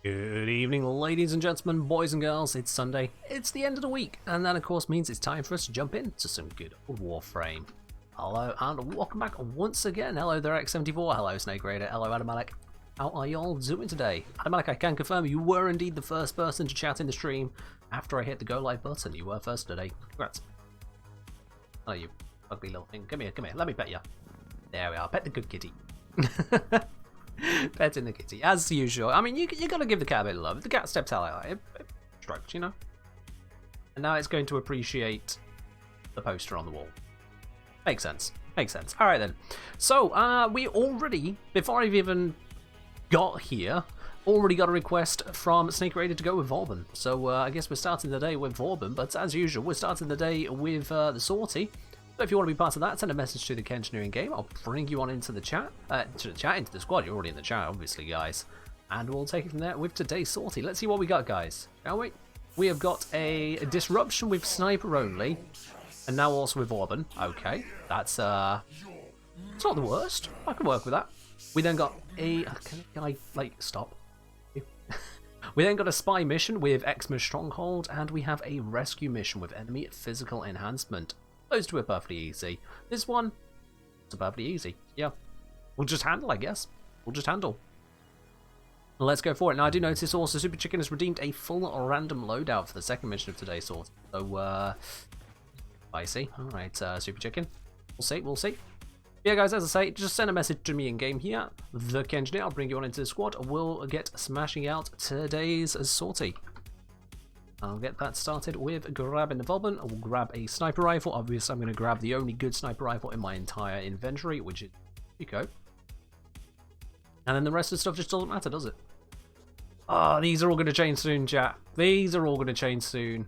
Good evening, ladies and gentlemen, boys and girls. It's Sunday, it's the end of the week, and that of course means it's time for us to jump into some good Warframe. Hello and welcome back once again. Hello there, X74. Hello, Snake Raider. Hello, Adamalik. How are y'all doing today? Adamalik, I can confirm you were indeed the first person to chat in the stream after I hit the go live button. You were first today. Congrats. Oh, you ugly little thing. Come here, let me pet you. There we are, pet the good kitty. Petting the kitty, as usual. I mean, you gotta give the cat a bit of love. The cat steps out, it strokes, you know? And now it's going to appreciate the poster on the wall. Makes sense. Makes sense. Alright then. So, we already, before I've even got here, already got a request from Snake Raider to go with Vauban. So, I guess we're starting the day with Vauban, but as usual, we're starting the day with the Sortie. So if you want to be part of that, send a message to the Kengineering game. I'll bring you on into the chat, into the squad. You're already in the chat, obviously, guys. And we'll take it from there with today's Sortie. Let's see what we got, guys. Shall we? We have got a disruption with sniper only, and now also with Vauban. Okay, that's it's not the worst. I can work with that. We then got a can I like stop? We then got a spy mission with Xmas Stronghold, and we have a rescue mission with enemy physical enhancement. Those two are perfectly easy. This one, it's perfectly easy. Yeah. We'll just handle, I guess. We'll just handle. Let's go for it. Now, I do notice also Super Chicken has redeemed a full random loadout for the second mission of today's sort. So, spicy. Alright, Super Chicken. We'll see. Yeah, guys, as I say, just send a message to me in-game here. The Kengineer, I'll bring you on into the squad. We'll get smashing out today's sortie. I'll get that started with grabbing the Vauban. I'll grab a sniper rifle. Obviously, I'm going to grab the only good sniper rifle in my entire inventory, which is Pico. And then the rest of the stuff just doesn't matter, does it? Oh, these are all going to change soon, chat. These are all going to change soon.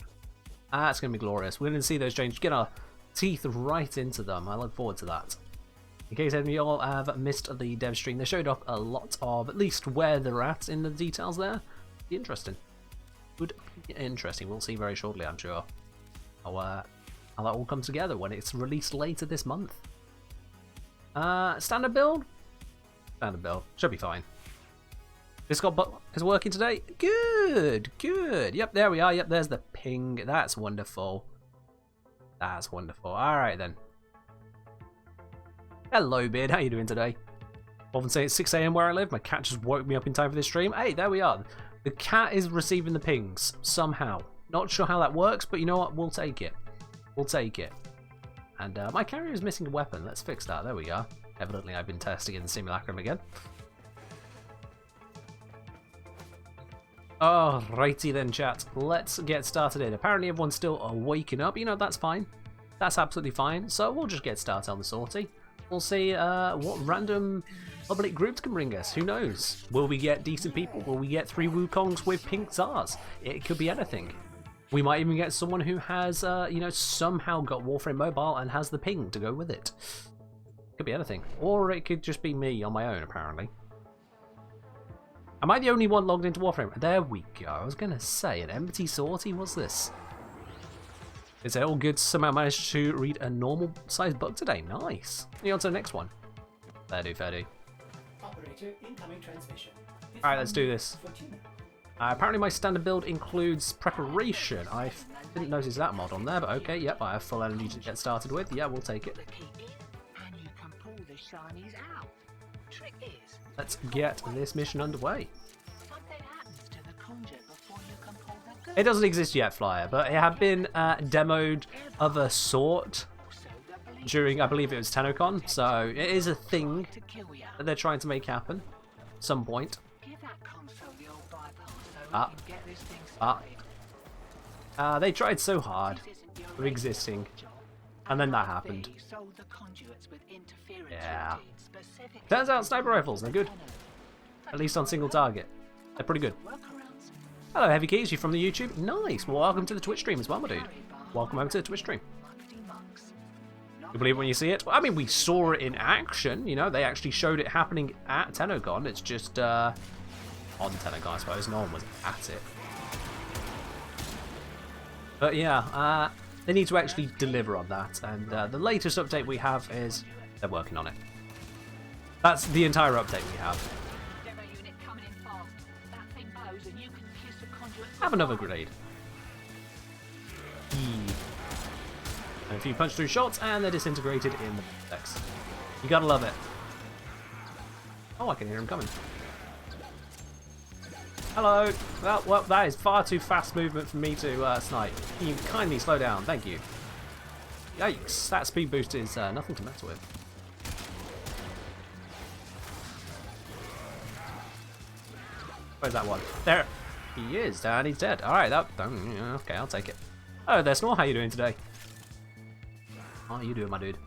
That's going to be glorious. We're going to see those change. Get our teeth right into them. I look forward to that. In case any of y'all have missed the dev stream, they showed off a lot of at least where they're at in the details there. Be interesting. Good, interesting. We'll see very shortly, I'm sure, how that all comes together when it's released later this month. Standard build? Standard build. Should be fine. Discord is working today? Good. Yep, there we are. Yep, there's the ping. That's wonderful. That's wonderful. Alright then. Hello, Beard. How you doing today? Often say it's 6 AM where I live. My cat just woke me up in time for this stream. Hey, there we are. The cat is receiving the pings, somehow. Not sure how that works, but you know what? We'll take it. We'll take it. And my carrier is missing a weapon. Let's fix that. There we are. Evidently, I've been testing in the simulacrum again. Alrighty then, chat. Let's get started in. Apparently, everyone's still waking up. You know, that's fine. That's absolutely fine. So we'll just get started on the sortie. We'll see what random public groups can bring us. Who knows? Will we get decent people? Will we get 3 Wukongs with pink Zars? It could be anything. We might even get someone who has, you know, somehow got Warframe Mobile and has the ping to go with it. Could be anything. Or it could just be me on my own, apparently. Am I the only one logged into Warframe? There we go. I was going to say, an empty sortie? What's this? Is it all good? Somehow managed to read a normal sized bug today. Nice. On to the next one. Fair do. Operator, incoming transmission. Alright, let's do this. Apparently my standard build includes preparation. I didn't notice that mod on there, but okay, yep, I have full energy to get started with. Yeah, we'll take it. Let's get this mission underway. It doesn't exist yet, Flyer, but it had been demoed of a sort during, I believe it was TennoCon, so it is a thing that they're trying to make happen at some point. They tried so hard with existing, and then that happened. Yeah. Turns out sniper rifles, they're good. At least on single target. They're pretty good. Hello, Heavy Keys, you from the YouTube? Nice. Well, welcome to the Twitch stream as well, my dude. Welcome over to the Twitch stream. You believe it when you see it? Well, I mean, we saw it in action. You know, they actually showed it happening at TennoCon. It's just on TennoCon, I suppose. No one was at it. But yeah, they need to actually deliver on that. And the latest update we have is they're working on it. That's the entire update we have. Have another grenade. And a few punch through shots, and they're disintegrated in the vortex. You gotta love it. Oh, I can hear him coming. Hello. Well, that is far too fast movement for me to snipe. Can you kindly slow down? Thank you. Yikes, that speed boost is nothing to mess with. Where's that one? There. He is, and he's dead. Alright, okay, I'll take it. Oh, there's Nora. How you doing today? How are you doing, my dude?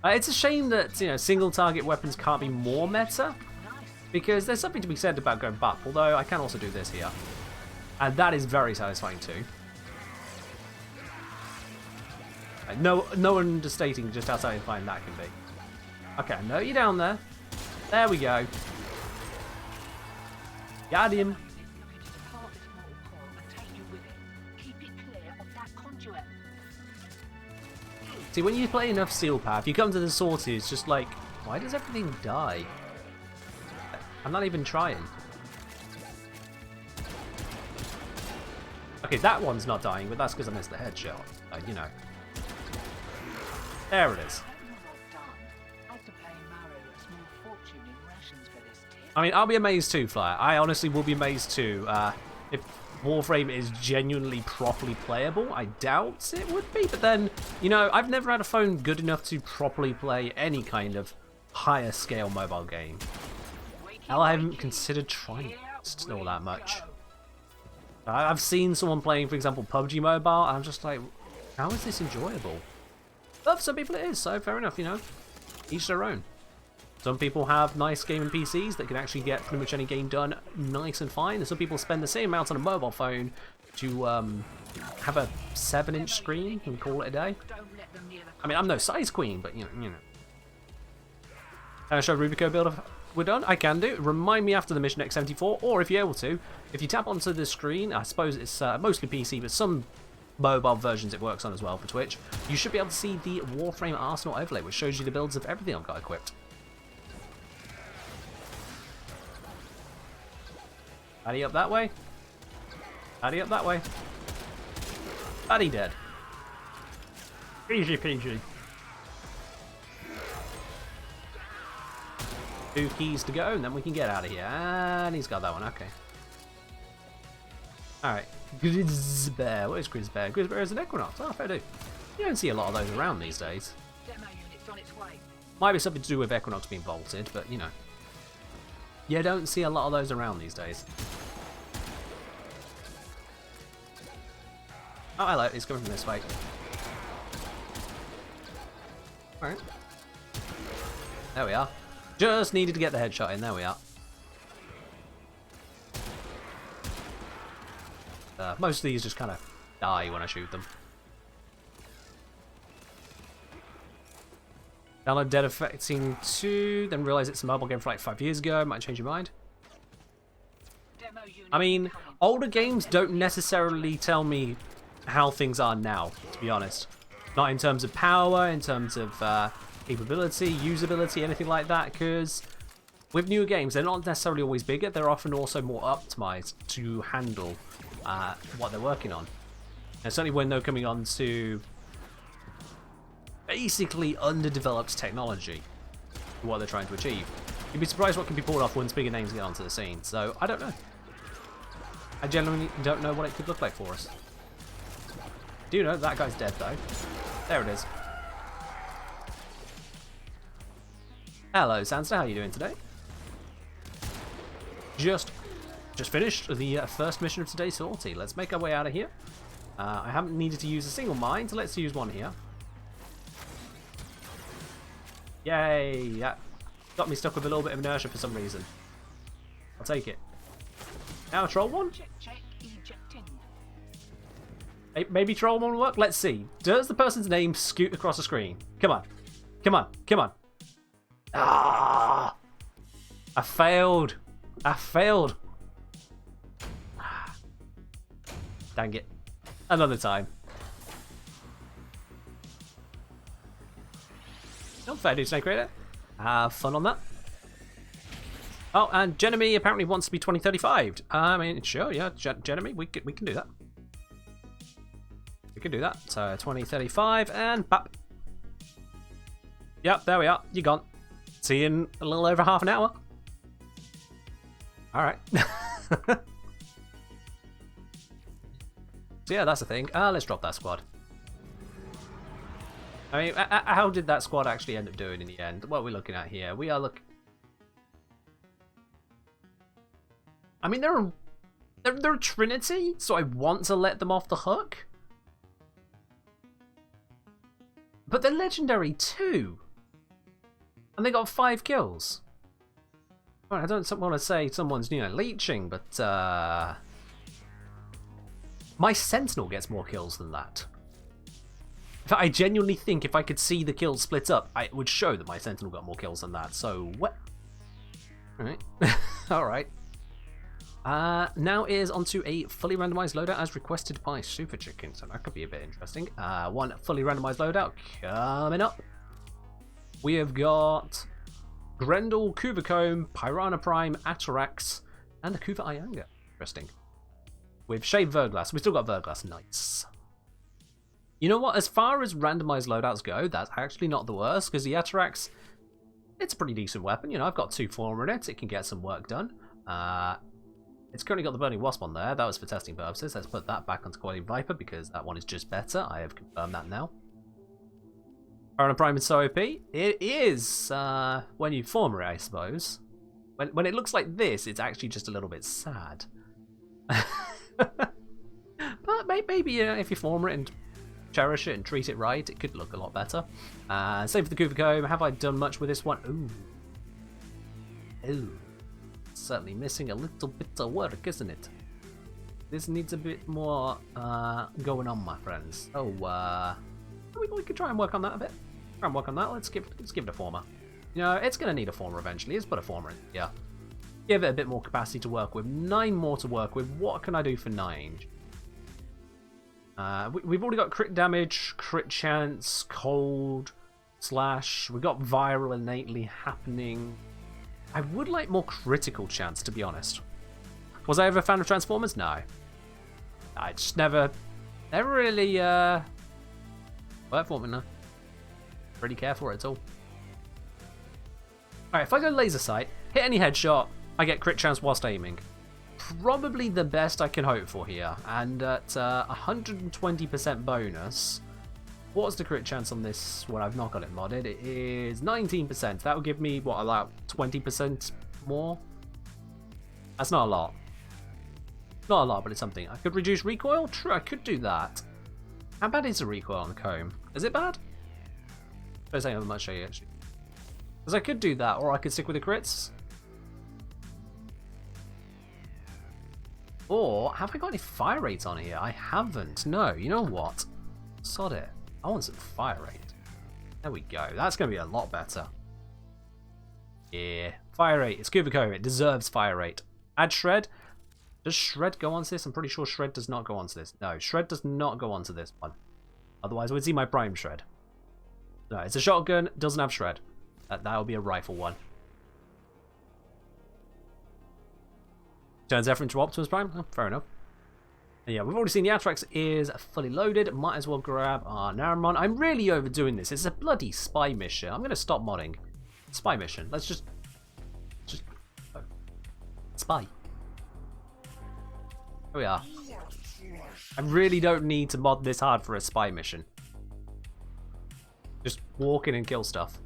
It's a shame that, you know, single target weapons can't be more meta, because there's something to be said about going buff, although I can also do this here. And that is very satisfying too. No understating just how satisfying that can be. Okay, I know you're down there. There we go. Got him. See, when you play enough Seal Path, you come to the sortie, it's just like, why does everything die? I'm not even trying. Okay, that one's not dying, but that's because I missed the headshot. You know. There it is. I mean, I'll be amazed too, Flyer. I honestly will be amazed too. If Warframe is genuinely properly playable, I doubt it would be. But then, you know, I've never had a phone good enough to properly play any kind of higher scale mobile game. Hell, I haven't considered trying it all that much. I've seen someone playing, for example, PUBG Mobile, and I'm just like, how is this enjoyable? But for some people it is, so fair enough, you know. Each their own. Some people have nice gaming PCs that can actually get pretty much any game done nice and fine, and some people spend the same amount on a mobile phone to have a 7-inch screen and call it a day. I mean, I'm no size queen, but you know. Can I show Rubico build if we're done? I can do. Remind me after the mission X74, or if you're able to, if you tap onto the screen, I suppose it's mostly PC, but some mobile versions it works on as well for Twitch, you should be able to see the Warframe Arsenal overlay, which shows you the builds of everything I've got equipped. Addy up that way. Addy up that way. Addy dead. PG. 2 keys to go, and then we can get out of here. And he's got that one, okay. Alright. Grizzbear. What is Grizzbear? Grizzbear is an Equinox. Oh, fair do. You don't see a lot of those around these days. Might be something to do with Equinox being vaulted, but you know. You don't see a lot of those around these days. Oh, hello. He's coming from this way. Alright. There we are. Just needed to get the headshot in. There we are. Most of these just kind of die when I shoot them. Download Dead Affecting 2, then realise it's a mobile game from like 5 years ago. Might change your mind. I mean, older games don't necessarily tell me how things are now, to be honest. Not in terms of power, in terms of capability, usability, anything like that, because with newer games, they're not necessarily always bigger, they're often also more optimized to handle what they're working on. And certainly when they're coming on to basically underdeveloped technology, what they're trying to achieve. You'd be surprised what can be pulled off once bigger names get onto the scene, so I don't know. I genuinely don't know what it could look like for us. Do you know that guy's dead though? There it is. Hello, Sansa. How are you doing today? Just finished the first mission of today's sortie. Let's make our way out of here. I haven't needed to use a single mine, so let's use one here. Yay! Yeah, got me stuck with a little bit of inertia for some reason. I'll take it. Now troll one? Maybe troll one will work? Let's see. Does the person's name scoot across the screen? Come on. Come on. Come on. Ah! I failed. I failed. Dang it. Another time. No, fair do, Snake Raider. Have fun on that. Oh, and Jeremy apparently wants to be 2035. I mean, sure, yeah, Jeremy, we can do that. We can do that. So 2035 and bap. Yep, there we are. You're gone. See you in a little over half an hour. All right. So yeah, that's the thing. Let's drop that squad. I mean, how did that squad actually end up doing in the end? What are we looking at here? We are looking. I mean, they're a Trinity, so I want to let them off the hook. But they're legendary too, and they got 5 kills. Well, I don't want to say someone's leeching, but my Sentinel gets more kills than that. In fact, I genuinely think if I could see the kills split up, it would show that my Sentinel got more kills than that. So what? All right, all right. Now is onto a fully randomized loadout as requested by Super Chicken, so that could be a bit interesting. One fully randomized loadout coming up. We have got Grendel, Kuvacombe, Piranha Prime, Atarax, and the Kuva Ianga. Interesting. With Shaved Verglass. We still got Verglass. Nice. You know what? As far as randomized loadouts go, that's actually not the worst, because the Atarax, it's a pretty decent weapon. I've got 2 former in it. It can get some work done. It's currently got the Burning Wasp on there. That was for testing purposes. Let's put that back onto Quality Viper because that one is just better. I have confirmed that now. Piranha Prime is so OP. It is when you former it, I suppose. When it looks like this, it's actually just a little bit sad. But maybe if you former it and cherish it and treat it right, it could look a lot better. Same for the Kuvacombe. Have I done much with this one? Ooh. Certainly missing a little bit of work, isn't it? This needs a bit more going on, my friends. Oh, we could try and work on that a bit. Try and work on that. Let's give it a former. It's going to need a former eventually. Let's put a former in. Yeah. Give it a bit more capacity to work with. 9 more to work with. What can I do for 9? We've already got crit damage, crit chance, cold, slash. We've got viral innately happening. I would like more critical chance, to be honest. Was I ever a fan of Transformers? No. I just never really worked for me, no. Really care for it at all. Alright, if I go laser sight, hit any headshot, I get crit chance whilst aiming. Probably the best I can hope for here. And at 120% bonus, what's the crit chance on this when I've not got it modded? It is 19%. That would give me, what, about 20% more? That's not a lot. Not a lot, but it's something. I could reduce recoil? True, I could do that. How bad is the recoil on the comb? Is it bad? I don't say how much I actually. Because I could do that, or I could stick with the crits. Or, have I got any fire rates on here? I haven't. No, you know what? Sod it. I want some fire rate. There we go. That's going to be a lot better. Yeah. Fire rate. It's Kuvacombe. It deserves fire rate. Add Shred. Does Shred go onto this? I'm pretty sure Shred does not go onto this. No, Shred does not go onto this one. Otherwise, we'd see my Prime Shred. No, it's a shotgun. Doesn't have Shred. That will be a rifle one. Turns Zephyr into Optimus Prime. Oh, fair enough. And yeah, we've already seen the Atarax is fully loaded. Might as well grab our Naramon. I'm really overdoing this. It's a bloody spy mission. I'm going to stop modding. Spy mission. Let's just oh. Spy. Here we are. I really don't need to mod this hard for a spy mission. Just walk in and kill stuff.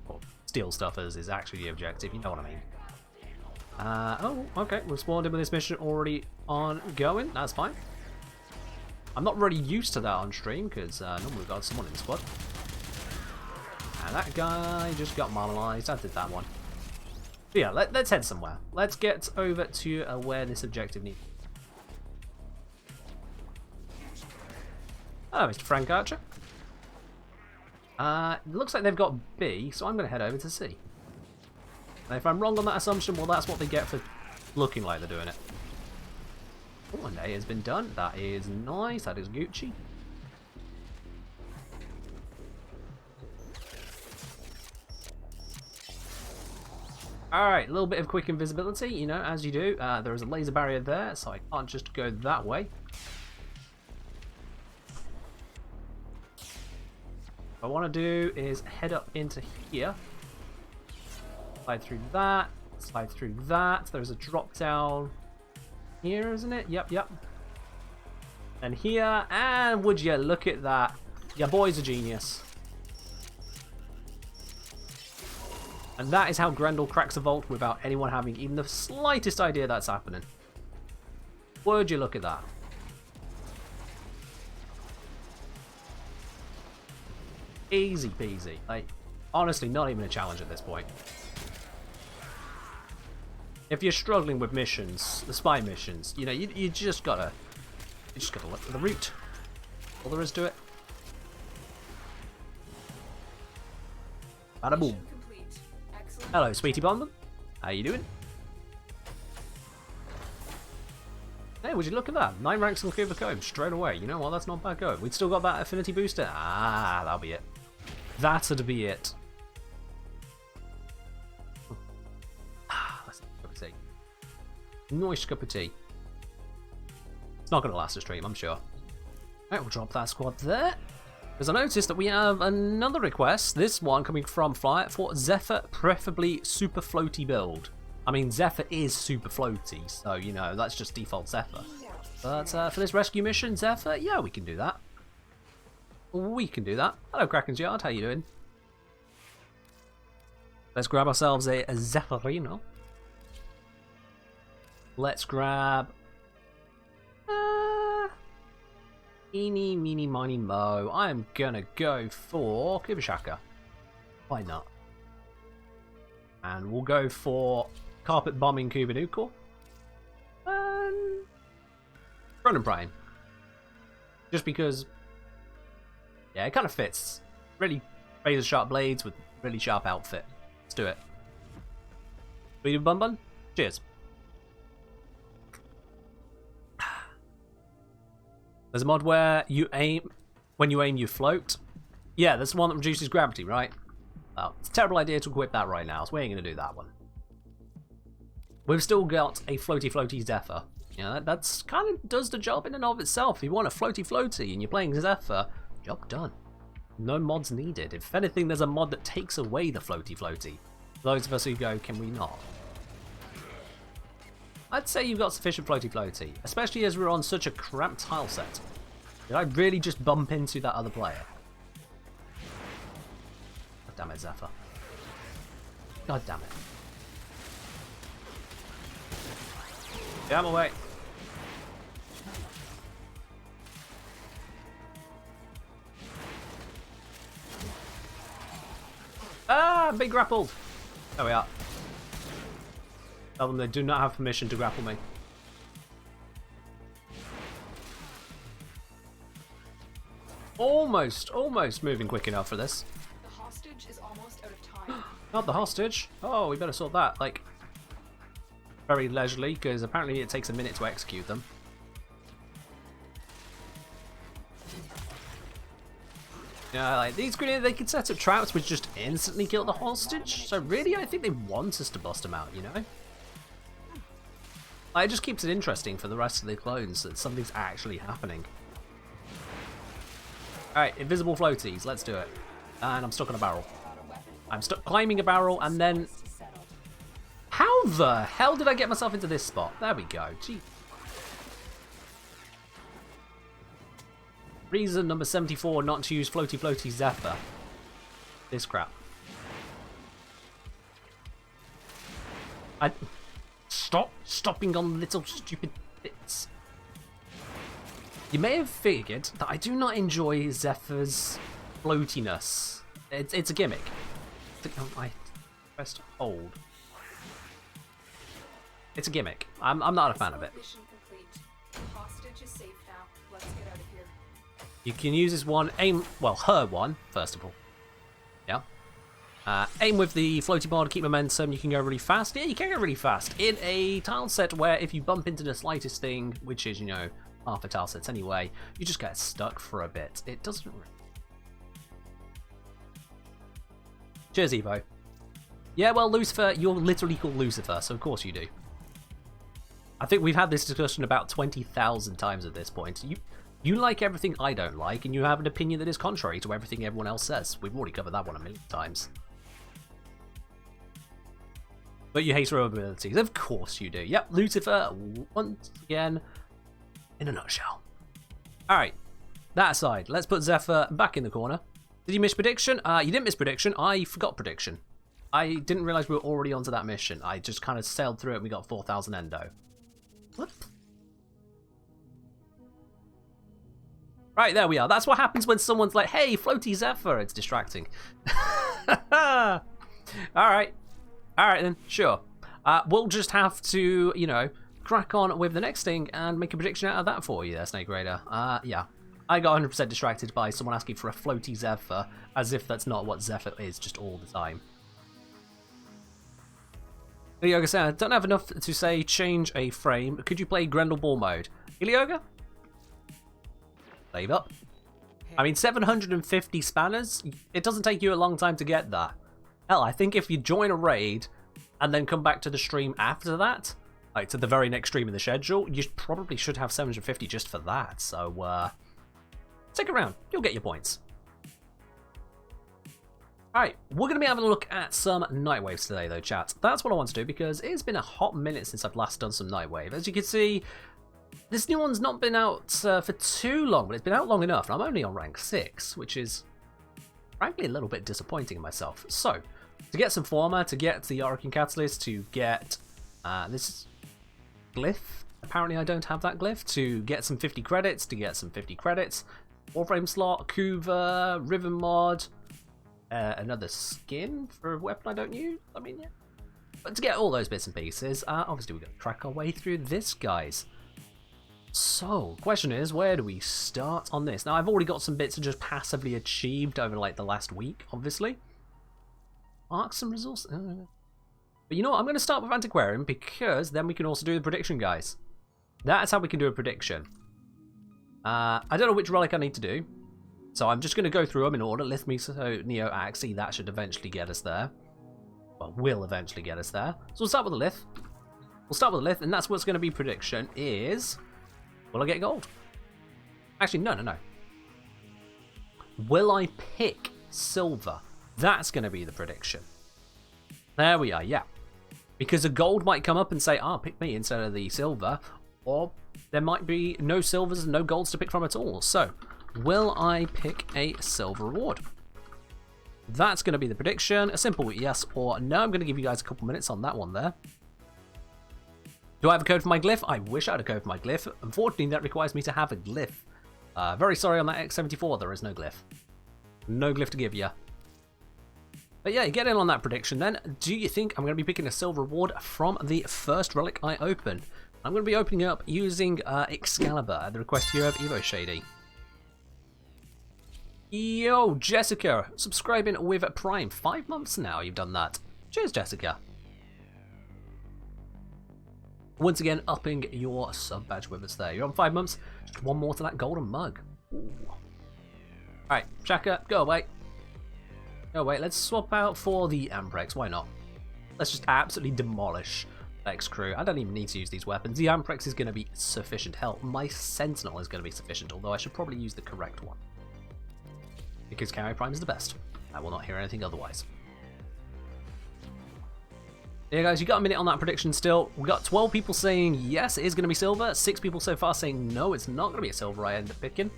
Or steal stuff is actually the objective, you know what I mean. Oh, okay, we've spawned in with this mission already ongoing. That's fine. I'm not really used to that on stream because normally we've got someone in the squad. And that guy just got marginalized. I did that one. But yeah, let's head somewhere. Let's get over to where this objective needs. Oh, Mr. Frank Archer. It looks like they've got B, so I'm going to head over to C. And if I'm wrong on that assumption, well, that's what they get for looking like they're doing it. Oh, and A has been done. That is nice. That is Gucci. Alright, a little bit of quick invisibility, you know, as you do. There is a laser barrier there, so I can't just go that way. What I want to do is head up into here. Slide through that. Slide through that. There's a drop down here, isn't it? Yep, yep. And here, and would you look at that? Your boy's a genius. And that is how Grendel cracks a vault without anyone having even the slightest idea that's happening. Would you look at that? Easy peasy. Like, honestly, not even a challenge at this point. If you're struggling with missions, the spy missions, you know, you just gotta look for the route. All there is to it. Bada boom. Hello, sweetie bonbon. How you doing? Hey, would you look at that? 9 ranks and clear the comb straight away. You know what? That's not bad going. We'd still got that affinity booster. Ah, that'll be it. That'd be it. Let's have a cup of tea. Nice cup of tea. It's not going to last a stream, I'm sure. Alright, we'll drop that squad there. Because I noticed that we have another request, this one coming from Flyer, for Zephyr, preferably super floaty build. I mean, Zephyr is super floaty, so, you know, that's just default Zephyr. But for this rescue mission, Zephyr, yeah, we can do that. We can do that. Hello, Kraken's Yard, how you doing? Let's grab ourselves a Zephyrino. Let's grab... Eeny, meeny, miny, mo. I'm gonna go for Kubishaka. Why not? And we'll go for Carpet Bombing Kubanuko. And Ronin Prime. Just because, yeah, it kind of fits. Really razor sharp blades with really sharp outfit. Let's do it. Sweetie Bun Bun? Cheers. There's a mod where you aim, when you aim you float. Yeah, that's the one that reduces gravity, right? Well, it's a terrible idea to equip that right now, so we ain't going to do that one. We've still got a floaty Zephyr. You know, that's kind of does the job in and of itself. If you want a floaty and you're playing Zephyr, job done. No mods needed. If anything, there's a mod that takes away the floaty. For those of us who go, can we not? I'd say you've got sufficient floaty, especially as we're on such a cramped tile set. Did I really just bump into that other player? God damn it, Zephyr. God damn it. Get out of my way. Ah, big grappled. There we are. Tell them they do not have permission to grapple me. Almost moving quick enough for this. The hostage is almost out of time. Not the hostage. Oh, we better sort that, like, very leisurely, because apparently it takes a minute to execute them. Yeah, like, these grenades, they could set up traps which just instantly kill the hostage. So really, I think they want us to bust them out, you know? It just keeps it interesting for the rest of the clones that something's actually happening. Alright, invisible floaties, let's do it. And I'm stuck on a barrel. I'm stuck climbing a barrel and then... How the hell did I get myself into this spot? There we go. Gee. Reason number 74 not to use floaty Zephyr. This crap. Stopping on little stupid bits. You may have figured that I do not enjoy Zephyr's floatiness. It's a gimmick. I pressed hold. It's a gimmick. I'm not a fan of it. Mission complete. The hostage is safe now. Let's get out of here. You can use this one, aim, well, her one, first of all. Yeah. Aim with the floaty bar to keep momentum, you can go really fast. Yeah, you can go really fast. In a tile set where if you bump into the slightest thing, which is, you know, half a tile sets anyway, you just get stuck for a bit. It doesn't really... Cheers, Evo. Yeah, well, Lucifer, you're literally called Lucifer, so of course you do. I think we've had this discussion about 20,000 times at this point. You like everything I don't like, and you have an opinion that is contrary to everything everyone else says. We've already covered that one a million times. But you hate heroic abilities. Of course you do. Yep, Lucifer, once again, in a nutshell. Alright, that aside, let's put Zephyr back in the corner. Did you miss prediction? You didn't miss prediction. I forgot prediction. I didn't realise we were already onto that mission. I just kind of sailed through it and we got 4,000 endo. What? Right, there we are. That's what happens when someone's like, hey, floaty Zephyr. It's distracting. Alright. Alright then, sure. We'll just have to, you know, crack on with the next thing and make a prediction out of that for you there, Snake Raider. Yeah. I got 100% distracted by someone asking for a floaty Zephyr, as if that's not what Zephyr is just all the time. Ilioga said, I don't have enough to say change a frame. Could you play Grendel Ball mode? Ilioga? Save up. I mean, 750 spanners? It doesn't take you a long time to get that. Hell, I think if you join a raid and then come back to the stream after that, like to the very next stream in the schedule, you probably should have 750 just for that. So, stick around. You'll get your points. Alright, we're going to be having a look at some Nightwaves today, though, chat. That's what I want to do, because it's been a hot minute since I've last done some Nightwave. As you can see, this new one's not been out for too long, but it's been out long enough, and I'm only on rank 6, which is, frankly, a little bit disappointing in myself. So, to get some Former, to get the Arcane Catalyst, to get this glyph, apparently I don't have that glyph, to get some 50 credits, Warframe slot, Kuva, Riven mod, another skin for a weapon I don't use. I mean, yeah. But to get all those bits and pieces, obviously we're going to track our way through this, guys. So, question is, where do we start on this? Now, I've already got some bits just passively achieved over, like, the last week, obviously. Mark some resources. But you know what? I'm going to start with Antiquarian, because then we can also do the prediction, guys. That's how we can do a prediction. I don't know which relic I need to do. So I'm just going to go through them in order. Lith, Miso, Neo, Axie. That should eventually get us there. Well, will eventually get us there. So we'll start with the Lith. We'll start with the Lith, and that's what's going to be prediction is... Will I get gold? Actually, no. Will I pick silver? That's going to be the prediction. There we are, yeah. Because a gold might come up and say, pick me instead of the silver. Or there might be no silvers and no golds to pick from at all. So, will I pick a silver reward? That's going to be the prediction. A simple yes or no. I'm going to give you guys a couple minutes on that one there. Do I have a code for my glyph? I wish I had a code for my glyph. Unfortunately, that requires me to have a glyph. Very sorry on that X74, there is no glyph. No glyph to give you. But yeah, get in on that prediction then. Do you think I'm going to be picking a silver reward from the first relic I open? I'm going to be opening up using Excalibur at the request here of Evo Shady. Yo, Jessica, subscribing with Prime. 5 months now you've done that. Cheers, Jessica. Once again, upping your sub badge with us there. You're on 5 months. Just one more to that golden mug. Alright, Shaka, go away. Go away. Let's swap out for the Amprex. Why not? Let's just absolutely demolish X crew. I don't even need to use these weapons. The Amprex is going to be sufficient. Hell, my Sentinel is going to be sufficient, although I should probably use the correct one. Because Carry Prime is the best. I will not hear anything otherwise. Yeah, guys, you got a minute on that prediction still. We got 12 people saying yes, it is going to be silver. 6 people so far saying no, it's not going to be a silver I end up picking.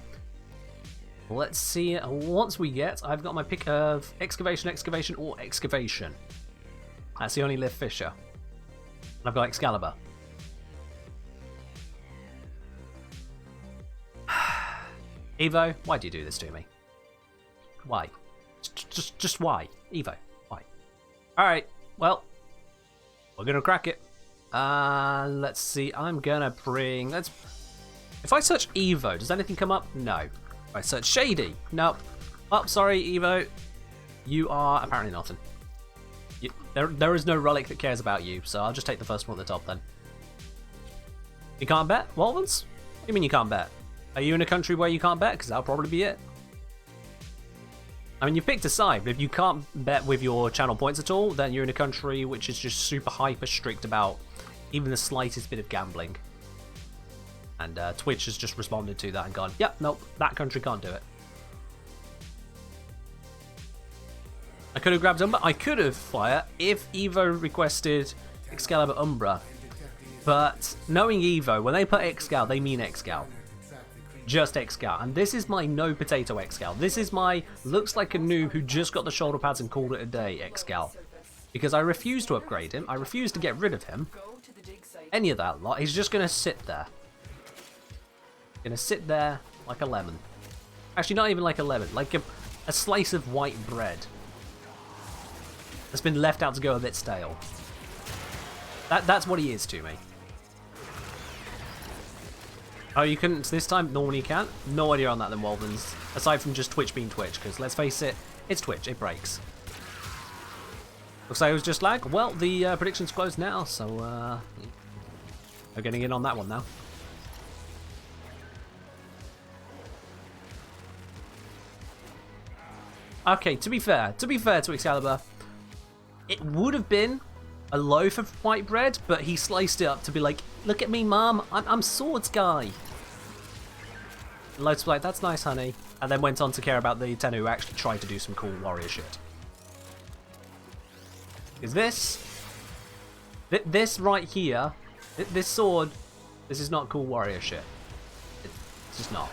Let's see. Once we get, I've got my pick of Excavation, Excavation, or Excavation. That's the only Liv Fisher. And I've got Excalibur. Evo, why do you do this to me? Why? Just why? Evo, why? Alright, well, we're gonna crack it. Let's see, I'm gonna bring... If I search Evo, does anything come up? No. If I search Shady? No. Oh, sorry, Evo. You are apparently nothing. There is no relic that cares about you, so I'll just take the first one at the top then. You can't bet? Walvens? What do you mean you can't bet? Are you in a country where you can't bet? Because that'll probably be it. I mean, you picked a side, but if you can't bet with your channel points at all, then you're in a country which is just super hyper strict about even the slightest bit of gambling. And Twitch has just responded to that and gone, yep, nope, that country can't do it. I could have grabbed Umbra. I could have Fire if Evo requested Excalibur Umbra. But knowing Evo, when they put Excal, they mean Excal. Just Excal. And this is my no potato Excal. This is my looks like a noob who just got the shoulder pads and called it a day Excal. Because I refuse to upgrade him. I refuse to get rid of him. Any of that lot. He's just going to sit there. Going to sit there like a lemon. Actually, not even like a lemon. Like a slice of white bread. That's been left out to go a bit stale. That's what he is to me. Oh, you couldn't this time? Normally you can't? No idea on that then, Walvens. Aside from just Twitch being Twitch, because let's face it, it's Twitch, it breaks. Looks like it was just lag. Well, the prediction's closed now, so we're getting in on that one now. Okay, to be fair to Excalibur, it would have been a loaf of white bread, but he sliced it up to be like, look at me, Mom, I'm Swords Guy. And Lotus was like, that's nice, honey. And then went on to care about the 10 who actually tried to do some cool warrior shit. Is this right here, this sword, this is not cool warrior shit. It's just not.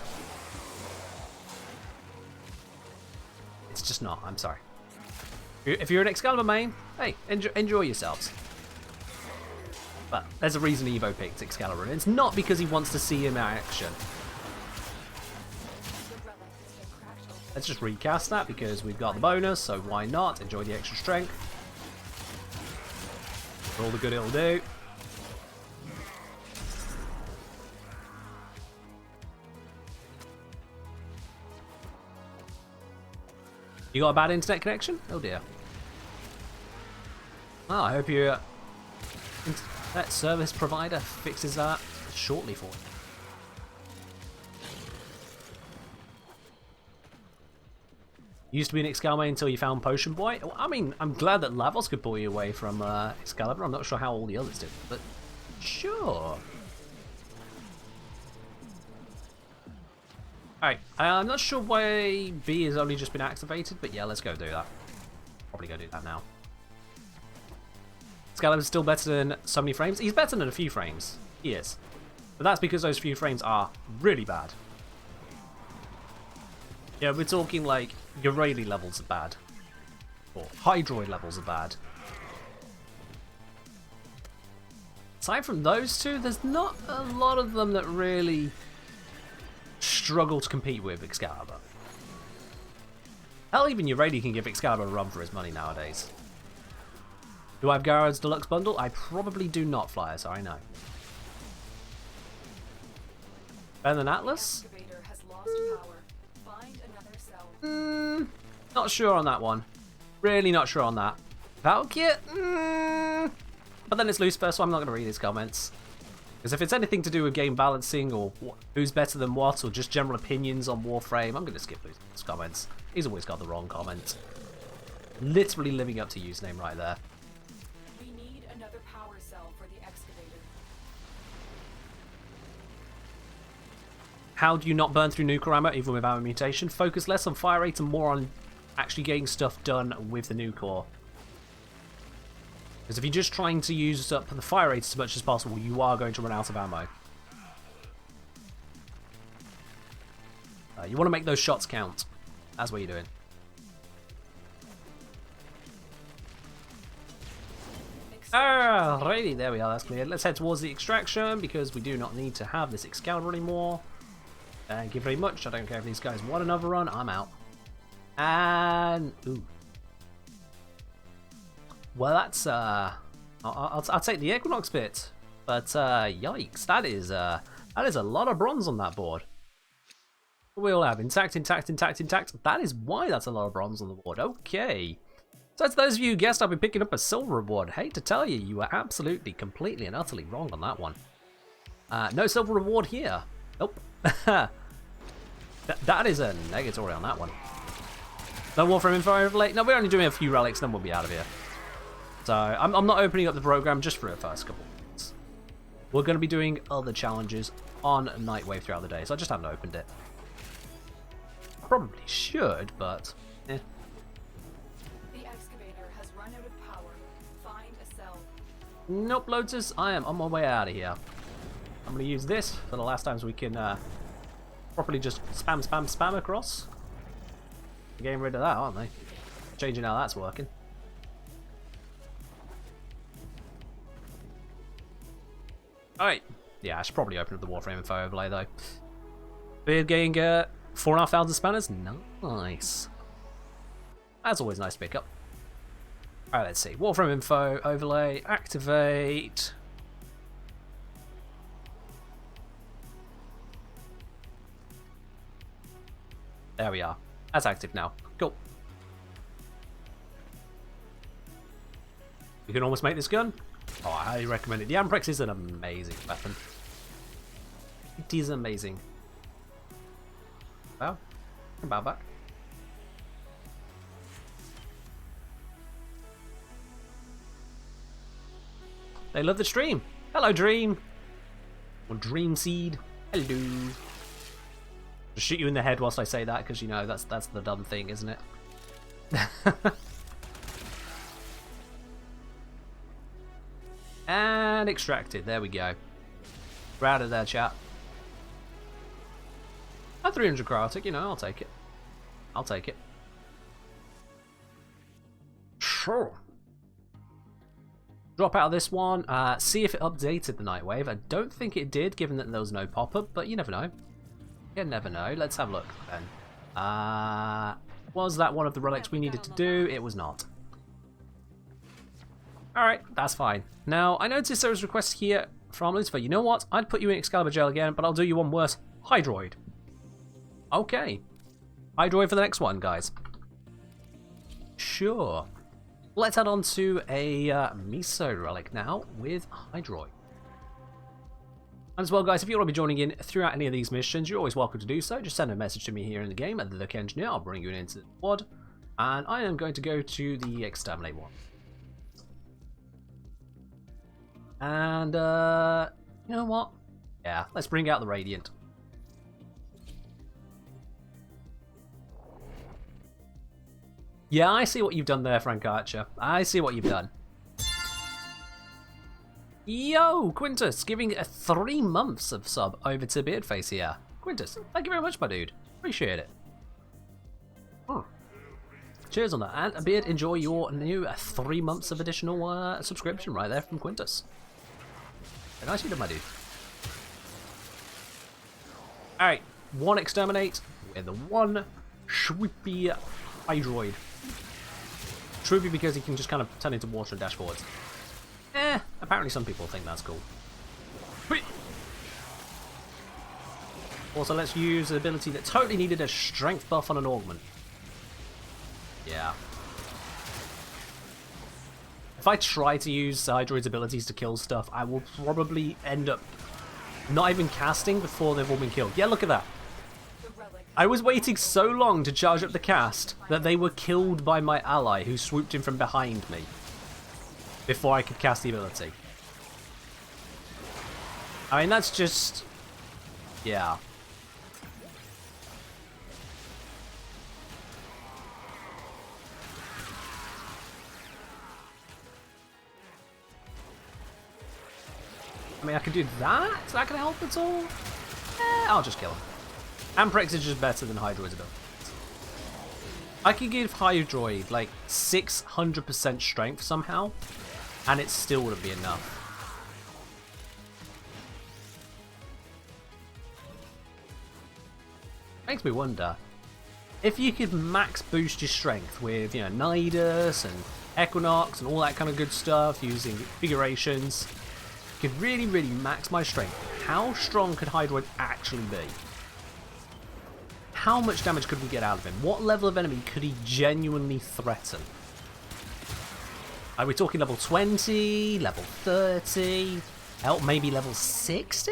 It's just not, I'm sorry. If you're an Excalibur main, hey, enjoy yourselves. But there's a reason Evo picked Excalibur, and it's not because he wants to see him in action. Let's just recast that because we've got the bonus, so why not? Enjoy the extra strength. For all the good it'll do. You got a bad internet connection? Oh dear. Well, I hope your internet service provider fixes that shortly for you. Used to be an Excalibur until you found Potion Boy. I mean, I'm glad that Lavos could pull you away from Excalibur. I'm not sure how all the others did, but sure. Alright, I'm not sure why B has only just been activated, but yeah, let's go do that. Probably go do that now. Excalibur's still better than so many frames. He's better than a few frames. He is. But that's because those few frames are really bad. Yeah, we're talking like Eurali levels are bad. Or Hydroid levels are bad. Aside from those two, there's not a lot of them that really struggle to compete with Excalibur. Hell, even Eurali can give Excalibur a run for his money nowadays. Do I have Gyro's Deluxe Bundle? I probably do not, Flyer, so I know. Better than Atlas? Not sure on that one. Really not sure on that. Valkyr? But then it's Lucifer, so I'm not going to read his comments. Because if it's anything to do with game balancing or who's better than what or just general opinions on Warframe, I'm going to skip Lucifer's comments. He's always got the wrong comment. Literally living up to username right there. We need another power cell for the excavator. How do you not burn through nuclear ammo even with ammo mutation? Focus less on fire rate and more on actually getting stuff done with the nuclear. Because if you're just trying to use up the fire rate as much as possible, you are going to run out of ammo. You want to make those shots count. That's what you're doing. Alrighty, there we are, that's clear. Let's head towards the extraction because we do not need to have this Excalibur anymore. Thank you very much. I don't care if these guys want another run, I'm out. And ooh. Well, that's I'll take the Equinox bit, but yikes, that is a lot of bronze on that board. We all have intact. That is why that's a lot of bronze on the board. Okay. So to those of you who guessed, I've been picking up a silver reward. Hate to tell you, you were absolutely, completely and utterly wrong on that one. No silver reward here. Nope. That is a negatory on that one. No Warframe info overlay? No, we're only doing a few relics, then we'll be out of here. So, I'm not opening up the program just for the first couple of minutes. We're going to be doing other challenges on Nightwave throughout the day, so I just haven't opened it. Probably should, but eh. The excavator has run out of power. Find a cell. Nope, Lotus, I am on my way out of here. I'm going to use this for the last times we can properly just spam across. They're getting rid of that, aren't they? Changing how that's working. Alright. Yeah, I should probably open up the Warframe info overlay though. Beard getting 4,500 spanners. Nice. That's always nice to pick up. Alright, let's see. Warframe info overlay. Activate. There we are. That's active now. Cool. You can almost make this gun. Oh, I highly recommend it. The Amprex is an amazing weapon. It is amazing. Wow. Bow back. They love the stream. Hello, Dream. Or Dream Seed. Hello. Just shoot you in the head whilst I say that, because you know that's the dumb thing, isn't it? And extracted. There we go. We're out of there, chat. At 300 cryotic, you know, I'll take it. I'll take it. Sure. Drop out of this one. See if it updated the Nightwave. I don't think it did, given that there was no pop-up, but you never know. You never know. Let's have a look then. Was that one of the relics we needed to do? It was not. Alright, that's fine. Now, I noticed there was a request here from Lucifer. You know what? I'd put you in Excalibur jail again, but I'll do you one worse. Hydroid. Okay. Hydroid for the next one, guys. Sure. Let's head on to a Miso relic now with Hydroid. And as well, guys, if you want to be joining in throughout any of these missions, you're always welcome to do so. Just send a message to me here in the game at the Look Engineer. I'll bring you into the squad. And I am going to go to the Exterminate one. And, you know what? Yeah, let's bring out the Radiant. Yeah, I see what you've done there, Frank Archer. I see what you've done. Yo, Quintus, giving 3 months of sub over to Beardface here. Quintus, thank you very much, my dude. Appreciate it. Oh. Cheers on that. And Beard, enjoy your new 3 months of additional subscription right there from Quintus. Very nice you done, my dude. Alright, one Exterminate with the one Swoopy Hydroid. Swoopy because he can just kind of turn into water and dash forwards. Apparently some people think that's cool. Also, let's use the ability that totally needed a strength buff on an augment. Yeah. If I try to use Hydroid's abilities to kill stuff, I will probably end up not even casting before they've all been killed. Yeah, look at that. I was waiting so long to charge up the cast that they were killed by my ally who swooped in from behind me before I could cast the ability. I mean, that's just... yeah. I mean, I could do that? Is that going to help at all? I'll just kill him. Amprex is just better than Hydroid's ability. I could give Hydroid like 600% strength somehow, and it still wouldn't be enough. Makes me wonder if you could max boost your strength with, you know, Nidus and Equinox and all that kind of good stuff using configurations. Could really, really max my strength. How strong could Hydroid actually be? How much damage could we get out of him? What level of enemy could he genuinely threaten? Are we talking level 20, level 30, hell, maybe level 60?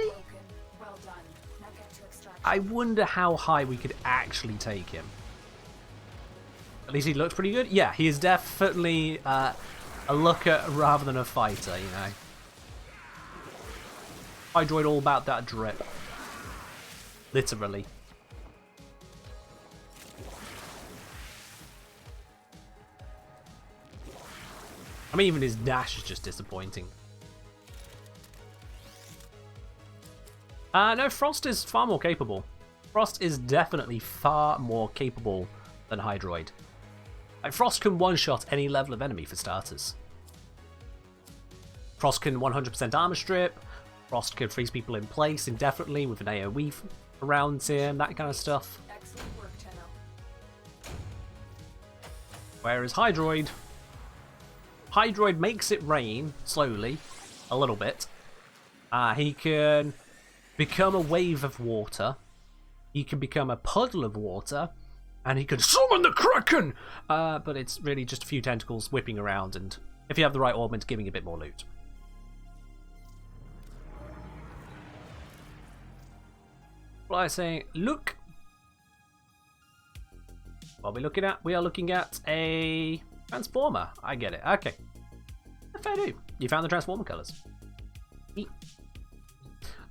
Well done. Now get to extraction. I wonder how high we could actually take him. At least he looks pretty good. Yeah, he is definitely a looker rather than a fighter, you know. Hydroid all about that drip. Literally. I mean, even his dash is just disappointing. No, Frost is far more capable. Frost is definitely far more capable than Hydroid. Like, Frost can one-shot any level of enemy for starters. Frost can 100% armor strip. Frost can freeze people in place indefinitely with an AoE around him, that kind of stuff. Excellent work, 10. Whereas Hydroid makes it rain slowly, a little bit. He can become a wave of water. He can become a puddle of water. And he can summon the Kraken! But it's really just a few tentacles whipping around, and if you have the right augment, giving a bit more loot. What I say, look. What are we looking at? We are looking at a transformer. I get it. Okay. Fair do. You found the transformer colours.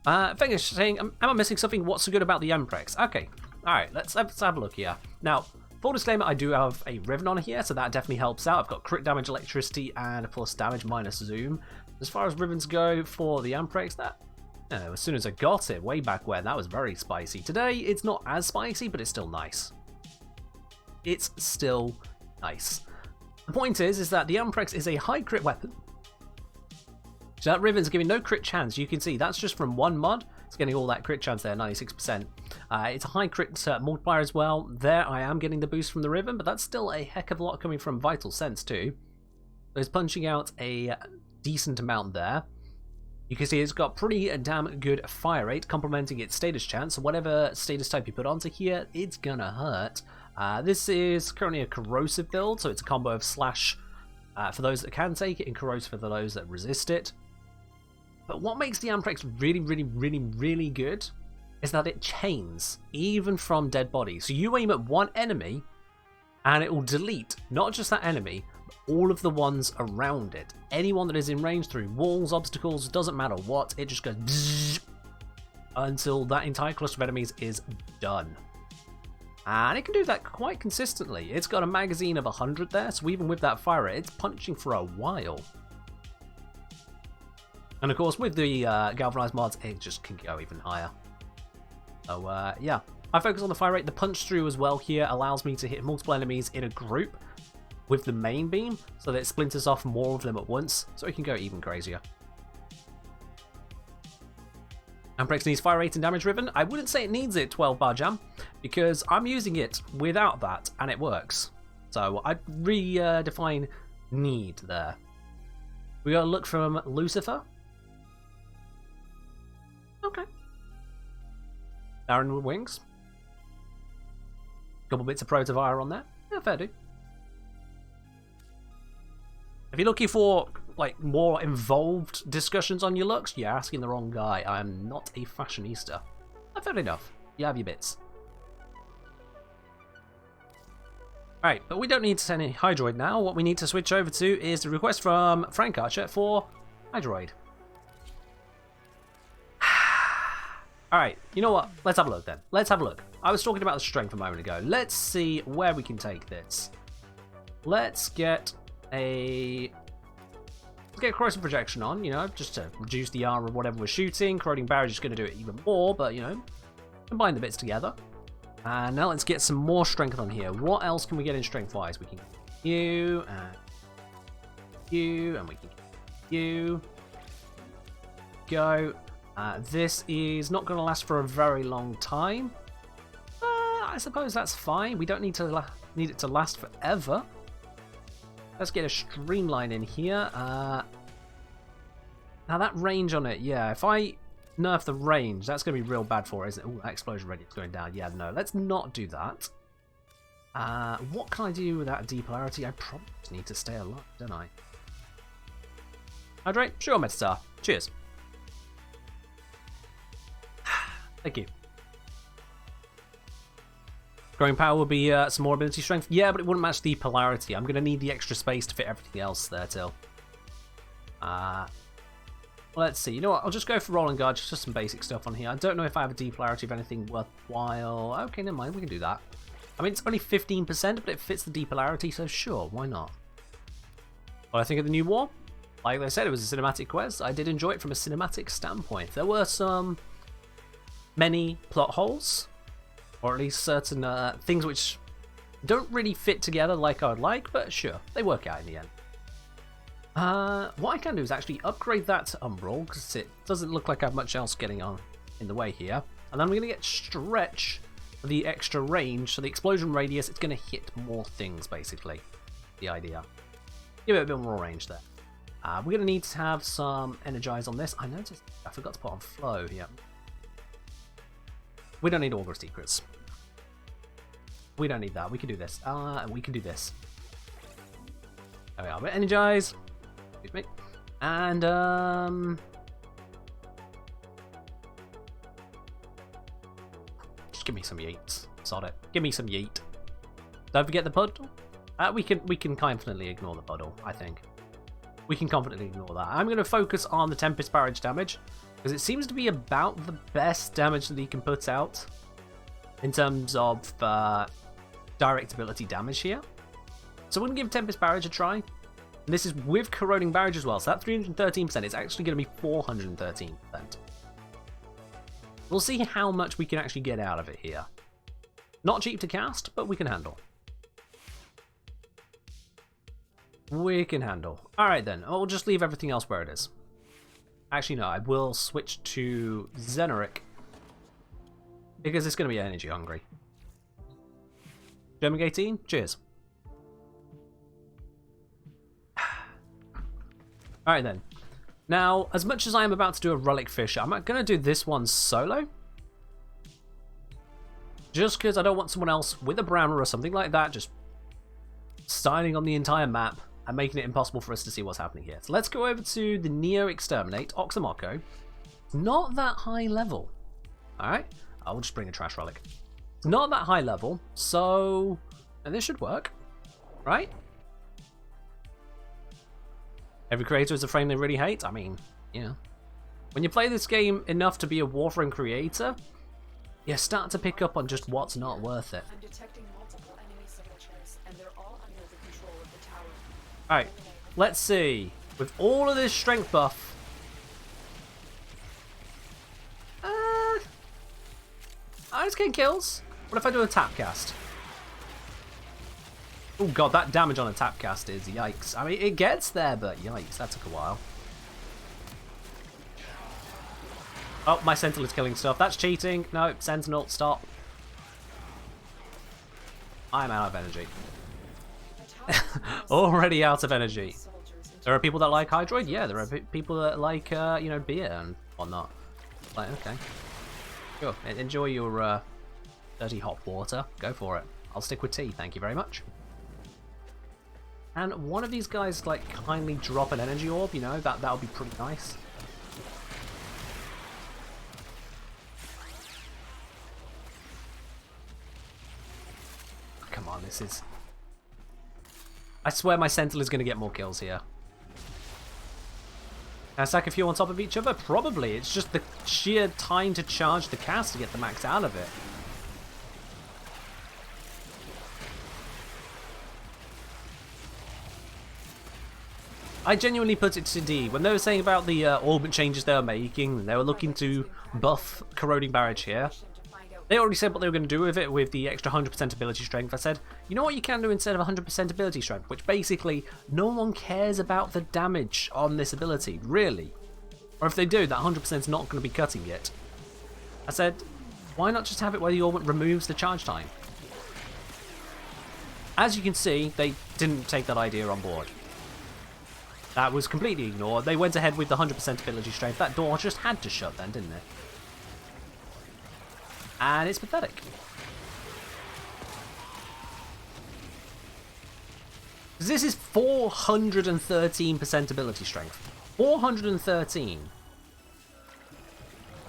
Fengish saying, am I missing something? What's so good about the Emprex? Okay. Alright, let's have a look here. Now, full disclaimer, I do have a Riven on here, so that definitely helps out. I've got crit damage, electricity, and plus damage minus zoom. As far as Rivens go for the Emprex, that, you know, as soon as I got it, way back when, that was very spicy. Today, it's not as spicy, but it's still nice. It's still nice. The point is that the Emprex is a high crit weapon. So that Riven's giving no crit chance. You can see that's just from one mod. It's getting all that crit chance there, 96%. It's a high crit multiplier as well. There I am getting the boost from the Riven, but that's still a heck of a lot coming from Vital Sense too. So it's punching out a decent amount there. You can see it's got pretty damn good fire rate, complementing its status chance. So whatever status type you put onto here, it's gonna hurt. This is currently a corrosive build, so it's a combo of slash for those that can take it and corrosive for those that resist it. But what makes the Amprex really good is that it chains, even from dead bodies. So you aim at one enemy, and it will delete not just that enemy, but all of the ones around it. Anyone that is in range through walls, obstacles, doesn't matter what, it just goes bzzz, until that entire cluster of enemies is done. And it can do that quite consistently. It's got a magazine of 100 there, so even with that fire rate, it's punching for a while. And of course, with the galvanized mods, it just can go even higher. So yeah, I focus on the fire rate. The punch through as well here allows me to hit multiple enemies in a group with the main beam, so that it splinters off more of them at once, so it can go even crazier. Amprex needs fire rate and damage Riven. I wouldn't say it needs it 12 bar jam, because I'm using it without that, and it works. So I'd redefine need there. We got a look from Lucifer. Okay. Darren with wings. Couple bits of Protovire on there. Yeah, fair do. If you're looking for like more involved discussions on your looks, you're asking the wrong guy. I am not a fashionista. Fair enough. You have your bits. Alright, but we don't need to send any Hydroid now. What we need to switch over to is the request from Frank Archer for Hydroid. Alright, you know what? Let's have a look then. Let's have a look. I was talking about the strength a moment ago. Let's see where we can take this. Let's get a corrosive projection on, you know, just to reduce the armor of whatever we're shooting. Corroding barrier is going to do it even more, but, you know, combine the bits together. And now let's get some more strength on here. What else can we get in strength-wise? We can get you, and we can get you. Go. This is not going to last for a very long time. I suppose that's fine. We don't need it to last forever. Let's get a streamline in here. Now that range on it, yeah, if I nerf the range, that's going to be real bad for it, isn't it? Ooh, that explosion radius going down. Yeah, no, let's not do that. What can I do with that depolarity? I probably just need to stay alive, don't I? Hydrate? Sure, Metastar. Cheers. Thank you. Growing power will be some more ability strength. Yeah, but it wouldn't match the polarity. I'm going to need the extra space to fit everything else there, Till. Let's see. You know what? I'll just go for Roll and Guard. Just some basic stuff on here. I don't know if I have a depolarity of anything worthwhile. Okay, never mind. We can do that. I mean, it's only 15%, but it fits the depolarity, so sure, why not? What I think of the new war? Like I said, it was a cinematic quest. I did enjoy it from a cinematic standpoint. There were many plot holes, or at least certain things which don't really fit together like I would like, but sure, they work out in the end. What I can do is actually upgrade that to Umbral, because it doesn't look like I have much else getting on in the way here. And then I'm going to get Stretch for the extra range, so the explosion radius, it's going to hit more things, basically. The idea. Give it a bit more range there. We're going to need to have some Energize on this. I noticed I forgot to put on Flow here. We don't need Augur Secrets. We don't need that. We can do this. And we can do this. There we are. But Energize. Excuse me. And, just give me some yeets. Sod it. Give me some yeet. Don't forget the puddle. We can confidently ignore the puddle, I think. We can confidently ignore that. I'm going to focus on the Tempest Barrage damage, because it seems to be about the best damage that he can put out in terms of direct ability damage here. So we're going to give Tempest Barrage a try. And this is with Corroding Barrage as well, so that 313% is actually going to be 413%. We'll see how much we can actually get out of it here. Not cheap to cast, but we can handle. We can handle. Alright then, I'll just leave everything else where it is. Actually no, I will switch to Xenoric, because it's going to be energy hungry. German 18, cheers. Alright then. Now, as much as I am about to do a Relic Fisher, I'm going to do this one solo. Just because I don't want someone else with a Brammer or something like that just styling on the entire map and making it impossible for us to see what's happening here. So let's go over to the Neo Exterminate, Oxamoko. Not that high level. Alright, I'll just bring a Trash Relic. Not that high level, so... and this should work, right? Every creator is a frame they really hate. I mean, you know. When you play this game enough to be a Warframe creator, you start to pick up on just what's not worth it. I'm detecting multiple enemy signatures, and they're all under the control of the tower. Alright, let's see. With all of this strength buff... I just get kills. What if I do a tap cast? Oh god, that damage on a tap cast is yikes. I mean, it gets there, but yikes, that took a while. Oh, my Sentinel is killing stuff. That's cheating. No, Sentinel, stop. I'm out of energy. Already out of energy. There are people that like Hydroid? Yeah, there are people that like, you know, beer and whatnot. Like, okay. Sure, enjoy your dirty hot water. Go for it. I'll stick with tea, thank you very much. And one of these guys, like, kindly drop an energy orb, you know, that would be pretty nice. Come on, this is... I swear my Sentinel is going to get more kills here. Can I stack a few on top of each other? Probably. It's just the sheer time to charge the cast to get the max out of it. I genuinely put it to D. When they were saying about the orbit changes they were making, they were looking to buff Corroding Barrage here. They already said what they were going to do with it with the extra 100% ability strength. I said, you know what you can do instead of 100% ability strength? Which basically, no one cares about the damage on this ability, really. Or if they do, that 100% is not going to be cutting it. I said, why not just have it where the orbit removes the charge time? As you can see, they didn't take that idea on board. That was completely ignored. They went ahead with the 100% ability strength. That door just had to shut then, didn't it? And it's pathetic. This is 413% ability strength. 413.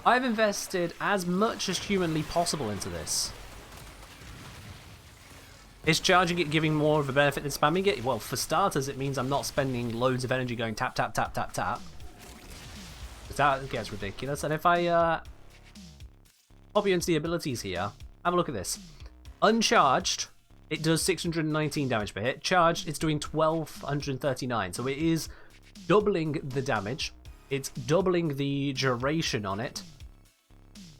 I've invested as much as humanly possible into this. Is charging it giving more of a benefit than spamming it? Well, for starters, it means I'm not spending loads of energy going tap, tap, tap, tap, tap. That gets ridiculous. And if I pop you into the abilities here, have a look at this. Uncharged, it does 619 damage per hit. Charged, it's doing 1239. So it is doubling the damage. It's doubling the duration on it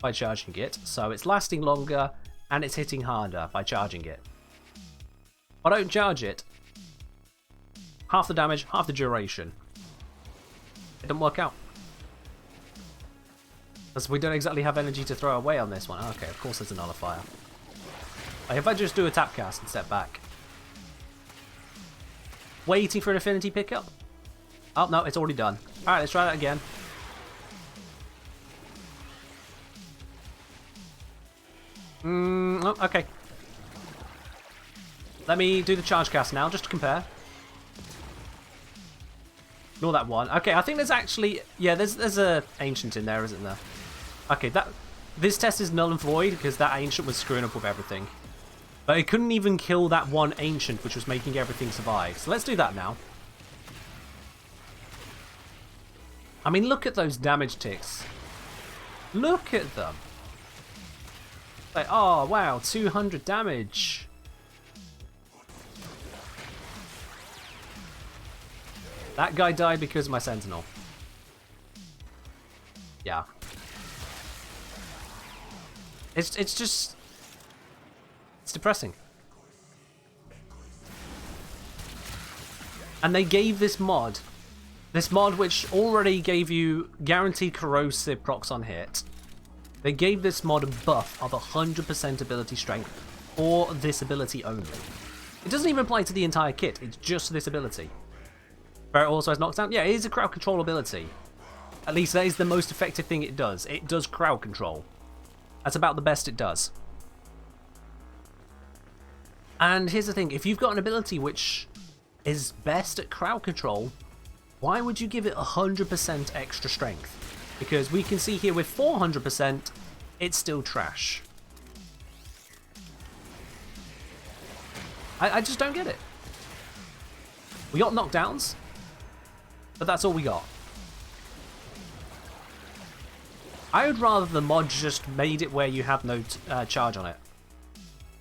by charging it. So it's lasting longer and it's hitting harder by charging it. If I don't charge it, half the damage, half the duration. It doesn't work out. Because we don't exactly have energy to throw away on this one. Okay, of course there's a nullifier. Like if I just do a tap cast and step back. Waiting for an affinity pickup. Oh, no, it's already done. Alright, let's try that again. Oh, okay. Let me do the charge cast now, just to compare. Ignore that one. Okay, I think there's actually... Yeah, there's a ancient in there, isn't there? Okay, this test is null and void, because that ancient was screwing up with everything. But it couldn't even kill that one ancient, which was making everything survive. So let's do that now. I mean, look at those damage ticks. Look at them. Like, oh, wow, 200 damage. That guy died because of my sentinel. Yeah. It's just... It's depressing. And they gave this mod which already gave you guaranteed corrosive procs on hit. They gave this mod a buff of 100% ability strength for this ability only. It doesn't even apply to the entire kit, it's just this ability. Where it also has knockdown. Yeah, it is a crowd control ability. At least that is the most effective thing it does. It does crowd control. That's about the best it does. And here's the thing, if you've got an ability which is best at crowd control, why would you give it 100% extra strength? Because we can see here with 400%, it's still trash. I just don't get it. We got knockdowns, but that's all we got. I would rather the mod just made it where you have no charge on it.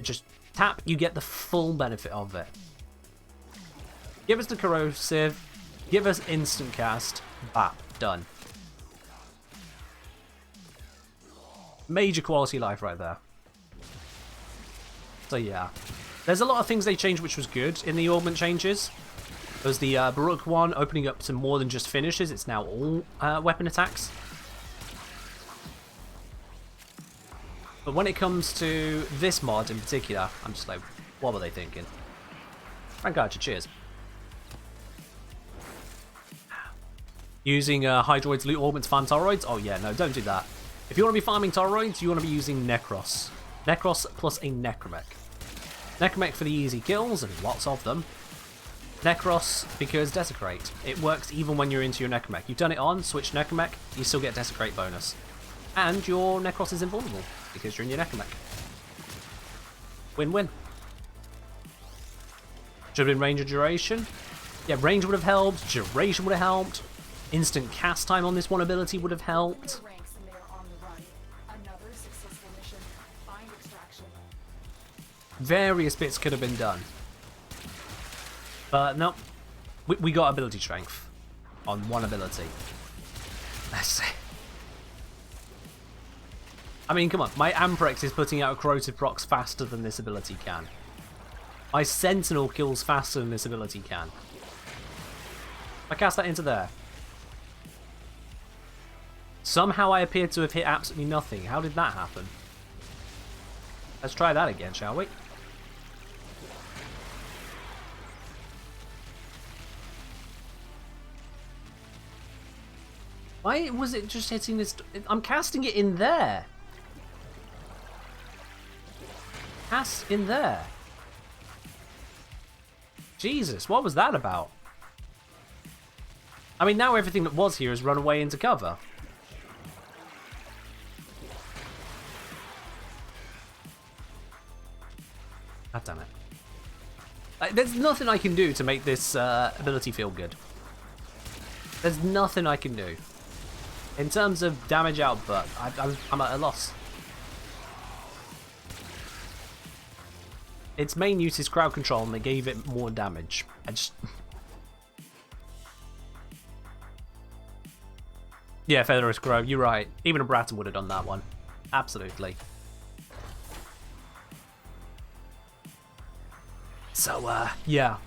Just tap, you get the full benefit of it. Give us the corrosive, give us instant cast, bap, done. Major quality life right there. So yeah. There's a lot of things they changed which was good in the augment changes. There was the Baruch one opening up to more than just finishes, it's now all weapon attacks. But when it comes to this mod in particular, I'm just like, what were they thinking? Frank Archer, cheers. Using Hydroids, loot augments, farm toroids? Oh yeah, no, don't do that. If you want to be farming toroids, you want to be using Necros. Necros plus a Necromech. Necromech for the easy kills, and lots of them. Necros because Desecrate. It works even when you're into your Necromech. You've done it on, switch Necromech, you still get Desecrate bonus. And your Necros is invulnerable because you're in your Necromech. Win-win. Should have been range or duration. Yeah, range would have helped, duration would have helped. Instant cast time on this one ability would have helped. Various bits could have been done. But no, we got ability strength on one ability. Let's see. I mean, come on, my Amprex is putting out corrosive procs faster than this ability can. My Sentinel kills faster than this ability can. I cast that into there. Somehow I appear to have hit absolutely nothing. How did that happen? Let's try that again, shall we? Why was it just hitting this? I'm casting it in there. Cast in there. Jesus, what was that about? I mean, now everything that was here has run away into cover. God damn it. Like, there's nothing I can do to make this ability feel good. There's nothing I can do. In terms of damage output, I'm at a loss. Its main use is crowd control, and they gave it more damage. I just... Yeah, Featherous Crow, you're right. Even a Bratton would have done that one. Absolutely. So, yeah.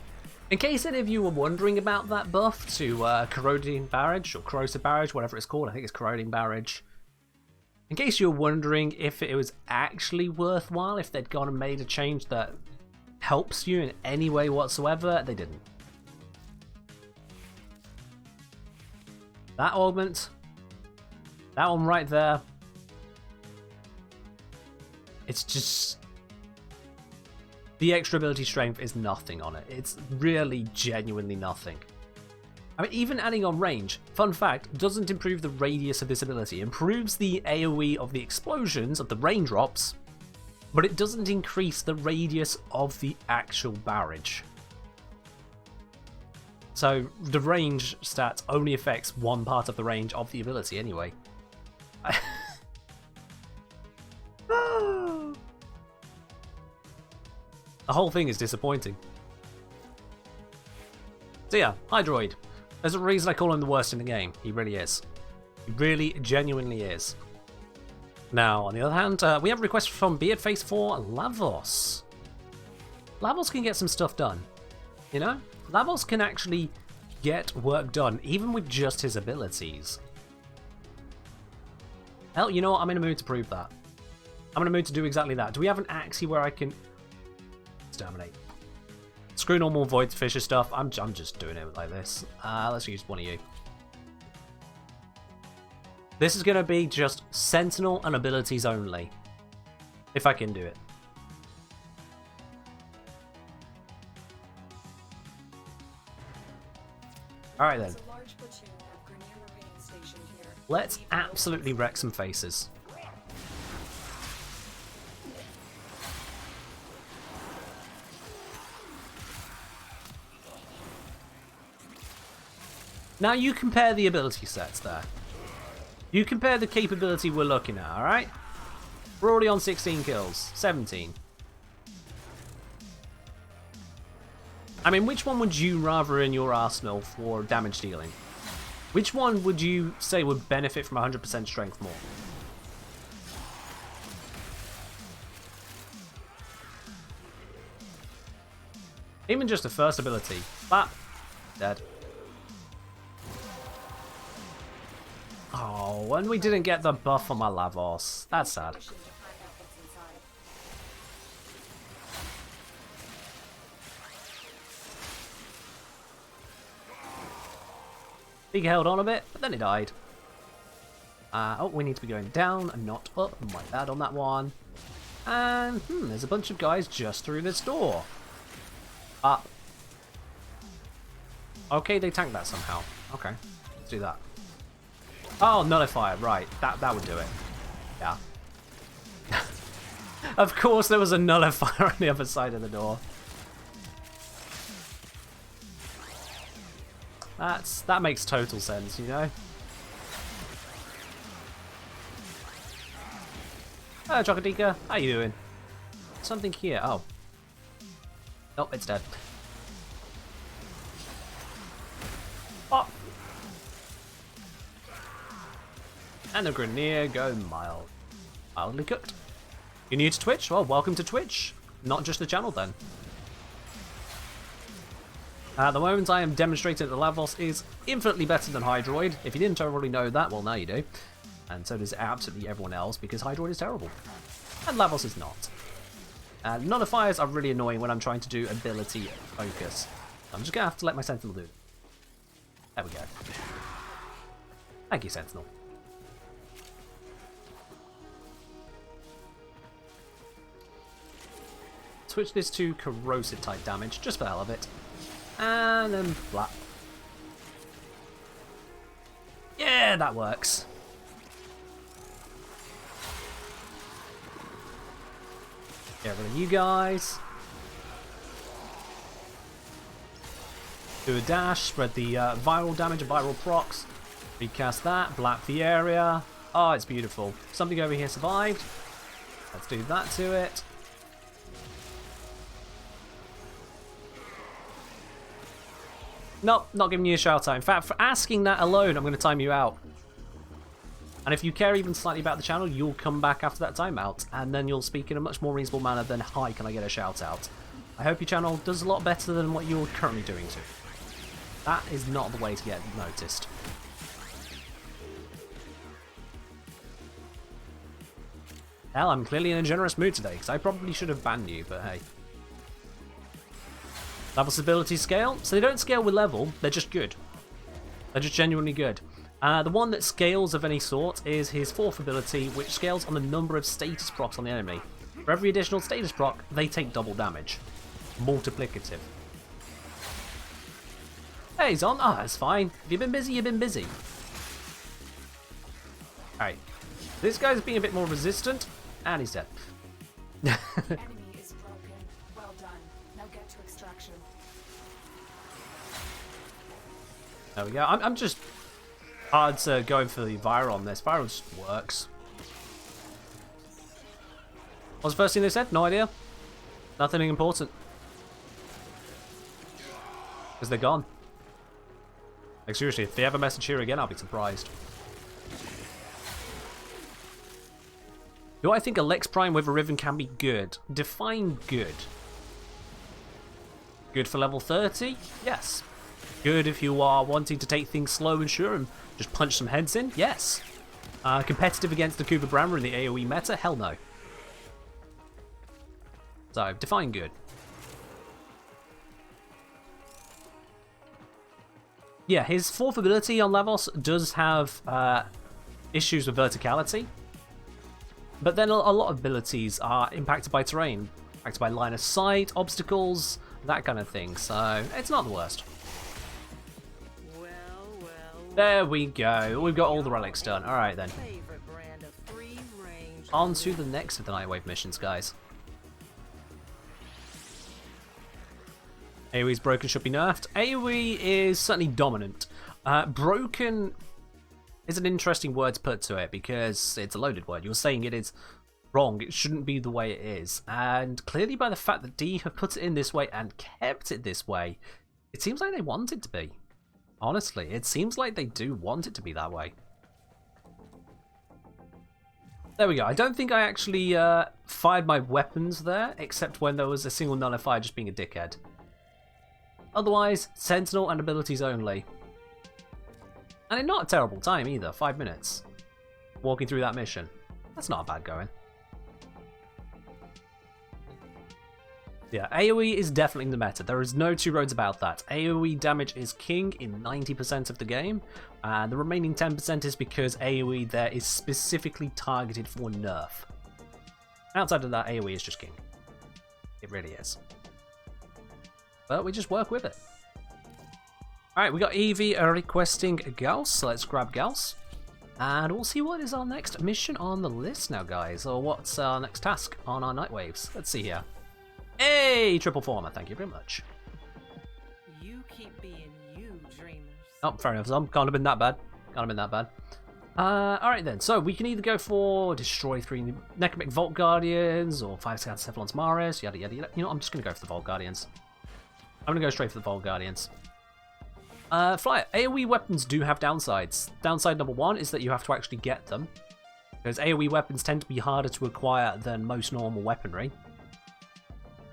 In case any of you were wondering about that buff to Corroding Barrage, or Corrosive Barrage, whatever it's called, I think it's Corroding Barrage. In case you were wondering if it was actually worthwhile, if they'd gone and made a change that helps you in any way whatsoever, they didn't. That augment, that one right there, it's just... The extra ability strength is nothing on it. It's really genuinely nothing. I mean, even adding on range, fun fact, doesn't improve the radius of this ability. It improves the AoE of the explosions, of the raindrops, but it doesn't increase the radius of the actual barrage. So the range stat only affects one part of the range of the ability anyway. The whole thing is disappointing. So yeah, Hydroid. There's a reason I call him the worst in the game. He really is. He really, genuinely is. Now, on the other hand, we have a request from Beardface for Lavos. Lavos can get some stuff done. You know? Lavos can actually get work done, even with just his abilities. Hell, you know what? I'm in a mood to prove that. I'm in a mood to do exactly that. Do we have an Axie where I can... Exterminate. Screw normal Void Fisher stuff. I'm just doing it like this. Let's use one of you. This is going to be just Sentinel and abilities only. If I can do it. Alright then. Let's absolutely wreck some faces. Now you compare the ability sets there. You compare the capability we're looking at, alright? We're already on 16 kills. 17. I mean, which one would you rather in your arsenal for damage dealing? Which one would you say would benefit from 100% strength more? Even just the first ability. Bap. Dead. Oh, and we didn't get the buff on my Lavos. That's sad. He held on a bit, but then he died. Oh, we need to be going down and not up. My bad on that one. And, there's a bunch of guys just through this door. Up. Okay, they tanked that somehow. Okay, let's do that. Oh, nullifier, right. That would do it. Yeah. Of course there was a nullifier on the other side of the door. That makes total sense, you know? Hello, Chocodika. How you doing? Something here. Oh. Nope, it's dead. Oh. And the Grenier go mildly cooked. You're new to Twitch? Well, welcome to Twitch. Not just the channel, then. At the moment, I am demonstrating that the Lavos is infinitely better than Hydroid. If you didn't already know that, well, now you do. And so does absolutely everyone else, because Hydroid is terrible. And Lavos is not. Nullifiers are really annoying when I'm trying to do ability focus. I'm just going to have to let my Sentinel do it. There we go. Thank you, Sentinel. Switch this to corrosive type damage, just for the hell of it. And then flap. Yeah, that works. Get rid of you guys. Do a dash, spread the viral damage and viral procs. Recast that, blap the area. Oh, it's beautiful. Something over here survived. Let's do that to it. Nope, not giving you a shout out. In fact, for asking that alone, I'm going to time you out. And if you care even slightly about the channel, you'll come back after that timeout, and then you'll speak in a much more reasonable manner than, hi, can I get a shout out? I hope your channel does a lot better than what you're currently doing too. That is not the way to get noticed. Hell, I'm clearly in a generous mood today, because I probably should have banned you, but hey. Level stability scale. So they don't scale with level, they're just good. They're just genuinely good. The one that scales of any sort is his 4th ability, which scales on the number of status procs on the enemy. For every additional status proc, they take double damage. Multiplicative. Hey, he's on. Ah, that's fine. If you've been busy, you've been busy. Alright. This guy's being a bit more resistant, and he's dead. Enemy is broken. Well done. Now get to extraction. There we go. I'm just hard going for the viral on this. Viral just works. What's the first thing they said? No idea. Nothing important. Because they're gone. Like seriously, if they have a message here again, I'll be surprised. Do I think a Lex Prime with a Riven can be good? Define good. Good for level 30? Yes. Good if you are wanting to take things slow and sure and just punch some heads in? Yes. Competitive against the Kuba Brammer in the AoE meta? Hell no. So, define good. Yeah, his 4th ability on Lavos does have issues with verticality. But then a lot of abilities are impacted by terrain, impacted by line of sight, obstacles, that kind of thing. So it's not the worst. There we go. We've got all the relics done. All right then. On to the next of the Nightwave missions, guys. AoE's broken should be nerfed. AoE is certainly dominant. Broken is an interesting word to put to it because it's a loaded word. You're saying it is wrong. It shouldn't be the way it is. And clearly by the fact that D have put it in this way and kept it this way, it seems like they want it to be. Honestly, it seems like they do want it to be that way. There we go. I don't think I actually fired my weapons there, except when there was a single nullifier just being a dickhead. Otherwise, Sentinel and abilities only. And in not a terrible time either, 5 minutes. Walking through that mission. That's not a bad going. Yeah, AoE is definitely in the meta. There is no two roads about that. AoE damage is king in 90% of the game, and the remaining 10% is because AoE there is specifically targeted for nerf. Outside of that, AoE is just king. It really is. But we just work with it. Alright, we got Evie requesting Gauss, so let's grab Gauss. And we'll see what is our next mission on the list now, guys, or what's our next task on our Nightwaves. Let's see here. Hey, triple former, thank you very much. You keep being you, dreamers. Oh, fair enough, Can't have been that bad. Can't have been that bad. Alright then, so we can either go for destroy 3 Necromic Vault Guardians, or 5 Scouts Cephalon's Maris, yada yada yada. You know, I'm just going to go for the Vault Guardians. I'm going to go straight for the Vault Guardians. Flyer, AoE weapons do have downsides. Downside number 1 is that you have to actually get them, because AoE weapons tend to be harder to acquire than most normal weaponry.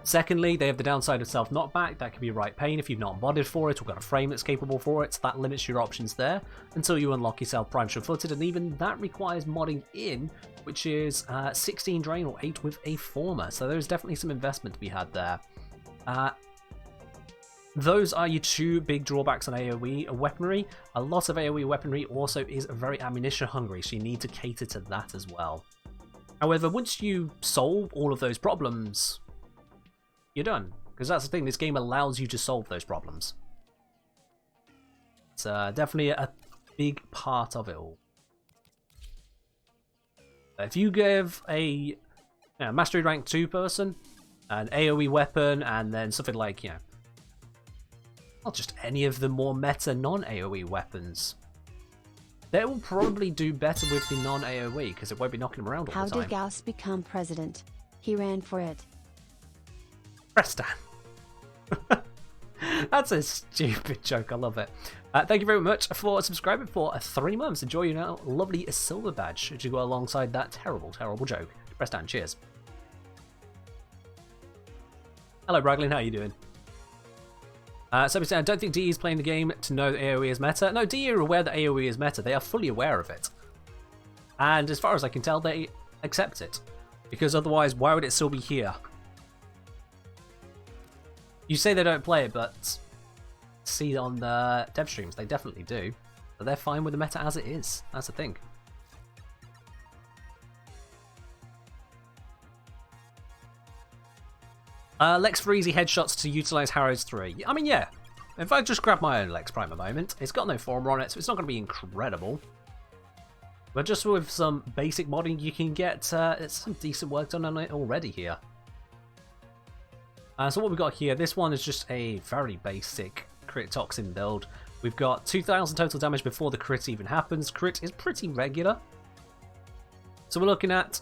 Secondly, they have the downside of self-knockback. That can be right pain if you've not modded for it or got a frame that's capable for it, so that limits your options there until you unlock yourself Prime Sure-Footed, and even that requires modding in, which is 16 drain or 8 with a former, so there's definitely some investment to be had there. Those are your 2 big drawbacks on AoE weaponry. A lot of AoE weaponry also is very ammunition hungry, so you need to cater to that as well. However, once you solve all of those problems, you're done. Because that's the thing, this game allows you to solve those problems. It's definitely a big part of it all. If you give a Mastery Rank 2 person an AoE weapon and then something like, not just any of the more meta non-AoE weapons. They will probably do better with the non-AoE because it won't be knocking them around all How the time. did Gauss become president? He ran for it. Preston. That's a stupid joke. I love it. Thank you very much for subscribing for 3 months. Enjoy your now lovely silver badge to go alongside that terrible, terrible joke. Preston, cheers. Hello, Braglin. How are you doing? Somebody said, I don't think DE is playing the game to know that AoE is meta. No, DE are aware that AoE is meta. They are fully aware of it. And as far as I can tell, they accept it. Because otherwise, why would it still be here? You say they don't play it, but see on the dev streams, they definitely do. But they're fine with the meta as it is. That's the thing. Lex for easy headshots to utilize Harrow's 3. I mean, yeah. If I just grab my own Lex Prime a moment, it's got no former on it, so it's not going to be incredible. But just with some basic modding, you can get some decent work done on it already here. So what we've got here, this one is just a very basic crit toxin build. We've got 2,000 total damage before the crit even happens. Crit is pretty regular. So we're looking at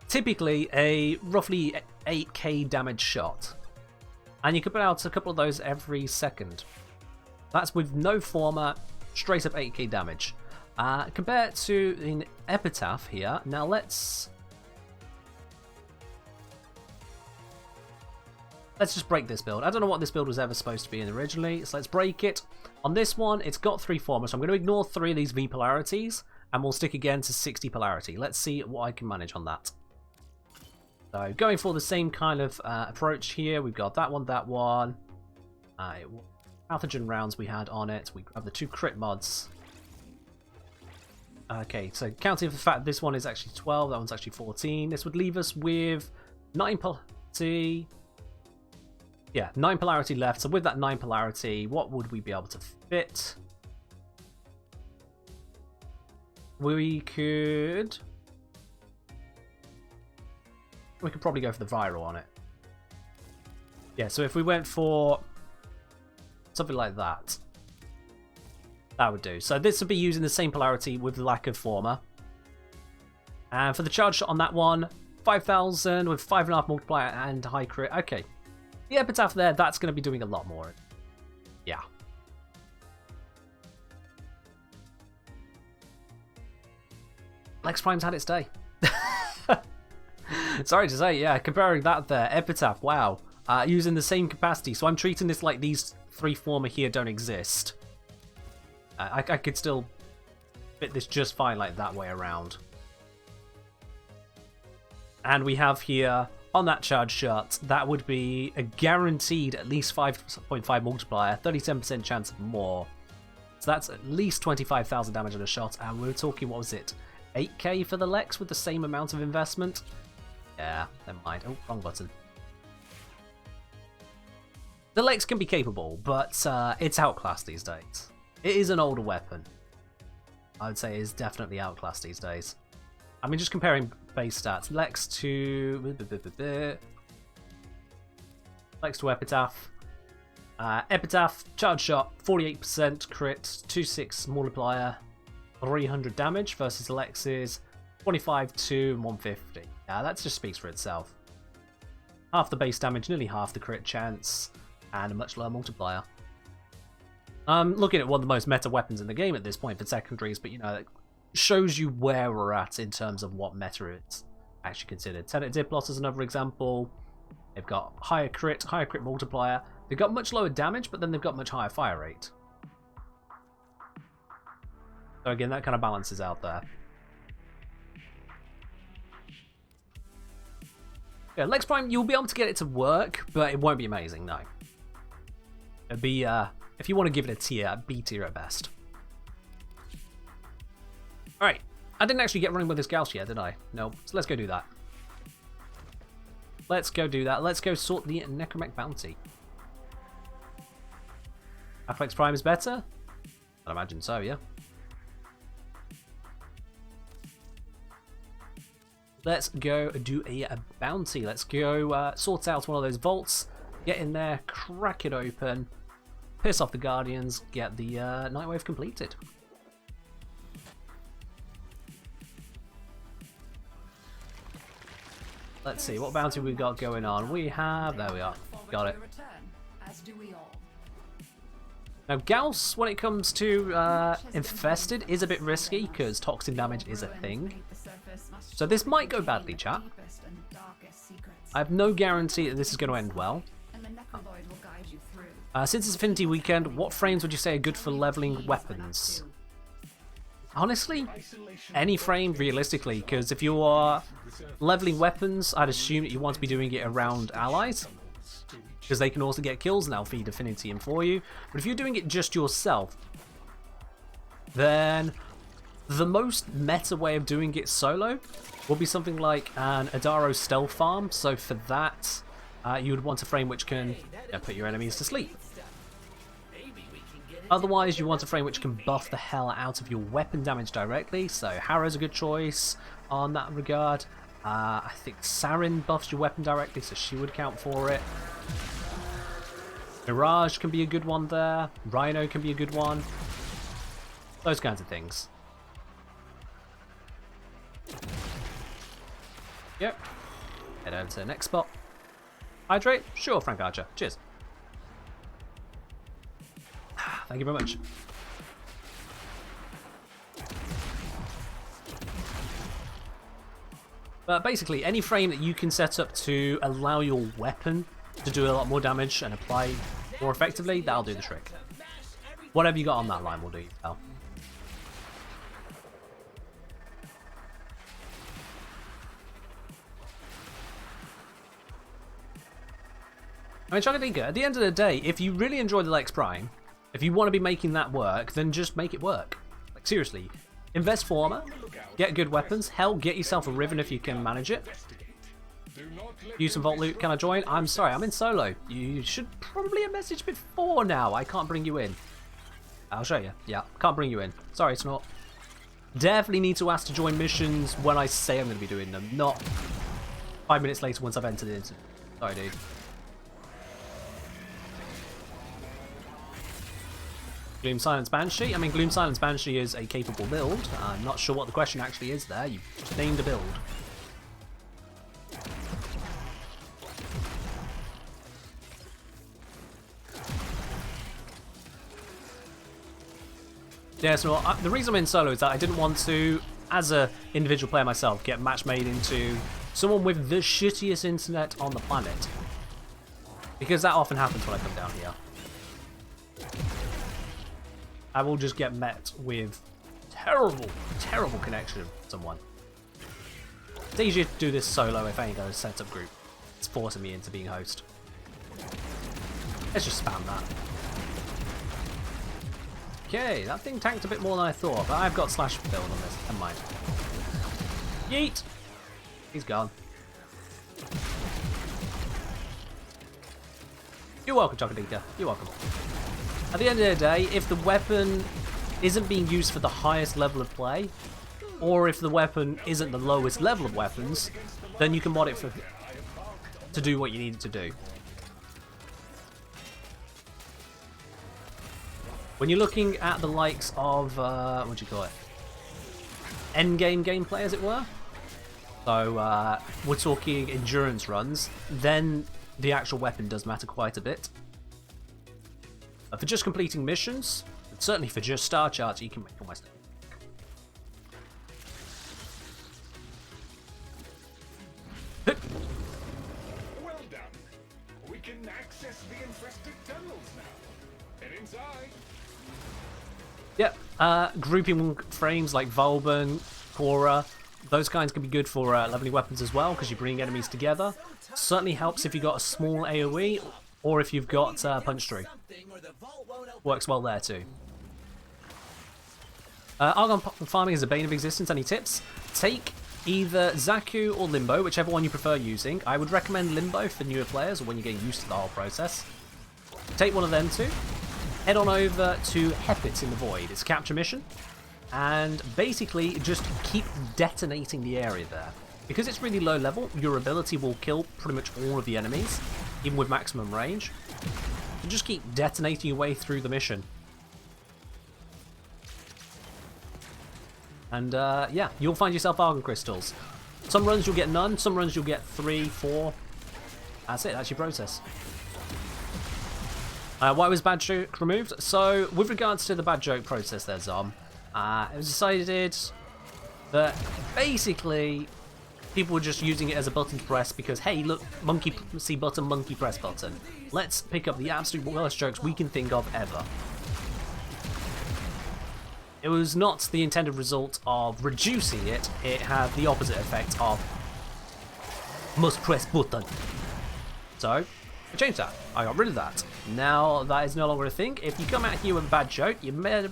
typically a roughly 8k damage shot. And you can put out a couple of those every second. That's with no former, straight up 8k damage. Compared to an Epitaph here, now let's just break this build. I don't know what this build was ever supposed to be in originally, so let's break it. On this one, it's got 3 former, so I'm going to ignore 3 of these V polarities, and we'll stick again to 60 polarity. Let's see what I can manage on that. So going for the same kind of approach here, we've got that one, pathogen rounds we had on it. We have the 2 crit mods. Okay, so counting for the fact this one is actually 12, that one's actually 14. This would leave us with 9 polarity. Yeah, 9 polarity left. So with that 9 polarity, what would we be able to fit? We could probably go for the viral on it. Yeah, so if we went for something like that, that would do. So this would be using the same polarity with the lack of former. And for the charge shot on that one, 5,000 with 5.5 multiplier and high crit. Okay. The Epitaph there, that's going to be doing a lot more. Yeah. Lex Prime's had its day. Sorry to say, yeah, comparing that there, Epitaph, wow. Using the same capacity, so I'm treating this like these 3 former here don't exist. I could still fit this just fine like that way around. And we have here, on that charge shot, that would be a guaranteed at least 5.5 multiplier, 37% chance of more. So that's at least 25,000 damage on a shot, and we were talking, what was it, 8k for the Lex with the same amount of investment? Yeah, never mind. Oh, wrong button. The Lex can be capable, but it's outclassed these days. It is an older weapon. I would say it is definitely outclassed these days. I mean, just comparing base stats. Lex to Epitaph. Epitaph, charge shot, 48% crit, 2.6 multiplier, 300 damage versus Lex's 25, 2, and 150. Yeah, that just speaks for itself. Half the base damage, nearly half the crit chance, and a much lower multiplier. I'm looking at one of the most meta weapons in the game at this point for secondaries, but you know, it shows you where we're at in terms of what meta it's actually considered. 10APR22 is another example. They've got higher crit multiplier. They've got much lower damage, but then they've got much higher fire rate. So again, that kind of balances out there. Yeah, Lex Prime, you'll be able to get it to work, but it won't be amazing, no. It'd be, if you want to give it a tier, B tier at best. Alright, I didn't actually get running with this Gauss yet, did I? No, so let's go do that. Let's go do that. Let's go sort the Necromech bounty. Lex Prime is better? I'd imagine so, yeah. Let's go do a bounty. Let's go sort out one of those vaults. Get in there, crack it open. piss off the Guardians, get the Nightwave completed. Let's see, what bounty we got going on? We have, there we are, got it. Now Gauss, when it comes to Infested, is a bit risky because toxin damage is a thing. So this might go badly, chat. I have no guarantee that this is going to end well. Since it's Affinity Weekend, what frames would you say are good for leveling weapons? Honestly, any frame realistically, because if you are leveling weapons, I'd assume that you want to be doing it around allies, because they can also get kills and they'll feed affinity in for you. But if you're doing it just yourself, then the most meta way of doing it solo will be something like an Adaro stealth farm. So for that, you would want a frame which can put your enemies to sleep. Otherwise, you want a frame which can buff the hell out of your weapon damage directly, so Harrow's a good choice on that regard. I think Sarin buffs your weapon directly, so she would count for it. Mirage can be a good one there. Rhino can be a good one. Those kinds of things. Yep. Head over to the next spot. Hydrate? Sure, Frank Archer. Cheers. Thank you very much. But basically, any frame that you can set up to allow your weapon to do a lot more damage and apply more effectively, that'll do the trick. Whatever you got on that line will do well. I mean, Chakadika, at the end of the day, if you really enjoy the Lex Prime, if you want to be making that work, then just make it work. Like, seriously. Invest for armor, get good weapons, hell, get yourself a Riven if you can manage it. Use some Vault Loot, can I join? I'm sorry, I'm in solo. You should probably have messaged before now. I can't bring you in. I'll show you. Yeah, can't bring you in. Sorry, it's not. Definitely need to ask to join missions when I say I'm going to be doing them, not 5 minutes later once I've entered into. Sorry, dude. Gloom Silence Banshee? I mean, Gloom Silence Banshee is a capable build. I'm not sure what the question actually is there. You just named a build. Yeah, so the reason I'm in solo is that I didn't want to, as an individual player myself, get match made into someone with the shittiest internet on the planet. Because that often happens when I come down here. I will just get met with terrible, terrible connection with someone. It's easier to do this solo if I ain't got a setup group. It's forcing me into being host. Let's just spam that. Okay, that thing tanked a bit more than I thought, but I've got slash build on this. Never mind. Yeet! He's gone. You're welcome, Chocodika. You're welcome. At the end of the day, if the weapon isn't being used for the highest level of play, or if the weapon isn't the lowest level of weapons, then you can mod it to do what you need it to do. When you're looking at the likes of, what do you call it? Endgame gameplay, as it were. So, we're talking endurance runs, then the actual weapon does matter quite a bit. But for just completing missions, and certainly for just star charts, you can make almost anything. Well done. We can access the infested tunnels now. Head inside. Yep, grouping frames like Volban, Cora, those kinds can be good for leveling weapons as well, because you bring enemies together. Certainly helps if you've got a small AoE, or if you've got Punch Through. Works well there too. Argon farming is a bane of existence. Any tips? Take either Zaku or Limbo, whichever one you prefer using. I would recommend Limbo for newer players, or when you're getting used to the whole process. Take one of them two. Head on over to Hepit in the Void. It's a capture mission. And basically just keep detonating the area there. Because it's really low level, your ability will kill pretty much all of the enemies, even with maximum range. and just keep detonating your way through the mission. And yeah, you'll find yourself Argon Crystals. Some runs you'll get none, some runs you'll get 3, 4. That's it, that's your process. Why was bad joke removed? So, with regards to the bad joke process there, Zom, it was decided that basically people were just using it as a button to press because, hey, look, monkey see button, monkey press button. Let's pick up the absolute worst jokes we can think of ever. It was not the intended result of reducing it, it had the opposite effect of must press button. So, I changed that. I got rid of that. Now, that is no longer a thing. If you come out here with a bad joke, you may...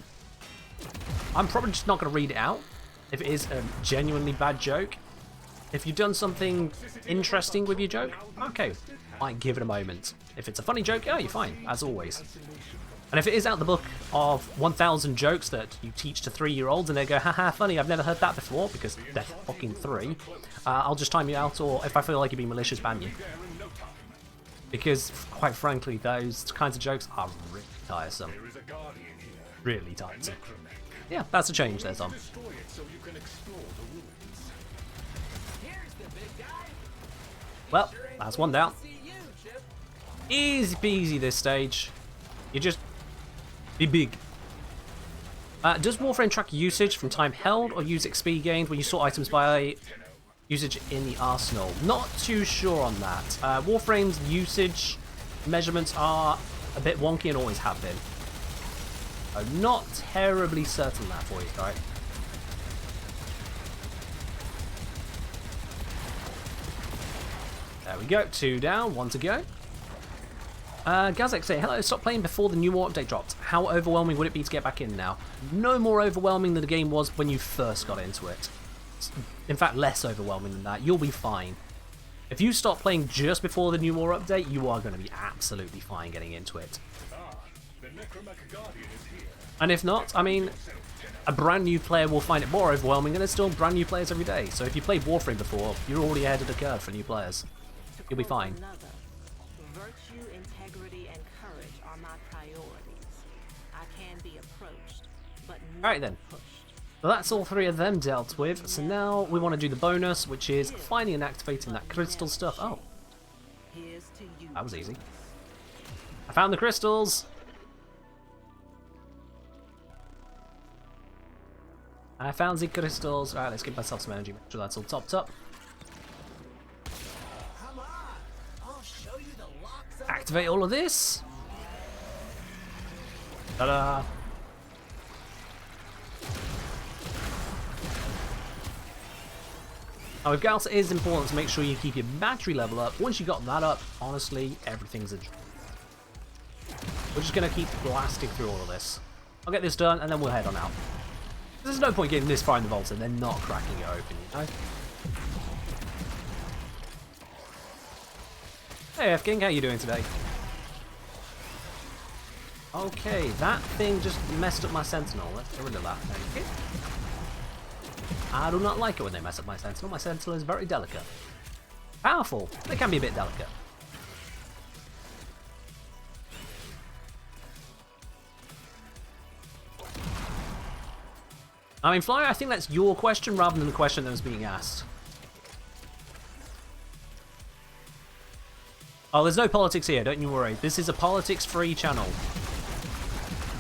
I'm probably just not going to read it out if it is a genuinely bad joke. If you've done something interesting with your joke, okay, might give it a moment. If it's a funny joke, oh, you're fine, as always. And if it is out the book of 1,000 jokes that you teach to 3-year-olds and they go, haha, funny, I've never heard that before, because they're fucking 3, I'll just time you out, or if I feel like you're being malicious, ban you. Because, quite frankly, those kinds of jokes are really tiresome. Really tiresome. Yeah, that's a change there, Tom. Well, that's one down. Easy peasy this stage. You just be big. Does Warframe track usage from time held or use XP gained when you sort items by usage in the arsenal? Not too sure on that. Warframe's usage measurements are a bit wonky and always have been. I'm not terribly certain that for you, right? There we go, 2 down, 1 to go. Gazek say, hello, stop playing before the new war update dropped. How overwhelming would it be to get back in now? No more overwhelming than the game was when you first got into it. In fact, less overwhelming than that. You'll be fine. If you stop playing just before the new war update, you are going to be absolutely fine getting into it. And if not, I mean, a brand new player will find it more overwhelming, and there's still brand new players every day. So if you played Warframe before, you're already ahead of the curve for new players. You'll be fine. Virtue, integrity, and courage are my priorities. I can be approached, but not Alright then. pushed. So that's all 3 of them dealt with. So now we want to do the bonus, which is finding and activating that crystal stuff. Oh, Here's to you. that was easy. I found the crystals. I found the crystals. Alright, let's give myself some energy. Make sure that's all topped up. Activate all of this. Ta-da! Now with Gauss, it is important to make sure you keep your battery level up. Once you got that up, honestly, everything's a joy. We're just going to keep blasting through all of this. I'll get this done, and then we'll head on out. There's no point getting this far in the vault and then not cracking it open, you know? Hey F-King, how you doing today? Okay, that thing just messed up my sentinel. Let's get rid of that. Thank you. I do not like it when they mess up my sentinel. My sentinel is very delicate. Powerful. They can be a bit delicate. I mean, Flyer, I think that's your question rather than the question that was being asked. Oh, there's no politics here, don't you worry. This is a politics-free channel.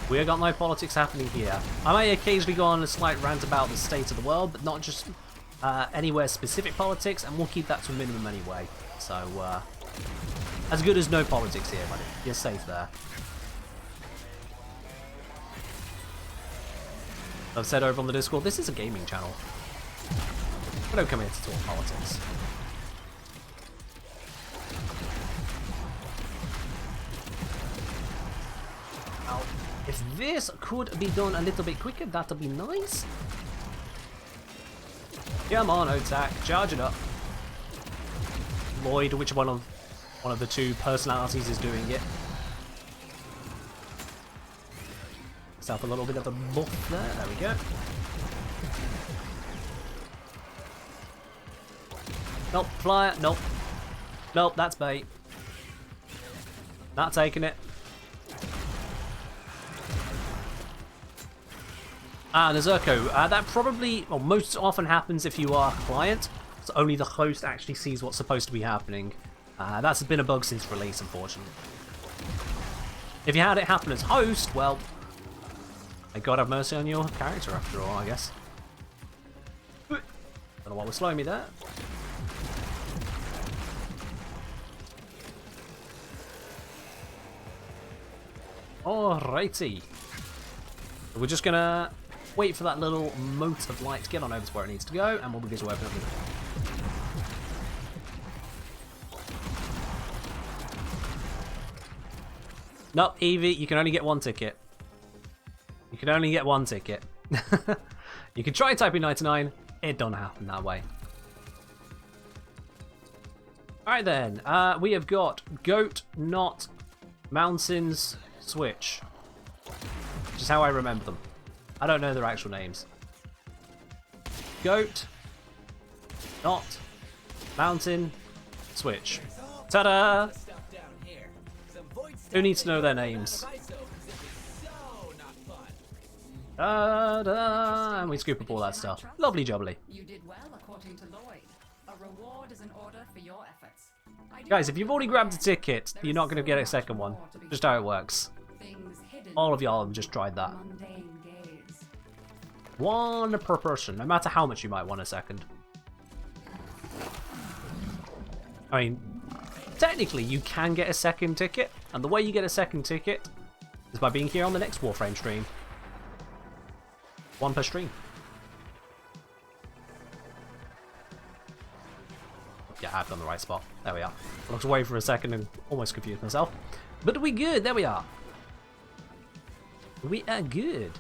We have got no politics happening here. I may occasionally go on a slight rant about the state of the world, but not just anywhere specific politics, and we'll keep that to a minimum anyway. So, as good as no politics here, buddy. You're safe there. I've said over on the Discord, this is a gaming channel. We don't come here to talk politics. Now, if this could be done a little bit quicker, that'd be nice. Come on, Otak, charge it up. Lloyd, which one of the 2 personalities is doing it? Myself a little bit of a buff there. There we go. Nope, flyer. Nope. Nope, that's bait. Not taking it. The Zerko. That probably, well, most often happens if you are a client, so only the host actually sees what's supposed to be happening. That's been a bug since release, unfortunately. If you had it happen as host, well, may God have mercy on your character after all, I guess. Don't know what was slowing me there. Alrighty. We're just gonna wait for that little mote of light to get on over to where it needs to go, and we'll begin to open up the door. Nope, Evie, you can only get one ticket. You can only get one ticket. You can try typing 99, it don't happen that way. Alright then, we have got Goat, Not, Mountains, Switch. Which is how I remember them. I don't know their actual names. Goat, Not, Mountain, Switch. Ta-da! Who needs to know their names? Ta-da! And we scoop up all that stuff. Lovely jubbly. You did well according to Lloyd. A reward is in order for your efforts. Guys, if you've already grabbed a ticket, you're not going to get a second one. Just how it works. All of y'all have just tried that. One per person, no matter how much you might want a second. I mean, technically you can get a second ticket, and the way you get a second ticket is by being here on the next Warframe stream. One per stream. Yeah, I've done the right spot. There we are. I looked away for a second and almost confused myself. But we good, there we are. We are good.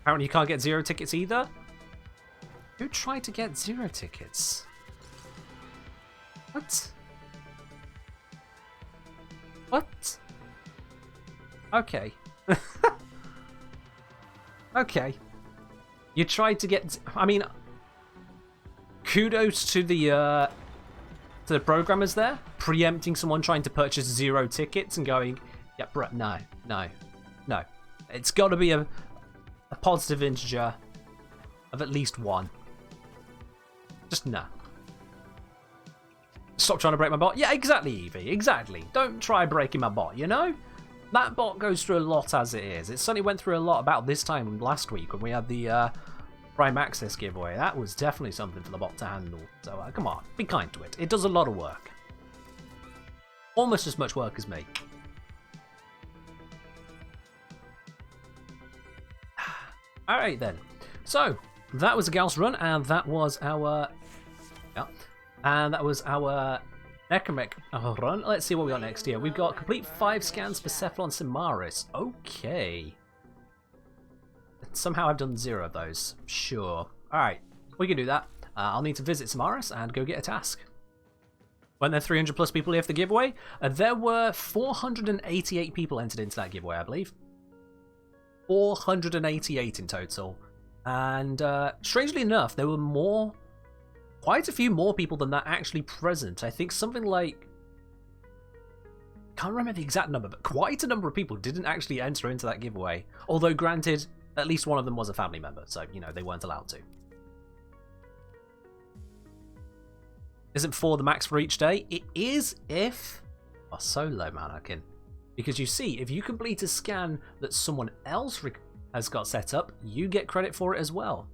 Apparently you can't get 0 tickets either. Who tried to get 0 tickets? What? What? Okay. Okay. You tried to get... I mean... Kudos to the programmers there, preempting someone trying to purchase 0 tickets and going, yeah, bruh, no. It's got to be a positive integer of at least 1. Just no. Stop trying to break my bot. Yeah, exactly, Evie, exactly. Don't try breaking my bot, you know? That bot goes through a lot as it is. It certainly went through a lot about this time last week when we had the Prime Access giveaway. That was definitely something for the bot to handle. So come on, be kind to it. It does a lot of work. Almost as much work as me. Alright then. So, that was a Gauss run, and that was our... Yeah. And that was our Necromech run. Let's see what we got next here. We've got complete 5 scans for Cephalon Simaris. Okay. Somehow I've done 0 of those. Sure. Alright, we can do that. I'll need to visit Simaris and go get a task. Weren't there 300 plus people here for the giveaway? There were 488 people entered into that giveaway, I believe. 488 in total. And strangely enough, there were quite a few more people than that actually present. I think something like... Can't remember the exact number, but quite a number of people didn't actually enter into that giveaway. Although granted, at least one of them was a family member, so, you know, they weren't allowed to. Isn't 4 the max for each day? It is if... a solo mannequin. Because you see, if you complete a scan that someone else has got set up, you get credit for it as well.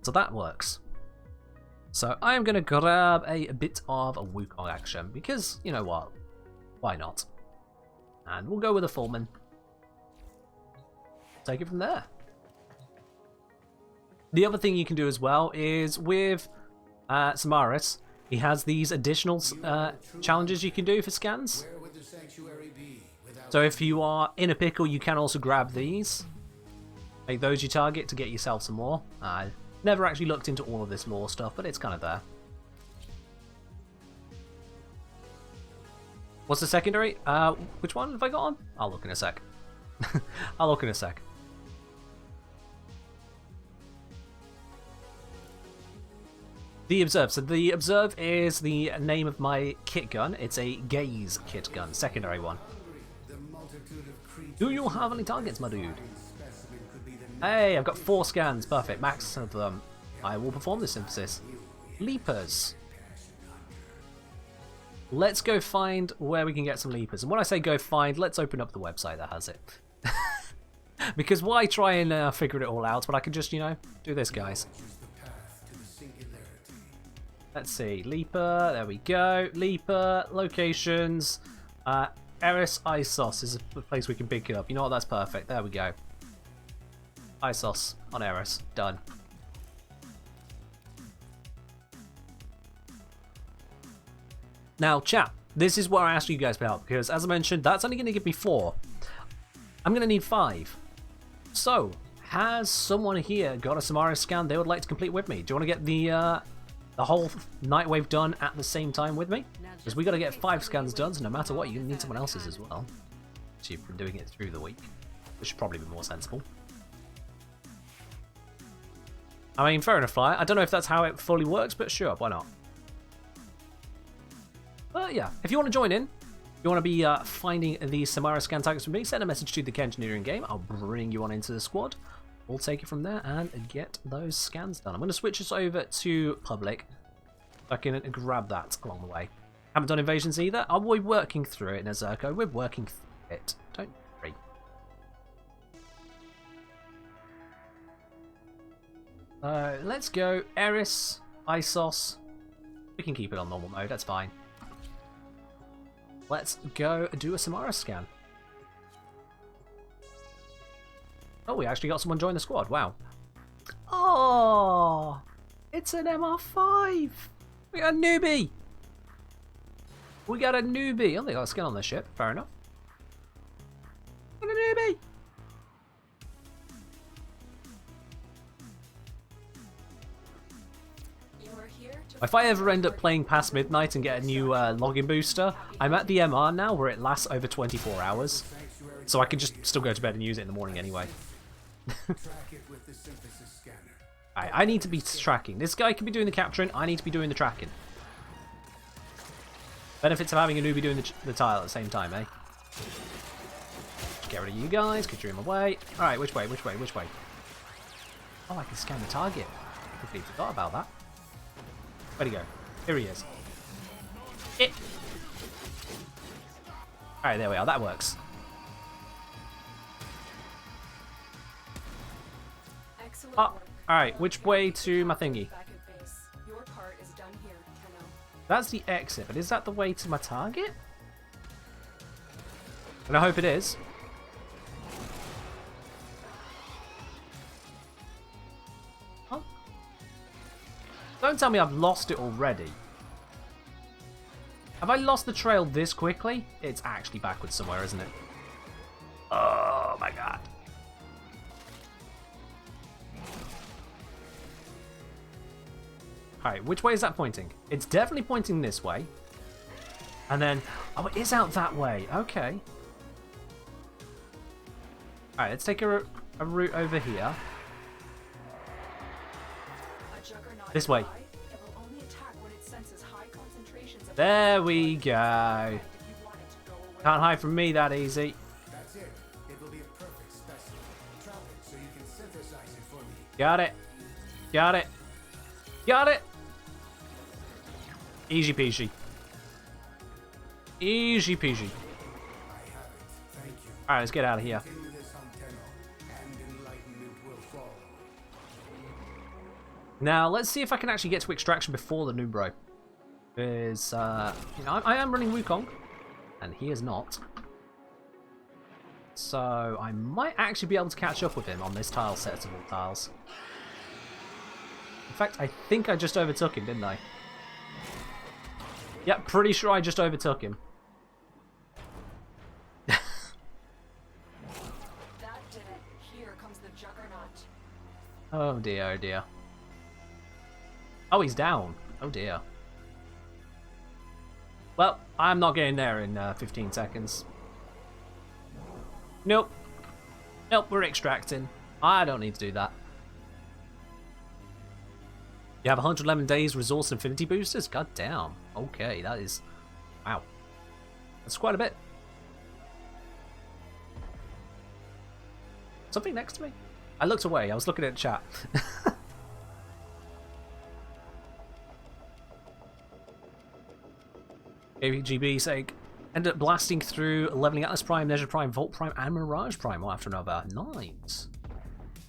So that works. So I am going to grab a bit of a Wukong action, because, you know what, why not? And we'll go with a Fullman. Take it from there. The other thing you can do as well is with Simaris, he has these additional challenges you can do for scans. So if you are in a pickle, you can also grab these. Make those your target to get yourself some more. I've never actually looked into all of this lore stuff, but it's kind of there. What's the secondary? Which one have I got on? I'll look in a sec. I'll look in a sec. The Observe. So the Observe is the name of my kit gun. It's a gaze kit gun, secondary one. Do you have any targets, my dude? Hey, I've got 4 scans. Perfect. Max of them. I will perform this synthesis. Leapers. Let's go find where we can get some leapers. And when I say go find, let's open up the website that has it. Because why try and figure it all out when I can just, you know, do this, guys. Let's see. Leaper. There we go. Leaper. Locations. Eris Isos is a place we can pick it up. You know what? That's perfect. There we go. Isos on Eris. Done. Now, chat, this is where I asked you guys for help, because as I mentioned, that's only going to give me 4. I'm going to need 5. So, has someone here got a Samara scan they would like to complete with me? Do you want to get the whole Nightwave done at the same time with me? Because we got to get 5 scans done, so no matter what, you're going to need someone else's as well. So you've been doing it through the week, which should probably be more sensible. I mean, fair enough, Flyer. I don't know if that's how it fully works, but sure, why not? But yeah, if you want to join in, if you want to be finding the Samara scan targets from me, send a message to the Kengineering game. I'll bring you on into the squad. We'll take it from there and get those scans done. I'm going to switch us over to public. I can grab that along the way. Haven't done invasions either. Are we working through it, Nezerko? We're working through it. Don't worry. Let's go. Eris, Isos. We can keep it on normal mode. That's fine. Let's go do a Samara scan. Oh, we actually got someone join the squad. Wow. Oh, it's an MR5. We got a newbie. We got a newbie. Oh, they got a skin on the ship. Fair enough. Got a newbie. If I ever end up playing past midnight and get a new login booster, I'm at the MR now where it lasts over 24 hours. So I can just still go to bed and use it in the morning anyway. Alright, I need to be tracking. This guy can be doing the capturing, I need to be doing the tracking. Benefits of having a newbie doing the tile at the same time, eh? Just get rid of you guys, get you in my way. Alright, which way, which way, which way? Oh, I can scan the target. I completely forgot about that. Where'd he go? Here he is. Alright, there we are. That works. Alright, which way to my thingy? Your part is done here, Tenno. That's the exit, but is that the way to my target? And I hope it is. Huh? Don't tell me I've lost it already. Have I lost the trail this quickly? It's actually backwards somewhere, isn't it? Oh my god. Alright, which way is that pointing? It's definitely pointing this way. And then, oh, it is out that way. Okay. Alright, let's take a route over here. This way. There we go. Can't hide from me that easy. That's it. It will be a perfect specimen. Trap it so you can synthesize it for me. Got it. Got it. Got it. Easy peasy. Easy peasy. I have it. Thank you. Alright, let's get out of here. Continue this on Tenno, and enlightenment will follow. Now, let's see if I can actually get to extraction before the noob bro. Because, you know, I am running Wukong, and he is not. So, I might actually be able to catch up with him on this tile set of all tiles. In fact, I think I just overtook him, didn't I? Yep, pretty sure I just overtook him. That did it. Here comes the juggernaut. Oh dear, oh dear. Oh, he's down. Oh dear. Well, I'm not getting there in 15 seconds. Nope. Nope, we're extracting. I don't need to do that. You have 111 days resource infinity boosters? God damn. Okay, that is... Wow. That's quite a bit. Something next to me? I looked away. I was looking at the chat. AVGB sake. Ended up blasting through leveling Atlas Prime, Neža Prime, Volt Prime, and Mirage Prime one after another. Nice.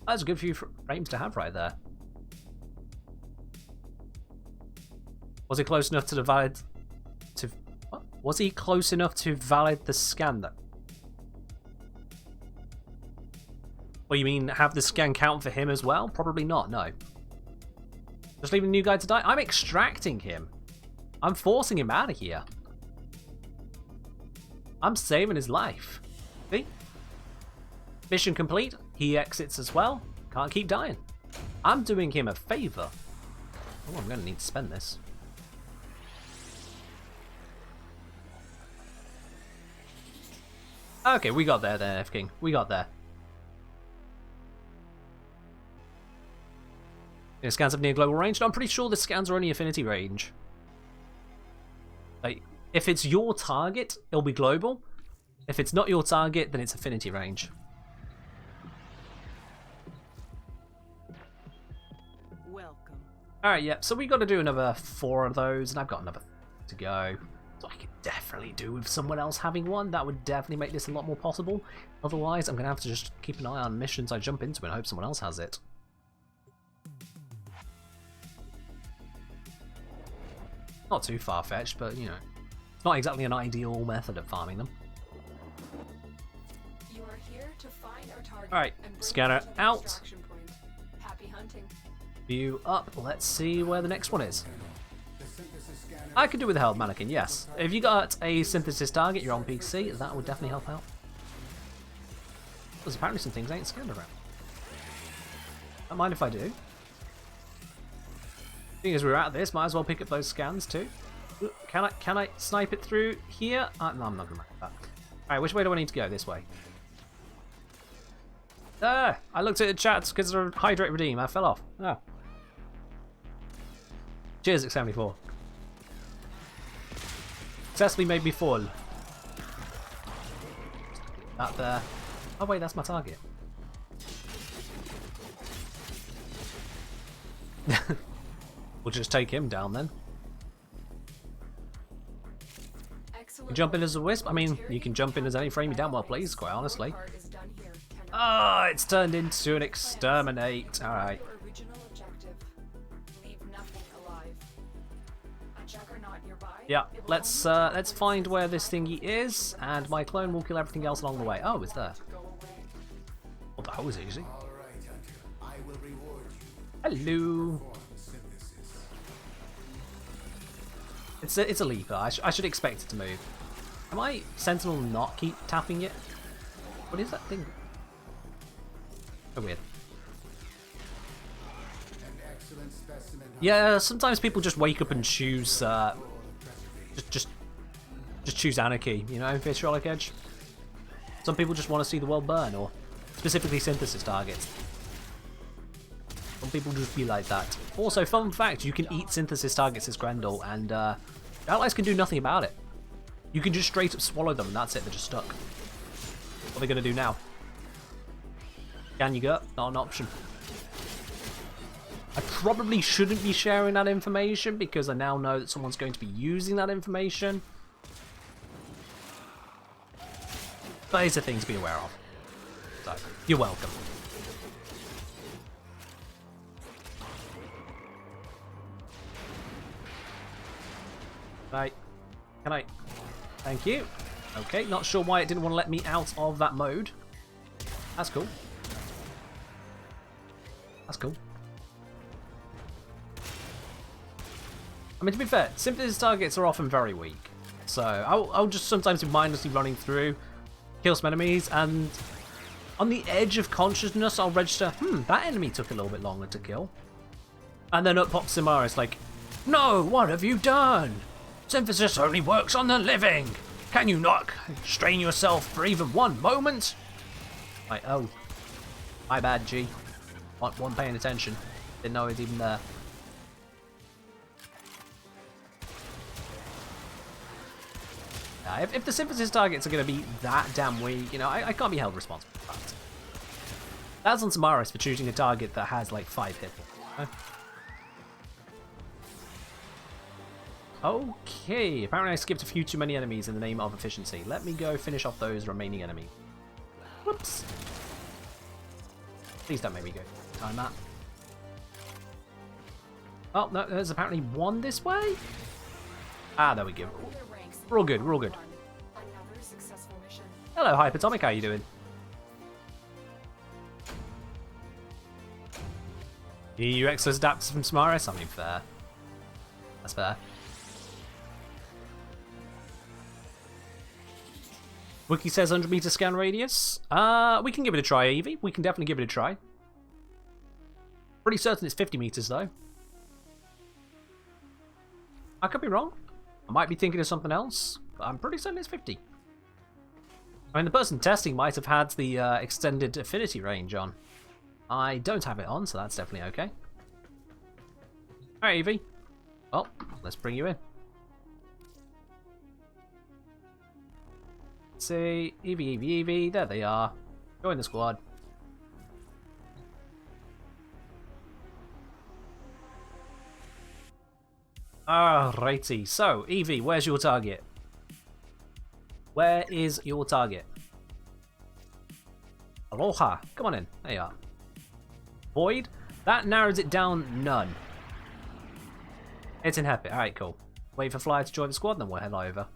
That's a good few frames to have right there. Was he close enough to valid to what? Was he close enough to valid the scan though? Well, you mean have the scan count for him as well? Probably not, no. Just leaving the new guy to die? I'm extracting him. I'm forcing him out of here. I'm saving his life. See? Mission complete. He exits as well. Can't keep dying. I'm doing him a favor. Oh, I'm going to need to spend this. Okay, we got there, F-King. We got there. The scans have near global range. No, I'm pretty sure the scans are only affinity range. Like, if it's your target, it'll be global. If it's not your target, then it's affinity range. Welcome. Alright, yeah, so we got to do another 4 of those, and I've got another to go. So I could definitely do with someone else having one. That would definitely make this a lot more possible. Otherwise, I'm going to have to just keep an eye on missions I jump into and hope someone else has it. Not too far-fetched, but, you know, it's not exactly an ideal method of farming them. You are here to find our target. Alright, and bring scanner it to the out. extraction point. Happy hunting. View up. Let's see where the next one is. I could do with a held mannequin, yes. If you got a synthesis target, you're on PC, that would definitely help out. Because apparently some things ain't scanned around. Don't mind if I do. Seeing as we're at this, might as well pick up those scans too. Ooh, can I snipe it through here? No, I'm not gonna make that. Alright, which way do I need to go? This way. Ah! I looked at the chats because of Hydrate Redeem. I fell off. Oh. Cheers, X74. Successfully made me fall. That there. Oh wait, that's my target. We'll just take him down then. You jump in as a wisp? I mean, you can jump in as any frame you damn well please, quite honestly. Ah, it's turned into an exterminate. Alright. Yeah, let's find where this thingy is, and my clone will kill everything else along the way. Oh, it's there. Well, that was easy. Hello. It's a leaper. I should expect it to move. Am I Sentinel not keep tapping it? What is that thing? So weird. Yeah, sometimes people just wake up and choose just choose anarchy, you know, Vitriolic Edge. Some people just want to see the world burn, or specifically synthesis targets. Some people just be like that. Also, fun fact, you can eat synthesis targets as Grendel, and allies can do nothing about it. You can just straight up swallow them, and that's it, they're just stuck. What are they going to do now? Scan your gut? Not an option. I probably shouldn't be sharing that information, because I now know that someone's going to be using that information. But it's a thing to be aware of. So, you're welcome. Right. Can I? Thank you. Okay, not sure why it didn't want to let me out of that mode. That's cool. That's cool. I mean, to be fair, synthesis targets are often very weak. So, I'll just sometimes be mindlessly running through, kill some enemies, and on the edge of consciousness, I'll register, that enemy took a little bit longer to kill. And then up pops Simaris like, no, what have you done? Synthesis only works on the living. Can you not strain yourself for even one moment? Like, oh, my bad, G. Wasn't paying attention. Didn't know it was even there. If the synthesis targets are going to be that damn weak, you know, I can't be held responsible for that. That's on Samaris for choosing a target that has like 5 hit points. Okay, apparently I skipped a few too many enemies in the name of efficiency. Let me go finish off those remaining enemies. Whoops. Please don't make me go time that. Oh, no, there's apparently one this way? Ah, there we go. We're all good, we're all good. Another successful mission. Hello, Hypertomic, how you doing? EU Exos adapters from Samaris? I mean, fair. That's fair. Wiki says 100 meter scan radius. We can give it a try, Evie. We can definitely give it a try. Pretty certain it's 50 meters, though. I could be wrong. I might be thinking of something else, but I'm pretty certain it's 50. I mean, the person testing might have had the extended affinity range on. I don't have it on, so that's definitely okay. Alright, Evie. Well, let's bring you in. Let's see. Evie. There they are. Join the squad. Alrighty. So, Evie, where's your target? Where is your target? Aloha. Come on in. There you are. Void. That narrows it down none. It's in Happy. Alright, cool. Wait for Flyer to join the squad, and then we'll head over.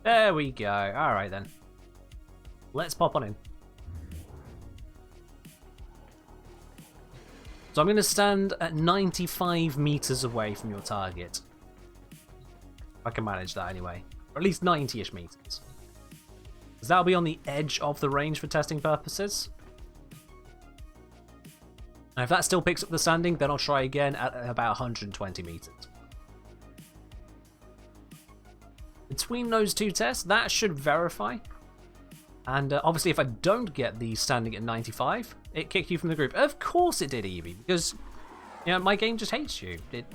There we go. Alright then. Let's pop on in. So I'm going to stand at 95 meters away from your target. I can manage that anyway. Or at least 90-ish meters. Because that'll be on the edge of the range for testing purposes. And if that still picks up the standing, then I'll try again at about 120 meters. Between those two tests, that should verify. And obviously if I don't get the standing at 95, it kicked you from the group. Of course it did, Evie, because you know, my game just hates you. It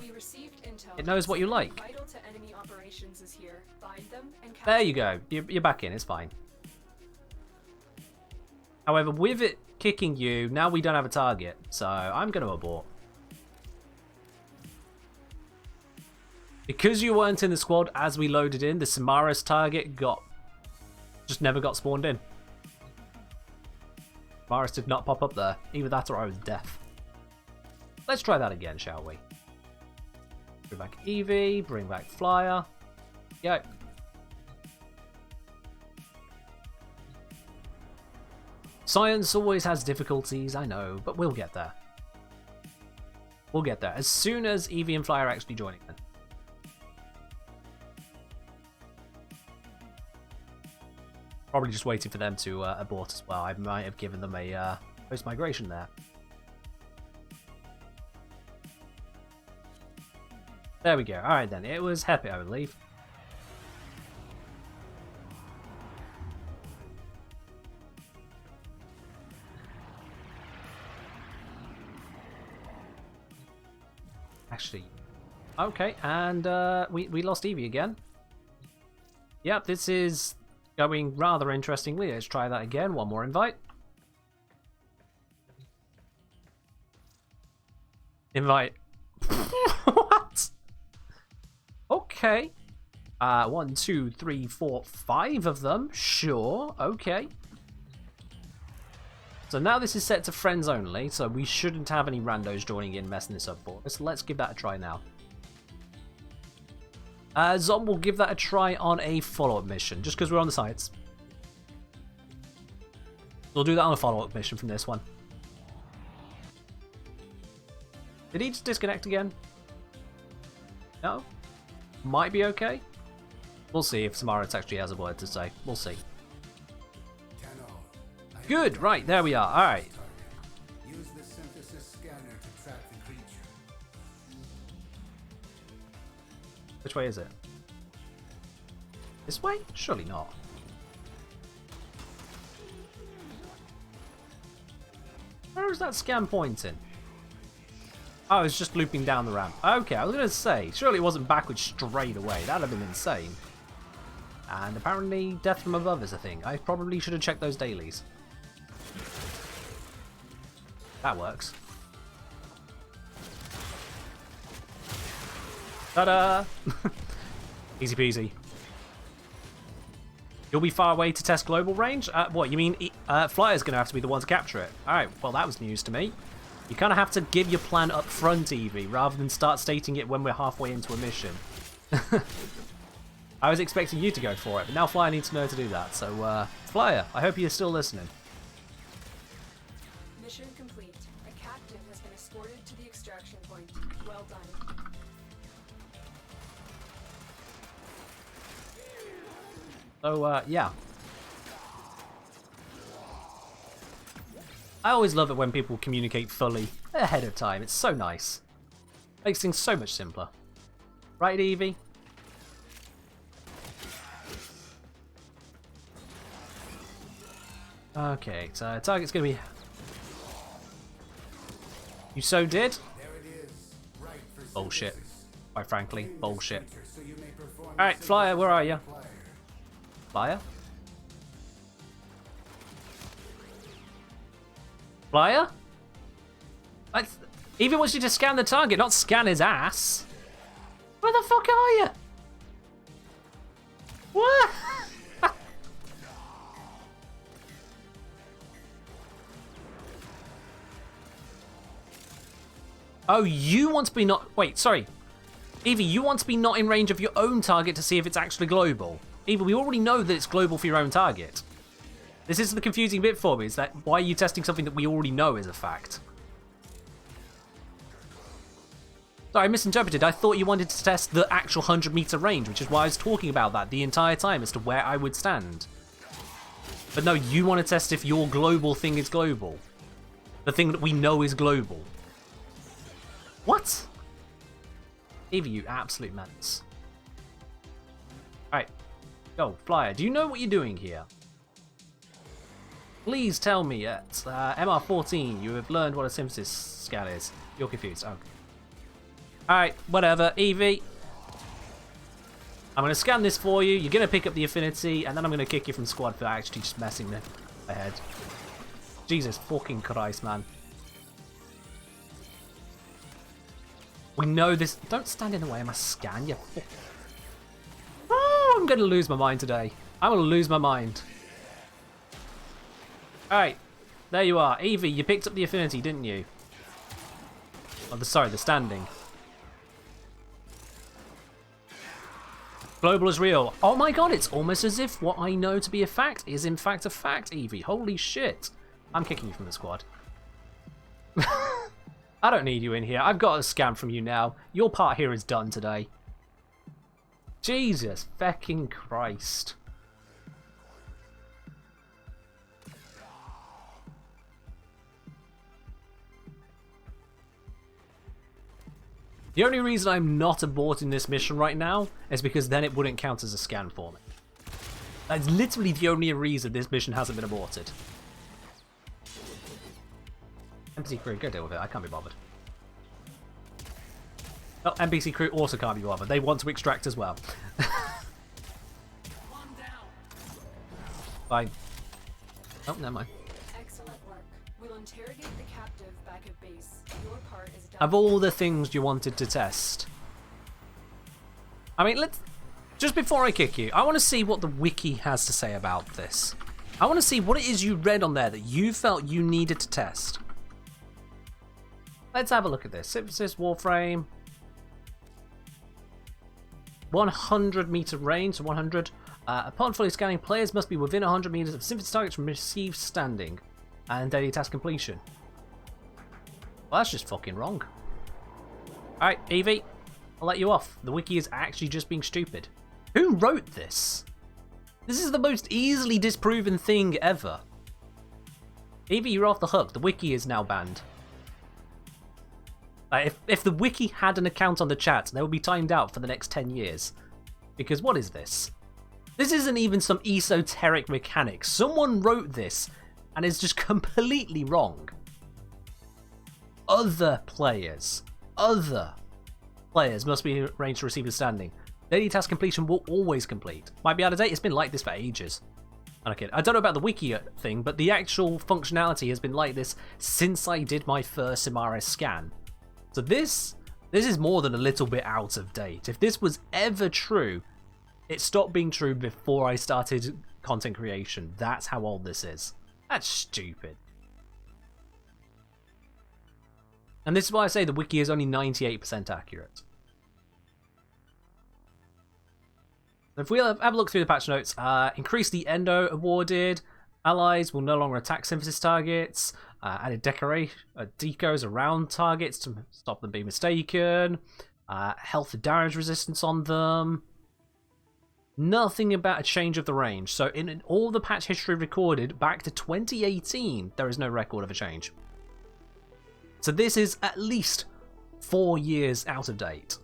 knows what you like. Vital to enemy operations is here. Find them and there you go. You're back in. It's fine. However, with it kicking you, now we don't have a target. So I'm going to abort. Because you weren't in the squad as we loaded in, the Samaris target just never got spawned in. Samaris did not pop up there. Either that or I was deaf. Let's try that again, shall we? Bring back Evie, bring back Flyer. Yo. Science always has difficulties, I know, but we'll get there. We'll get there. As soon as Evie and Flyer are actually joining them. Probably just waiting for them to abort as well. I might have given them a post-migration there. There we go. Alright then. It was Happy, I believe. Actually. Okay, and we lost Evie again. Yep, this is going rather interestingly. Let's try that again. One more invite. Invite. What? Okay. 1, 2, 3, 4, 5 of them. Sure. Okay. So now this is set to friends only, so we shouldn't have any randos joining in messing this up for us. Let's give that a try now. Zom will give that a try on a follow-up mission, just because we're on the sides. We'll do that on a follow-up mission from this one. Did he just disconnect again? No? Might be okay? We'll see if Samaritz actually has a word to say. We'll see. Good, right, there we are. Alright. Use the synthesis scanner to track the creature. Which way is it? This way? Surely not. Where is that scan pointing? Oh, it's just looping down the ramp. Okay, I was going to say, surely it wasn't backwards straight away. That would have been insane. And apparently death from above is a thing. I probably should have checked those dailies. That works. Ta-da! Easy peasy. You'll be far away to test global range? What, you mean Flyer's going to have to be the one to capture it? Alright, well that was news to me. You kind of have to give your plan up front, Evie, rather than start stating it when we're halfway into a mission. I was expecting you to go for it, but now Flyer needs to know to do that. So, Flyer, I hope you're still listening. Mission complete. A captive has been escorted to the extraction point. Well done. So, yeah. I always love it when people communicate fully ahead of time. It's so nice. Makes things so much simpler. Right, Evie? Okay, so target's gonna be... You so did? There it is. Right for Bullshit. synthesis. Quite frankly, In the bullshit. center, so you may perform Alright, Flyer, where are you? Flyer. Flyer? Flyer? Evie wants you to scan the target, not scan his ass. Where the fuck are you? What? Oh, you want to be not... Wait, sorry. Evie, you want to be not in range of your own target to see if it's actually global. Evie, we already know that it's global for your own target. This is the confusing bit for me, is that why are you testing something that we already know is a fact? Sorry, I misinterpreted. I thought you wanted to test the actual 100-meter range, which is why I was talking about that the entire time as to where I would stand. But no, you want to test if your global thing is global. The thing that we know is global. What? Evie, you absolute menace. Alright. Go, Flyer. Do you know what you're doing here? Please tell me at MR14 you have learned what a synthesis scan is. You're confused. Okay. Alright, whatever. Evie. I'm going to scan this for you. You're going to pick up the affinity, and then I'm going to kick you from squad for actually just messing with my head. Jesus fucking Christ, man. We know this. Don't stand in the way of my scan, you fuck. Oh, I'm going to lose my mind today. I'm going to lose my mind. Alright, there you are. Evie, you picked up the affinity, didn't you? Oh, sorry, the standing. Global is real. Oh my god, it's almost as if what I know to be a fact is in fact a fact, Evie. Holy shit. I'm kicking you from the squad. I don't need you in here. I've got a scan from you now. Your part here is done today. Jesus fucking Christ. The only reason I'm not aborting this mission right now is because then it wouldn't count as a scan for me. That's literally the only reason this mission hasn't been aborted. NPC crew, go deal with it. I can't be bothered. Oh, NPC crew also can't be bothered. They want to extract as well. Fine. Oh, never mind. Excellent work. We'll interrogate the captive back at base. Your part is done. Of all the things you wanted to test. I mean, let's... Just before I kick you, I want to see what the wiki has to say about this. I want to see what it is you read on there that you felt you needed to test. Let's have a look at this. Synthesis, Warframe. 100 meter range, so 100. Upon fully scanning, players must be within 100 meters of synthesis targets from received standing and daily task completion. Well, that's just fucking wrong. Alright, Evie, I'll let you off. The wiki is actually just being stupid. Who wrote this? This is the most easily disproven thing ever. Evie, you're off the hook. The wiki is now banned. If the wiki had an account on the chat, they would be timed out for the next 10 years. Because what is this? This isn't even some esoteric mechanic. Someone wrote this and is just completely wrong. Other players other players must be arranged to receive a standing. Daily task completion will always complete. Might be out of date, it's been like this for ages. Okay, I don't know about the wiki thing, but the actual functionality has been like this since I did my first Samaris scan. So this is more than a little bit out of date. If this was ever true, it stopped being true before I started content creation. That's how old this is. That's stupid. And this is why I say the wiki is only 98% accurate. If we have a look through the patch notes, increase the endo awarded, allies will no longer attack synthesis targets, added decos around targets to stop them being mistaken, health and damage resistance on them. Nothing about a change of the range. So in all the patch history recorded back to 2018, there is no record of a change. So this is at least 4 years out of date.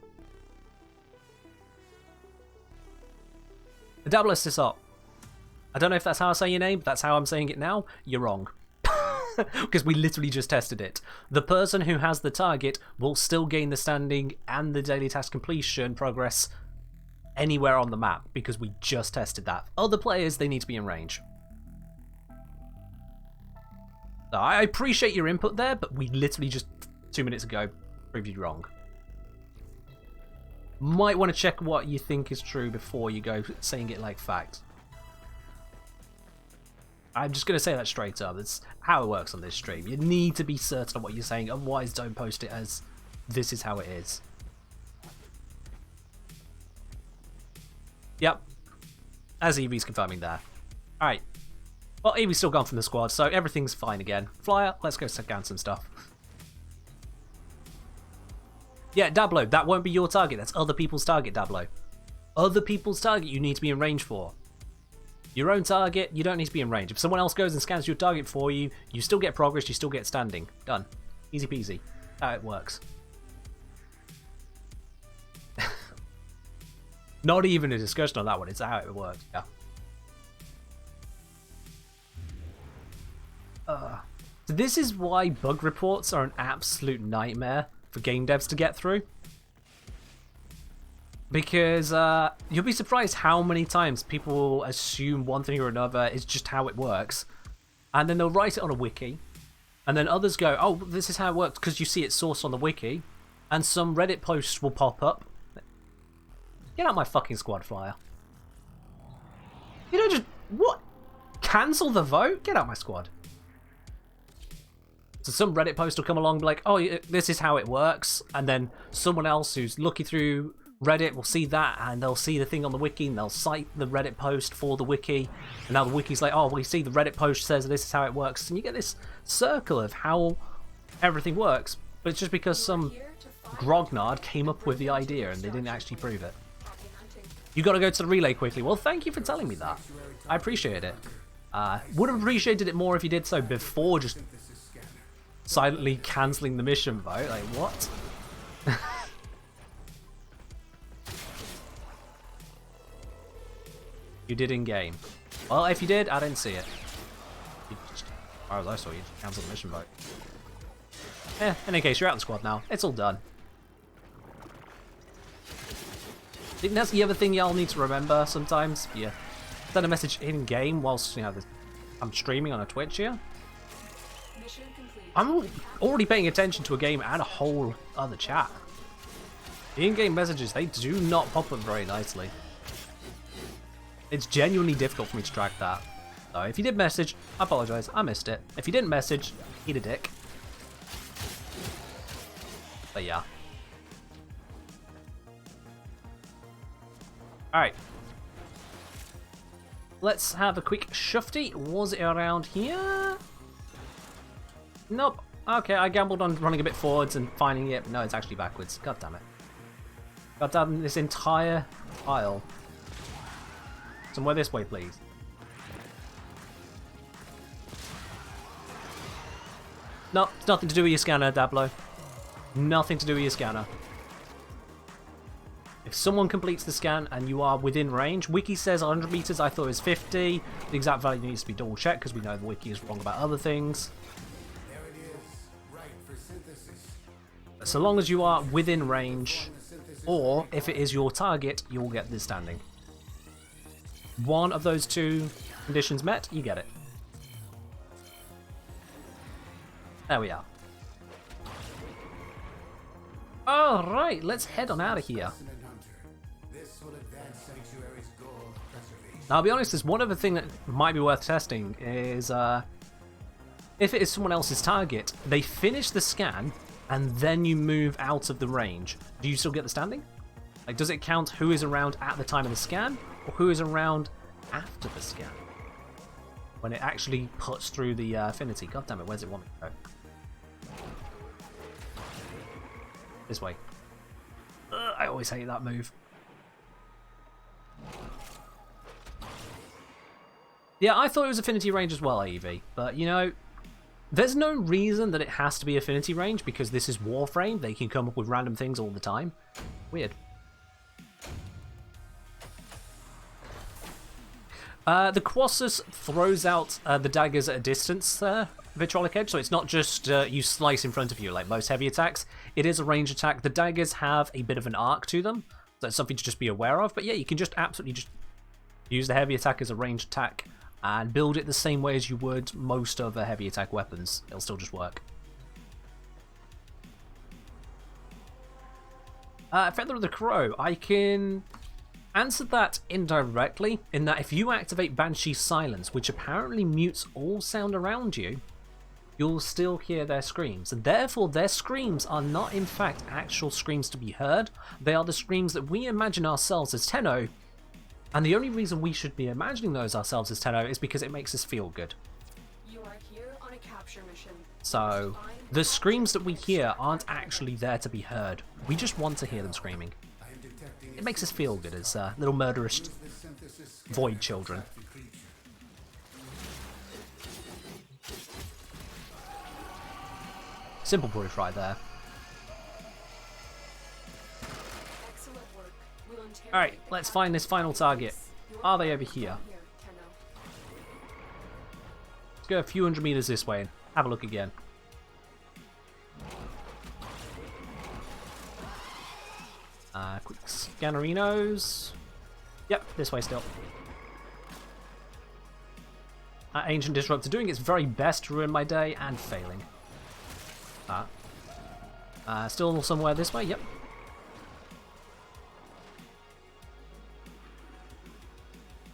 Dabblers this up. I don't know if that's how I say your name, but that's how I'm saying it now. You're wrong. Because we literally just tested it. The person who has the target will still gain the standing and the daily task completion progress anywhere on the map, because we just tested that. Other players, they need to be in range. So I appreciate your input there, but we literally just 2 minutes ago proved you wrong. Might want to check what you think is true before you go saying it like fact. I'm just going to say that straight up. That's how it works on this stream. You need to be certain of what you're saying, otherwise don't post it as this is how it is. Yep. As Evie's confirming there. Alright. Well, Evie's still gone from the squad, so everything's fine again. Flyer, let's go scan some stuff. Yeah, Dablo, that won't be your target. That's other people's target, Dablo. Other people's target you need to be in range for. Your own target, you don't need to be in range. If someone else goes and scans your target for you, you still get progress, you still get standing. Done. Easy peasy. How it works. Not even a discussion on that one, it's how it works, yeah. So this is why bug reports are an absolute nightmare for game devs to get through. Because you'll be surprised how many times people will assume one thing or another is just how it works. And then they'll write it on a wiki. And then others go, oh, this is how it works, because you see it sourced on the wiki. And some Reddit posts will pop up. Get out my fucking squad, Flyer. You know, just, what? Cancel the vote? Get out my squad. So some Reddit post will come along and be like, oh, this is how it works. And then someone else who's looking through Reddit will see that, and they'll see the thing on the wiki, and they'll cite the Reddit post for the wiki. And now the wiki's like, oh, we see the Reddit post says this is how it works. And you get this circle of how everything works. But it's just because some grognard came up with the idea and they didn't actually prove it. You gotta go to the relay quickly. Well, thank you for telling me that. I appreciate it. Would have appreciated it more if you did so before just silently cancelling the mission vote. Like, what? You did in game. Well, if you did, I didn't see it. As far as I saw, you just cancelled the mission vote. In any case, you're out of the squad now. It's all done. I think that's the other thing y'all need to remember sometimes. Yeah, send a message in game whilst, you know, I'm streaming on a Twitch here. I'm already paying attention to a game and a whole other chat. The in-game messages, they do not pop up very nicely. It's genuinely difficult for me to track that. So if you did message, I apologise, I missed it. If you didn't message, eat a dick. But yeah. Alright. Let's have a quick shufty. Was it around here? Nope. Okay, I gambled on running a bit forwards and finding it. No, it's actually backwards. God damn it. God damn this entire aisle. Somewhere this way, please. No, it's nothing to do with your scanner, Dablo. Nothing to do with your scanner. If someone completes the scan and you are within range, wiki says 100 meters, I thought it was 50. The exact value needs to be double checked because we know the wiki is wrong about other things. There it is. Right for synthesis. So long as you are within range, or if it is your target, you'll get this standing. One of those two conditions met, you get it. There we are. Alright, let's head on out of here. Now, I'll be honest, there's one other thing that might be worth testing is if it is someone else's target, they finish the scan and then you move out of the range. Do you still get the standing? Like, does it count who is around at the time of the scan or who is around after the scan? When it actually puts through the affinity. God damn it, where's it want me to go? This way. I always hate that move. Yeah, I thought it was affinity range as well, AEV. But, you know, there's no reason that it has to be affinity range because this is Warframe. They can come up with random things all the time. Weird. The Colossus throws out the daggers at a distance, Vitrolic Edge, so it's not just you slice in front of you like most heavy attacks. It is a range attack. The daggers have a bit of an arc to them, so it's something to just be aware of. But yeah, you can just absolutely just use the heavy attack as a range attack and build it the same way as you would most of the heavy attack weapons. It'll still just work. Feather of the Crow. I can answer that indirectly, in that if you activate Banshee Silence, which apparently mutes all sound around you, you'll still hear their screams. And therefore, their screams are not in fact actual screams to be heard. They are the screams that we imagine ourselves as 10-0. And the only reason we should be imagining those ourselves as 10-0 is because it makes us feel good. You are here on a capture mission. So, the screams that we hear aren't actually there to be heard. We just want to hear them screaming. It makes us feel good as little murderous void children. Simple proof right there. Alright, let's find this final target. Are they over here? Let's go a few hundred meters this way and have a look again. Quick scannerinos. Yep, this way still. Ancient Disruptor doing its very best to ruin my day and failing. Still somewhere this way, yep.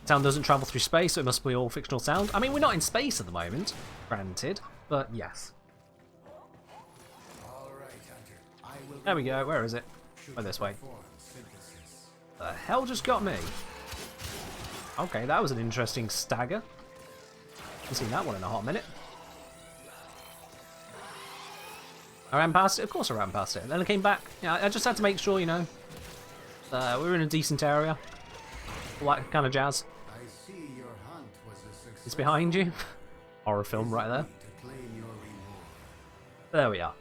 Sound doesn't travel through space, so it must be all fictional sound. I mean, we're not in space at the moment, granted, but yes. There we go, where is it? Oh, this way. The hell just got me? Okay, that was an interesting stagger. Haven't seen that one in a hot minute. I ran past it? Of course I ran past it. And then I came back. Yeah, I just had to make sure, you know, we were in a decent area. All that kind of jazz. It's behind you. Horror film right there. There we are.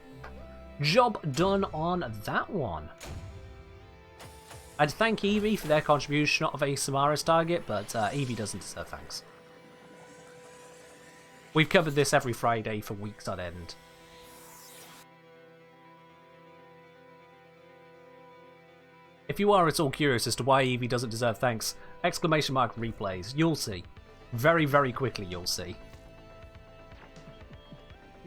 Job done on that one. I'd thank Eevee for their contribution of a Samara's target, but Eevee doesn't deserve thanks. We've covered this every Friday for weeks on end. If you are at all curious as to why Eevee doesn't deserve thanks, exclamation mark replays. You'll see. Very, very quickly you'll see.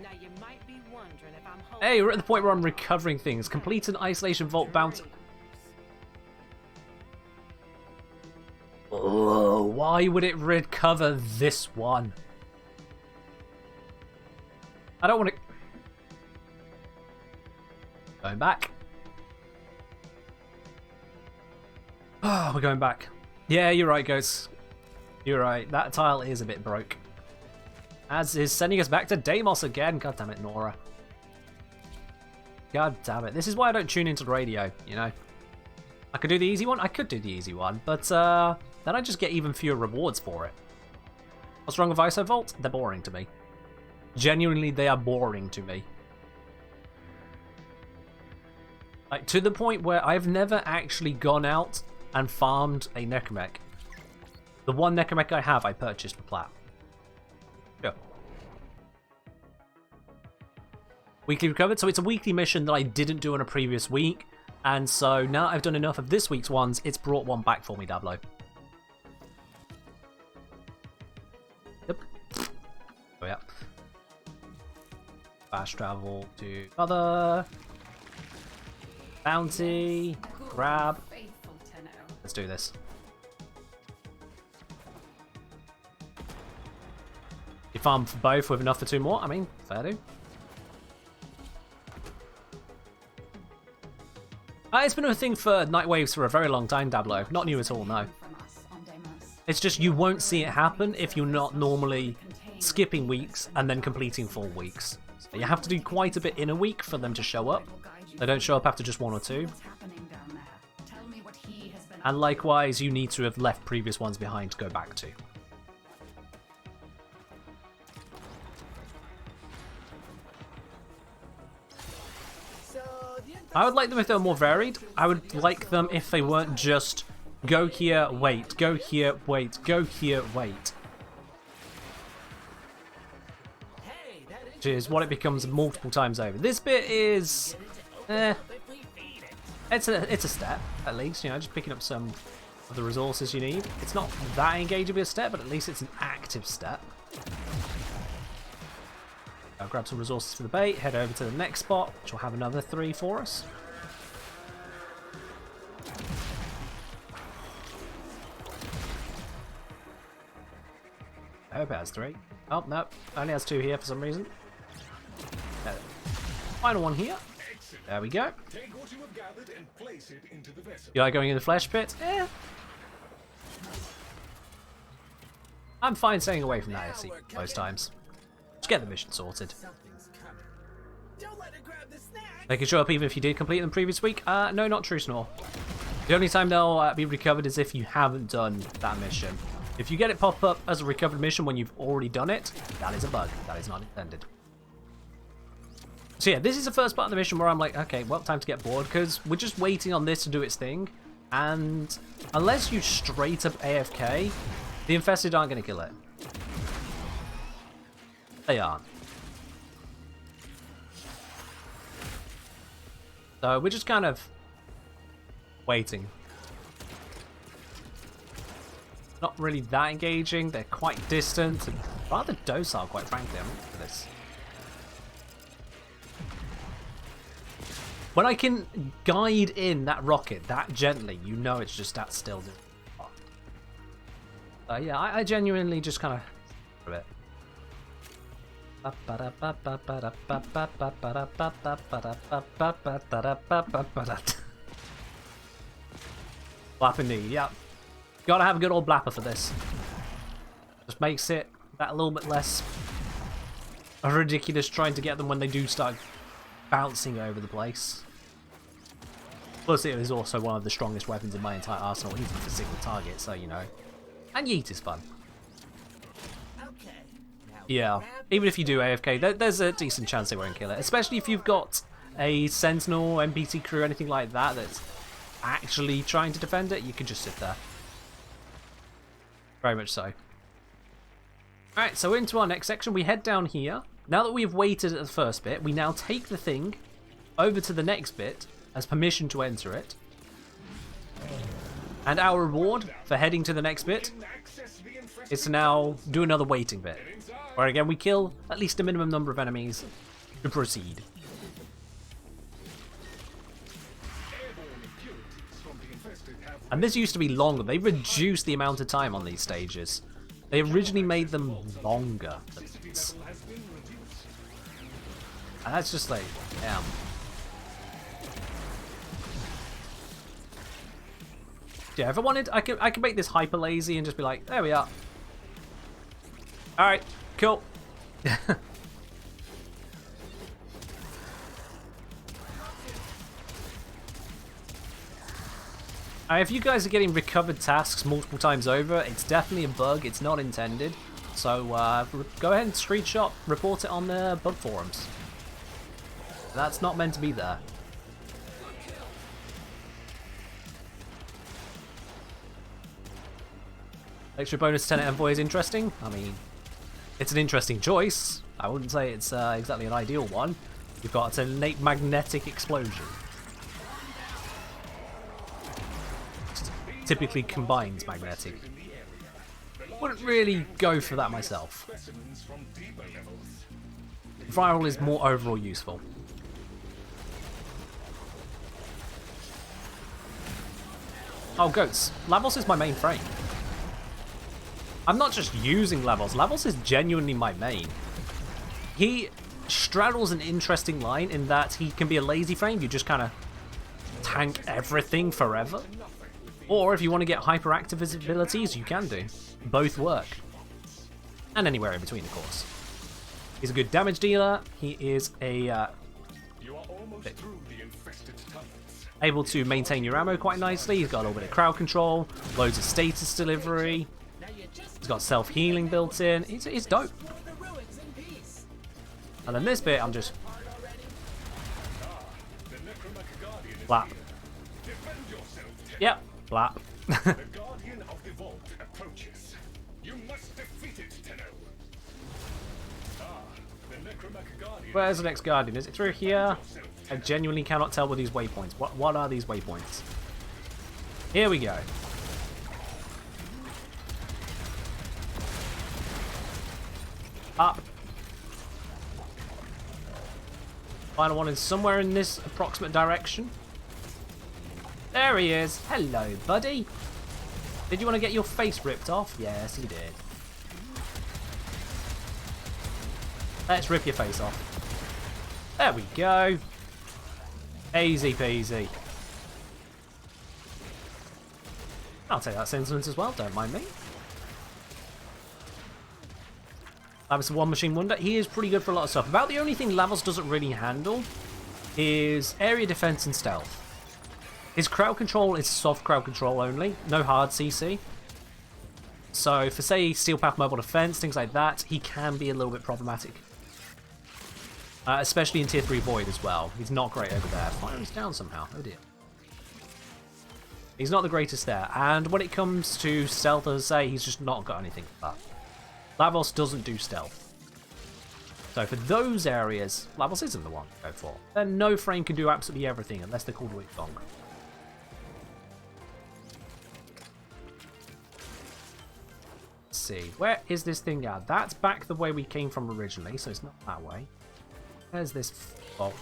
Now you might be wondering if I'm Hey, we're at the point where I'm recovering things. Complete an Isolation Vault bounty. Oh, why would it recover this one? I don't want to... Going back. Oh, we're going back. Yeah, you're right, guys. You're right. That tile is a bit broke. As is sending us back to Deimos again. God damn it, Nora. God damn it. This is why I don't tune into the radio, you know. I could do the easy one. I could do the easy one, but then I just get even fewer rewards for it. What's wrong with ISO Vault? They're boring to me. Genuinely, they are boring to me. Like, to the point where I've never actually gone out and farmed a Necromech. The one Necromech I have, I purchased for Plat. Yeah. Weekly recovered. So it's a weekly mission that I didn't do in a previous week. And so now I've done enough of this week's ones, it's brought one back for me, Dablo. Yep. Oh yeah. Fast travel to other. Bounty. Grab. Faithful 10. Let's do this. You farm for both with enough for 2 more? I mean, fair do. It's been a thing for Nightwaves for a very long time, Dablo. Not new at all, no. It's just you won't see it happen if you're not normally skipping weeks and then completing full weeks. So you have to do quite a bit in a week for them to show up. They don't show up after just 1 or 2. And likewise, you need to have left previous ones behind to go back to. I would like them if they were more varied. I would like them if they weren't just go here, wait, go here, wait, go here, wait. Which is what it becomes multiple times over. This bit is... It's a step, at least, you know, just picking up some of the resources you need. It's not that engaging a step, but at least it's an active step. I'll grab some resources for the bait, head over to the next spot, which will have another 3 for us. I hope it has 3. Oh, no, only has 2 here for some reason. Final one here. There we go. Take what you have gathered and place it into the vessel. You like going in the flesh pit? I'm fine staying away from that most times. Just get the mission sorted. They can show up even if you did complete them previous week? No, not true, Snore. The only time they'll be recovered is if you haven't done that mission. If you get it pop up as a recovered mission when you've already done it, that is a bug. That is not intended. So yeah, this is the first part of the mission where I'm like, okay, well, time to get bored, because we're just waiting on this to do its thing. And unless you straight up AFK, the infested aren't going to kill it. They aren't. So we're just kind of waiting. Not really that engaging. They're quite distant and rather docile, quite frankly. I'm looking for this. When I can guide in that rocket that gently, you know it's just that still. Yeah, I genuinely just kind of a bit. Blapper knee, yeah. Gotta have a good old blapper for this. Just makes it that little bit less ridiculous trying to get them when they do start bouncing over the place. Plus it is also one of the strongest weapons in my entire arsenal, even for single target, so you know. And yeet is fun. Yeah, even if you do AFK, there's a decent chance they won't kill it. Especially if you've got a Sentinel, NPC crew, anything like that that's actually trying to defend it, you can just sit there. Very much so. Alright, so into our next section, we head down here. Now that we've waited at the first bit, we now take the thing over to the next bit as permission to enter it. And our reward for heading to the next bit is to now do another waiting bit. Where again we kill at least a minimum number of enemies to proceed. And this used to be longer. They reduced the amount of time on these stages. They originally made them longer than this. And that's just like, damn. Yeah, if I wanted, I could make this hyper lazy and just be like, there we are. Alright, cool. If you guys are getting recovered tasks multiple times over, it's definitely a bug, it's not intended. So go ahead and screenshot, report it on the bug forums. That's not meant to be there. Extra bonus 10 envoy is interesting. I mean, it's an interesting choice. I wouldn't say it's exactly an ideal one. You've got an innate magnetic explosion. Typically combines magnetic. Wouldn't really go for that myself. Viral is more overall useful. Oh, goats. Lavos is my main frame. I'm not just using Lavos. Lavos is genuinely my main. He straddles an interesting line in that he can be a lazy frame. You just kind of tank everything forever. Or if you want to get hyperactive abilities, you can do. Both work. And anywhere in between, of course. He's a good damage dealer. He is able to maintain your ammo quite nicely. He's got a little bit of crowd control, loads of status delivery. He's got self-healing built in. He's dope. And then this bit, I'm just... Flap. Yep, flap. The Guardian of the Vault approaches. You must defeat it, Tenno. The Necromech Guardian. Where's the next Guardian? Is it through here? I genuinely cannot tell with these waypoints. What are these waypoints? Here we go. Up. Final one is somewhere in this approximate direction. There he is. Hello, buddy. Did you want to get your face ripped off? Yes, you did. Let's rip your face off. There we go. Easy peasy. I'll take that sentiment as well, don't mind me. Lavos One Machine Wonder. He is pretty good for a lot of stuff. About the only thing Lavos doesn't really handle is area defense and stealth. His crowd control is soft crowd control only, no hard CC. So for, say, Steel Path Mobile Defense, things like that, he can be a little bit problematic. Especially in Tier 3 Void as well. He's not great over there. Fire's down somehow. Oh dear. He's not the greatest there. And when it comes to stealth, as I say, he's just not got anything for that. Lavos doesn't do stealth. So for those areas, Lavos isn't the one to go for. Then no frame can do absolutely everything unless they're called weak dong. Let's see. Where is this thing at? That's back the way we came from originally, so it's not that way. Where's this vault?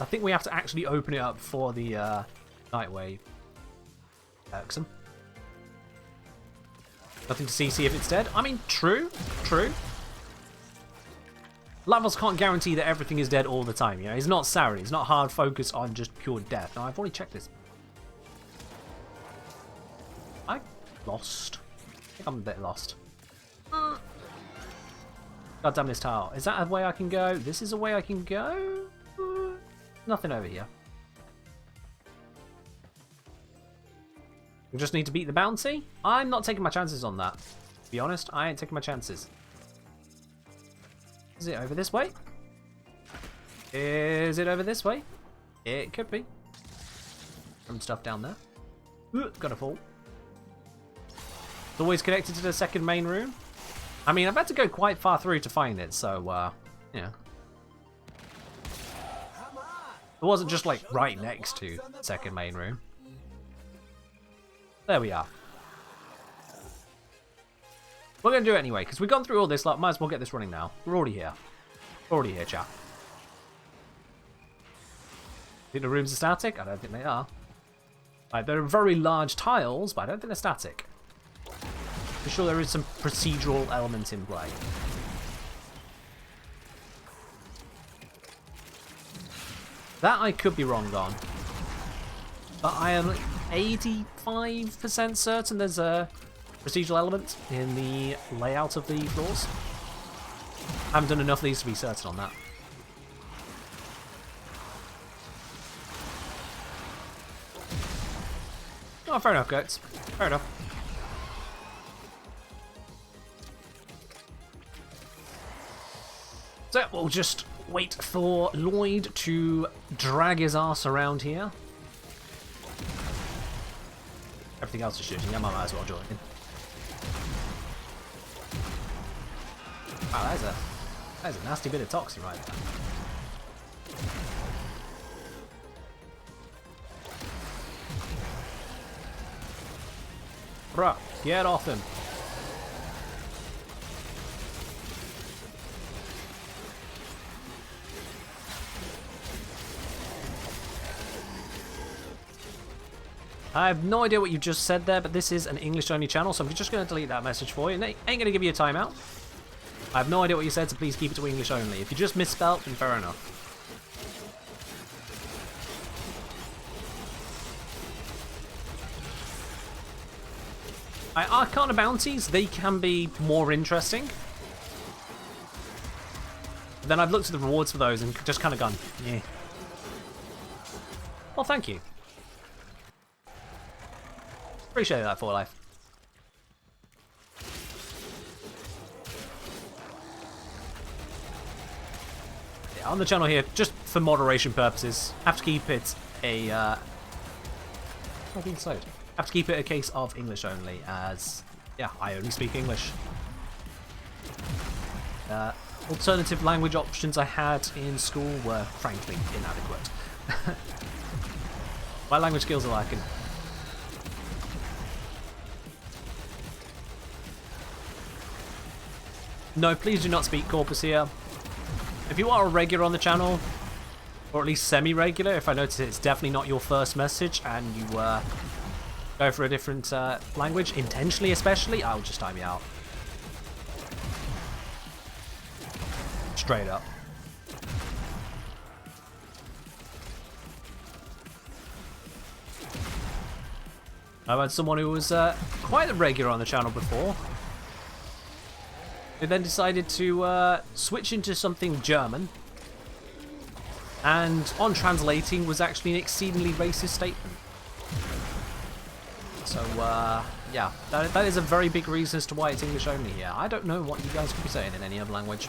I think we have to actually open it up for the Nightwave. Irksome. Nothing to see if it's dead. I mean, true. Lavos can't guarantee that everything is dead all the time. You know, he's not Saren. He's not hard focused on just pure death. Now, I've already checked this. I lost. I think I'm a bit lost. God damn this tile. Is that a way I can go? This is a way I can go? Nothing over here. We just need to beat the bounty? I'm not taking my chances on that. To be honest, I ain't taking my chances. Is it over this way? Is it over this way? It could be. Some stuff down there. Gotta fall. It's always connected to the second main room. I mean, I've had to go quite far through to find it, so, yeah. It wasn't just, like, right next to the second main room. There we are. We're going to do it anyway, because we've gone through all this, like, might as well get this running now. We're already here. We're already here, chap. Think the rooms are static? I don't think they are. Right, they're very large tiles, but I don't think they're static. I'm sure there is some procedural element in play. That I could be wrong on. But I am 85% certain there's a procedural element in the layout of the floors. I haven't done enough of these to be certain on that. Oh, fair enough, goats. Fair enough. So we'll just wait for Lloyd to drag his ass around here. Everything else is shooting. I might as well join in. Wow, that is a nasty bit of toxin right there. Bruh, get off him. I have no idea what you just said there, but this is an English-only channel, so I'm just going to delete that message for you. And it ain't going to give you a timeout. I have no idea what you said, so please keep it to English only. If you just misspelled, then fair enough. Arcana bounties, they can be more interesting. But then I've looked at the rewards for those and just kind of gone, yeah. Well, thank you. Appreciate that, for life. Yeah, on the channel here, just for moderation purposes, have to keep it a oh, being slowed. Have to keep it a case of English only, as yeah, I only speak English. Alternative language options I had in school were frankly inadequate. My language skills are lacking. No, please do not speak Corpus here. If you are a regular on the channel, or at least semi-regular, if I notice it's definitely not your first message and you go for a different language, intentionally especially, I'll just time you out. Straight up. I've had someone who was quite a regular on the channel before, who then decided to switch into something German, and on translating was actually an exceedingly racist statement. So yeah, that is a very big reason as to why it's English only here. I don't know what you guys could be saying in any other language.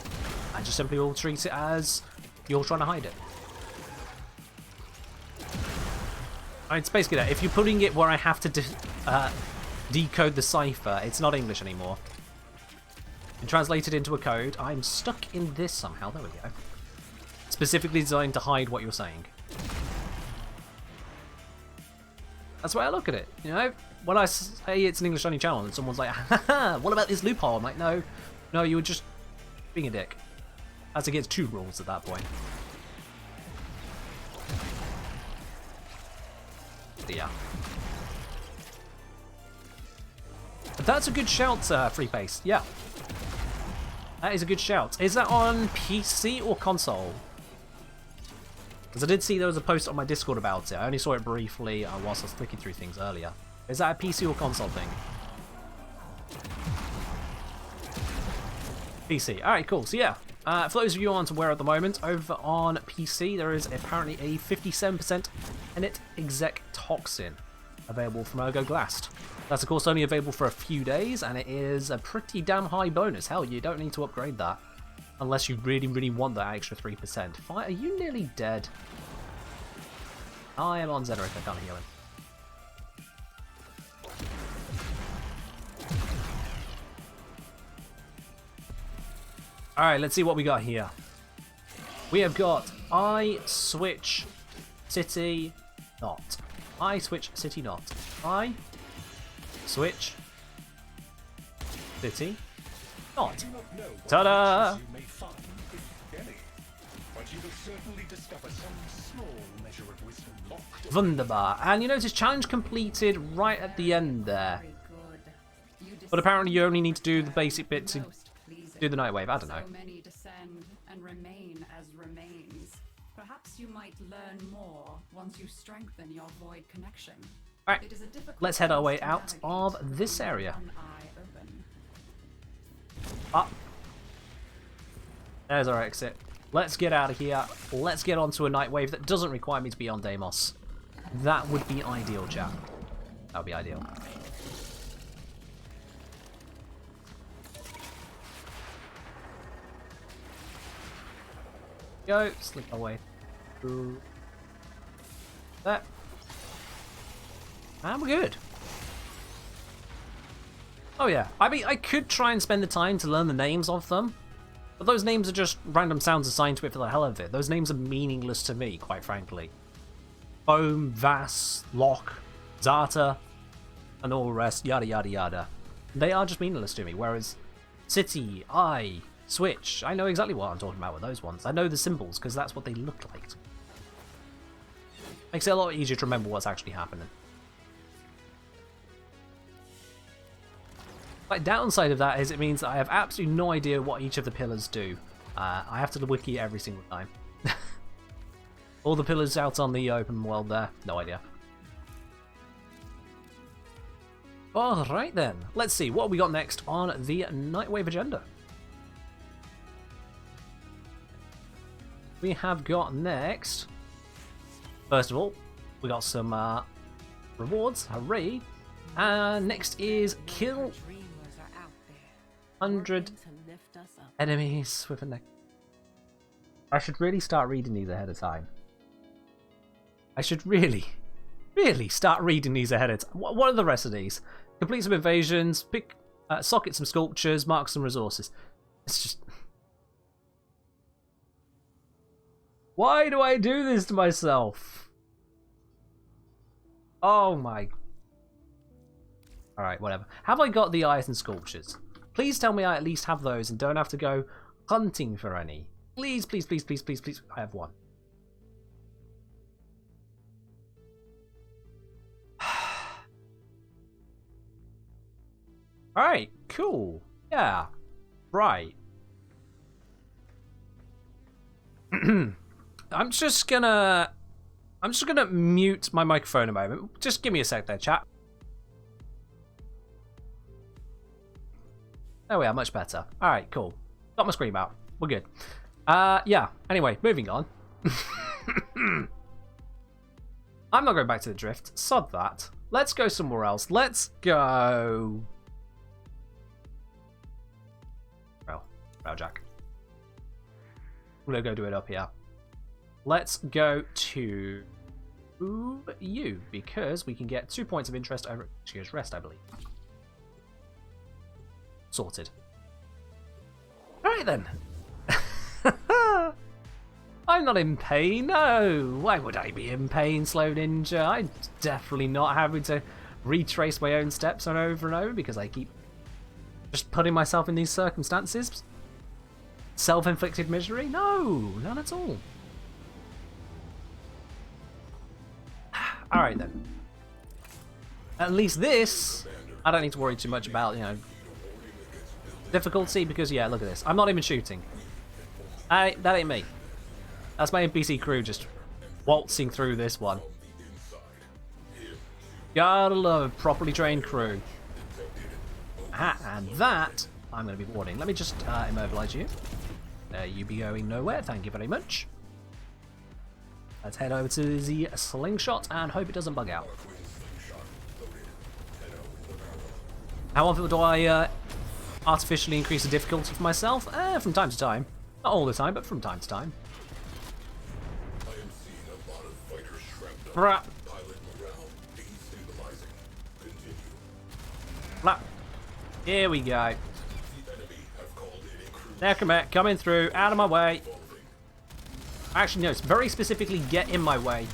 I just simply will treat it as you're trying to hide it. It's basically that. If you're putting it where I have to decode the cipher, it's not English anymore. And translated into a code, I'm stuck in this somehow. There we go. Specifically designed to hide what you're saying. That's the way I look at it. You know, when I say it's an English-only channel and someone's like, haha, what about this loophole? I'm like, no, you were just being a dick. As against two rules at that point. But yeah. But that's a good shout, Free Pace. Yeah. That is a good shout. Is that on PC or console? Because I did see there was a post on my Discord about it. I only saw it briefly whilst I was clicking through things earlier. Is that a PC or console thing? PC. Alright, cool. So yeah, for those of you who aren't aware at the moment, over on PC there is apparently a 57% Init exec toxin available from Ergo Glast. That's of course only available for a few days, and it is a pretty damn high bonus. Hell, you don't need to upgrade that. Unless you really, really want that extra 3%. Are you nearly dead? I am on Zedric, I can't heal him. Alright, let's see what we got here. We have got I switch city not. I switch city not. I switch city not. Ta-da! Wunderbar. And you notice challenge completed right at the end there. But apparently you only need to do the basic bit to do the Nightwave. I don't know. So many descend and remain as remains. Perhaps you might learn more once you strengthen your void connection. Alright, let's head our way out of this area. Up. There's our exit. Let's get out of here. Let's get onto a Nightwave that doesn't require me to be on Deimos. That would be ideal, chap. That would be ideal. Go, slip our way through that. And we're good. Oh yeah, I mean, I could try and spend the time to learn the names of them. But those names are just random sounds assigned to it for the hell of it. Those names are meaningless to me, quite frankly. Foam, Vass, Lock, Zata, and all the rest, yada yada yada. They are just meaningless to me, whereas City, Switch, I know exactly what I'm talking about with those ones. I know the symbols, because that's what they look like. Makes it a lot easier to remember what's actually happening. Like, downside of that is it means that I have absolutely no idea what each of the pillars do. I have to wiki every single time. All the pillars out on the open world there, no idea. Alright then, let's see, what have we got next on the Nightwave agenda? We have got next, first of all, we got some rewards, hooray. Next is kill 100 enemies with a neck. I should really start reading these ahead of time. I should really start reading these ahead of time. What are the rest of these? Complete some invasions, pick, socket some sculptures, mark some resources. It's just... Why do I do this to myself? Oh my... Alright, whatever. Have I got the iron sculptures? Please tell me I at least have those and don't have to go hunting for any. Please, please, please, please, please, please. I have one. Alright, cool. Yeah. Right. I'm just gonna mute my microphone a moment. Just give me a sec there, chat. There we are, much better. Alright, cool. Got my screen out. We're good. Yeah, anyway, moving on. I'm not going back to the drift. Sod that. Let's go somewhere else. Let's go... Jack. I'm gonna go do it up here. Let's go to you, because we can get 2 points of interest over Shio's rest, I believe. Sorted. Alright then. I'm not in pain, no. Why would I be in pain, Slow Ninja? I'm definitely not having to retrace my own steps over and over because I keep just putting myself in these circumstances. Self-inflicted misery? No, none at all. Alright then. At least this, I don't need to worry too much about, you know, difficulty, because yeah, look at this. I'm not even shooting. That ain't me. That's my NPC crew just waltzing through this one. Gotta love a properly trained crew. And that, I'm going to be warning. Let me just immobilize you. You be going nowhere, thank you very much. Let's head over to the slingshot and hope it doesn't bug out. How often do I artificially increase the difficulty for myself? From time to time. Not all the time, but from time to time. Brap. Flap. Here we go. Necromech coming through, out of my way. Actually, no, it's very specifically get in my way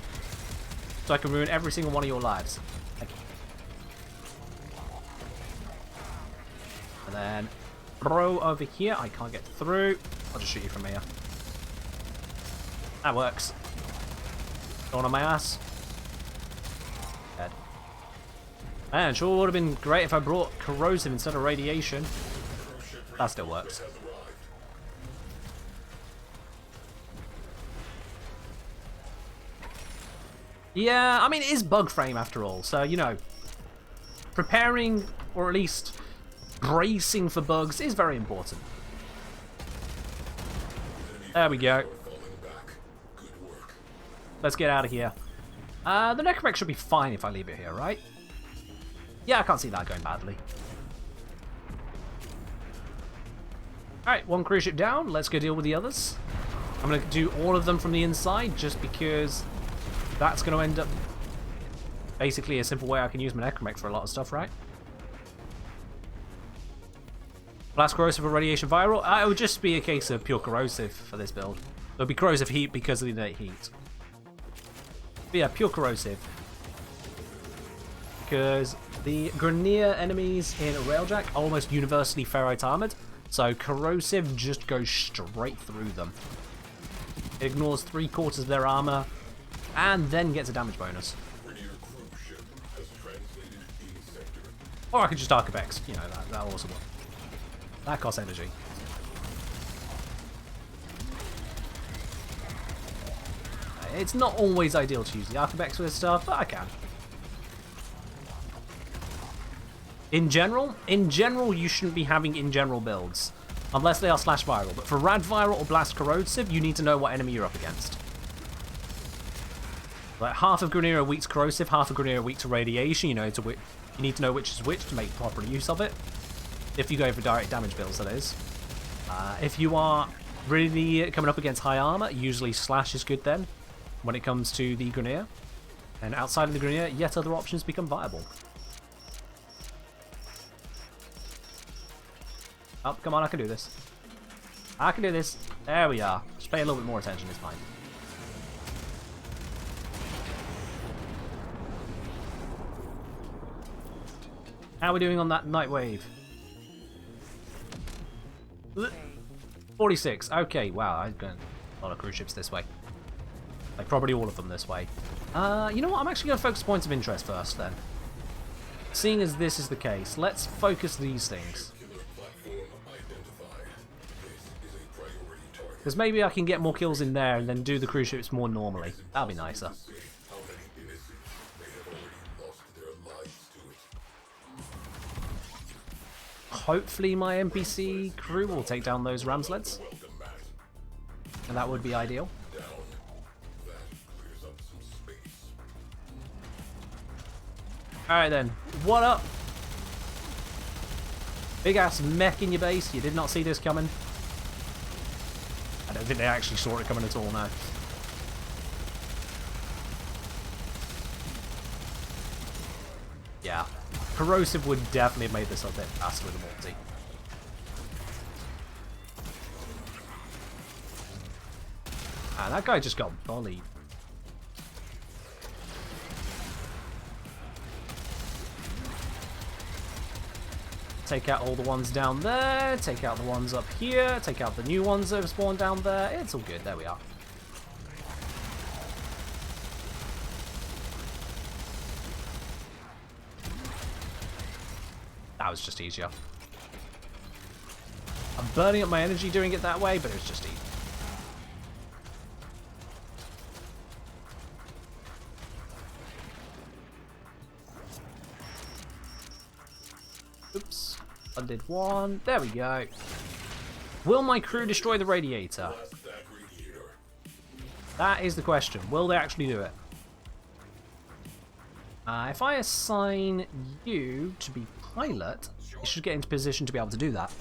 so I can ruin every single one of your lives. Thank you. And then bro over here, I can't get through. I'll just shoot you from here. That works. Going on my ass. Dead. Man, sure would have been great if I brought corrosive instead of radiation. That still works. Yeah, I mean, it is Warframe after all, so, you know, preparing, or at least bracing for bugs is very important. There we go. Let's get out of here. The Necromech should be fine if I leave it here, right? Yeah, I can't see that going badly. Alright, one cruise ship down. Let's go deal with the others. I'm going to do all of them from the inside just because that's going to end up basically a simple way I can use my Necromech for a lot of stuff, right? Blast corrosive or radiation viral? It would just be a case of pure corrosive for this build. It would be corrosive heat because of the innate heat. But yeah, pure corrosive. Because the Grenier enemies in Railjack are almost universally ferrite armored, so corrosive just goes straight through them. It ignores 3/4 of their armor, and then gets a damage bonus. Or I could just Archivex, you know, that also works. That costs energy. It's not always ideal to use the Archivex for this stuff, but I can. In general, you shouldn't be having in general builds, unless they are slash viral. But for rad viral or blast corrosive, you need to know what enemy you're up against. Like half of Grenier are weak to corrosive, half of Grenier are weak to radiation. You need to know which is which to make proper use of it. If you go for direct damage builds, that is. If you are really coming up against high armor, usually slash is good then. When it comes to the Grenier, and outside of the Grenier, yet other options become viable. Oh, come on, I can do this. I can do this. There we are. Just pay a little bit more attention, it's fine. How are we doing on that Nightwave? 46. Okay, wow, I've got a lot of cruise ships this way. Like, probably all of them this way. You know what? I'm actually going to focus points of interest first, then. Seeing as this is the case, let's focus these things. Because maybe I can get more kills in there and then do the cruise ships more normally. That'll be nicer. Hopefully my NPC crew will take down those ram sleds. And that would be ideal. Alright then, what up? Big ass mech in your base, you did not see this coming. I don't think they actually saw it coming at all now. Yeah, corrosive would definitely have made this a bit faster with the multi. And that guy just got bullied. Take out all the ones down there, take out the ones up here, take out the new ones that have spawned down there. It's all good, there we are. That was just easier. I'm burning up my energy doing it that way, but it was just easy. Oops. Undid one. There we go. Will my crew destroy the radiator? That is the question. Will they actually do it? If I assign you to be pilot, it should get into position to be able to do that.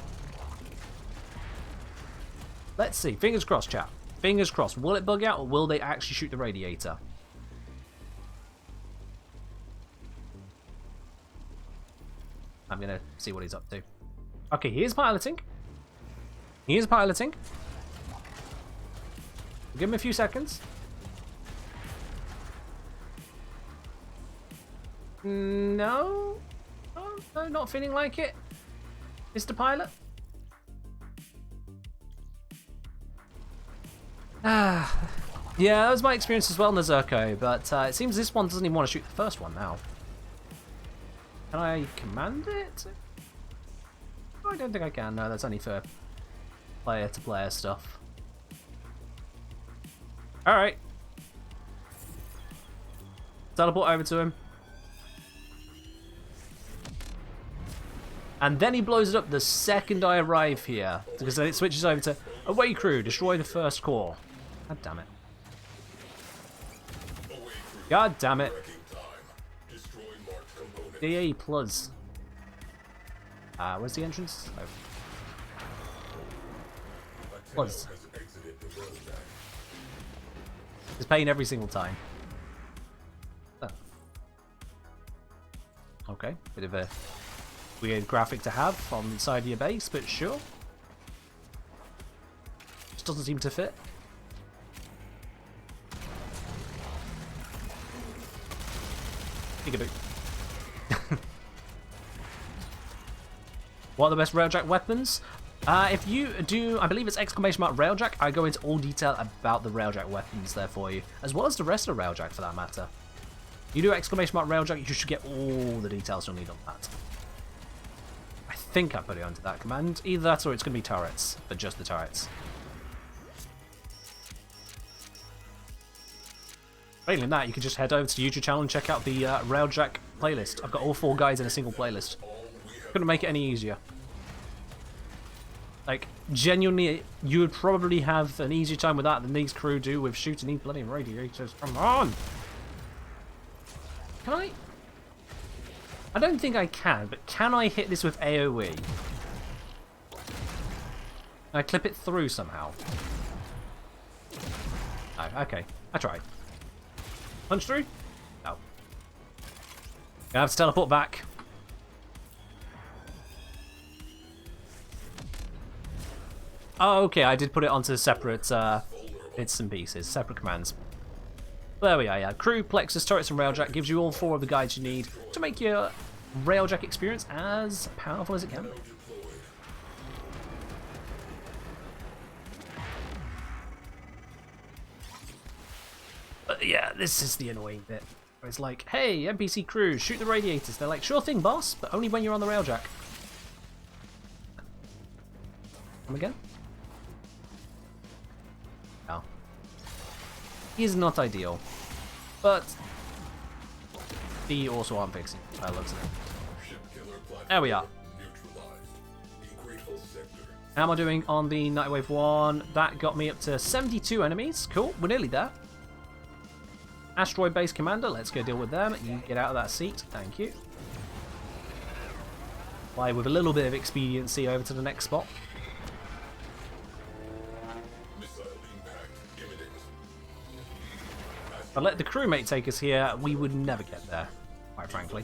Let's see. Fingers crossed, chat. Fingers crossed. Will it bug out or will they actually shoot the radiator? I'm going to see what he's up to. Okay, he is piloting. He is piloting. Give him a few seconds. No? Oh, no, not feeling like it. Mr. Pilot? Yeah, that was my experience as well in the Zerko, but it seems this one doesn't even want to shoot the first one now. Can I command it? Oh, I don't think I can. No, that's only for player-to-player stuff. Alright. Teleport over to him. And then he blows it up the second I arrive here. Because then it switches over to away crew, destroy the first core. God damn it. God damn it. DA plus. Where's the entrance? Oh. Plus. It's paying every single time. Oh. Okay, bit of a weird graphic to have on the side of your base, but sure. Just doesn't seem to fit. Peekaboo. What are the best railjack weapons? If you do, I believe it's exclamation mark railjack, I go into all detail about the railjack weapons there for you, as well as the rest of railjack for that matter. You do exclamation mark railjack, you should get all the details you'll need on that. I think I put it under that command. Either that or it's going to be turrets, but just the turrets. Failing that, you can just head over to the YouTube channel and check out the railjack playlist. I've got all 4 guides in a single playlist. Couldn't make it any easier. Like, genuinely, you would probably have an easier time with that than these crew do with shooting these bloody radiators. Come on! Can I? I don't think I can, but can I hit this with AoE? Can I clip it through somehow? Oh, okay. I tried. Punch through? No. Gonna have to teleport back. Oh, okay, I did put it onto separate bits and pieces, separate commands. There we are, yeah. Crew, Plexus, Turrets, and Railjack gives you all 4 of the guides you need to make your Railjack experience as powerful as it can be. But yeah, this is the annoying bit. Where it's like, hey, NPC crew, shoot the radiators. They're like, sure thing, boss, but only when you're on the Railjack. Come again? No. He's not ideal. But he also aren't fixing by the looks of it. There we are. How am I doing on the Nightwave 1? That got me up to 72 enemies. Cool, we're nearly there. Asteroid Base Commander, let's go deal with them. You get out of that seat, thank you. Fly with a little bit of expediency over to the next spot. If I let the crewmate take us here, we would never get there, quite frankly.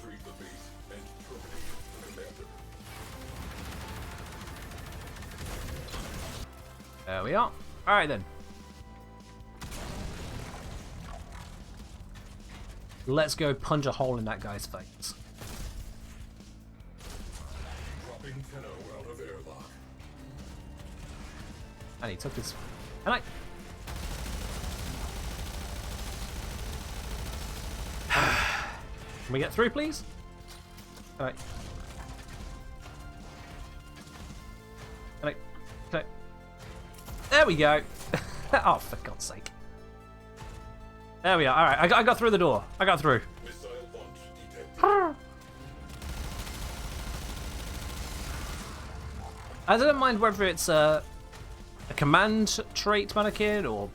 There we are. Alright then. Let's go punch a hole in that guy's face. And he took his... And I... Can we get through, please? Alright. Okay. There we go. Oh, for God's sake. There we are. Alright, I got through the door. I got through. I don't mind whether it's a command trait mannequin or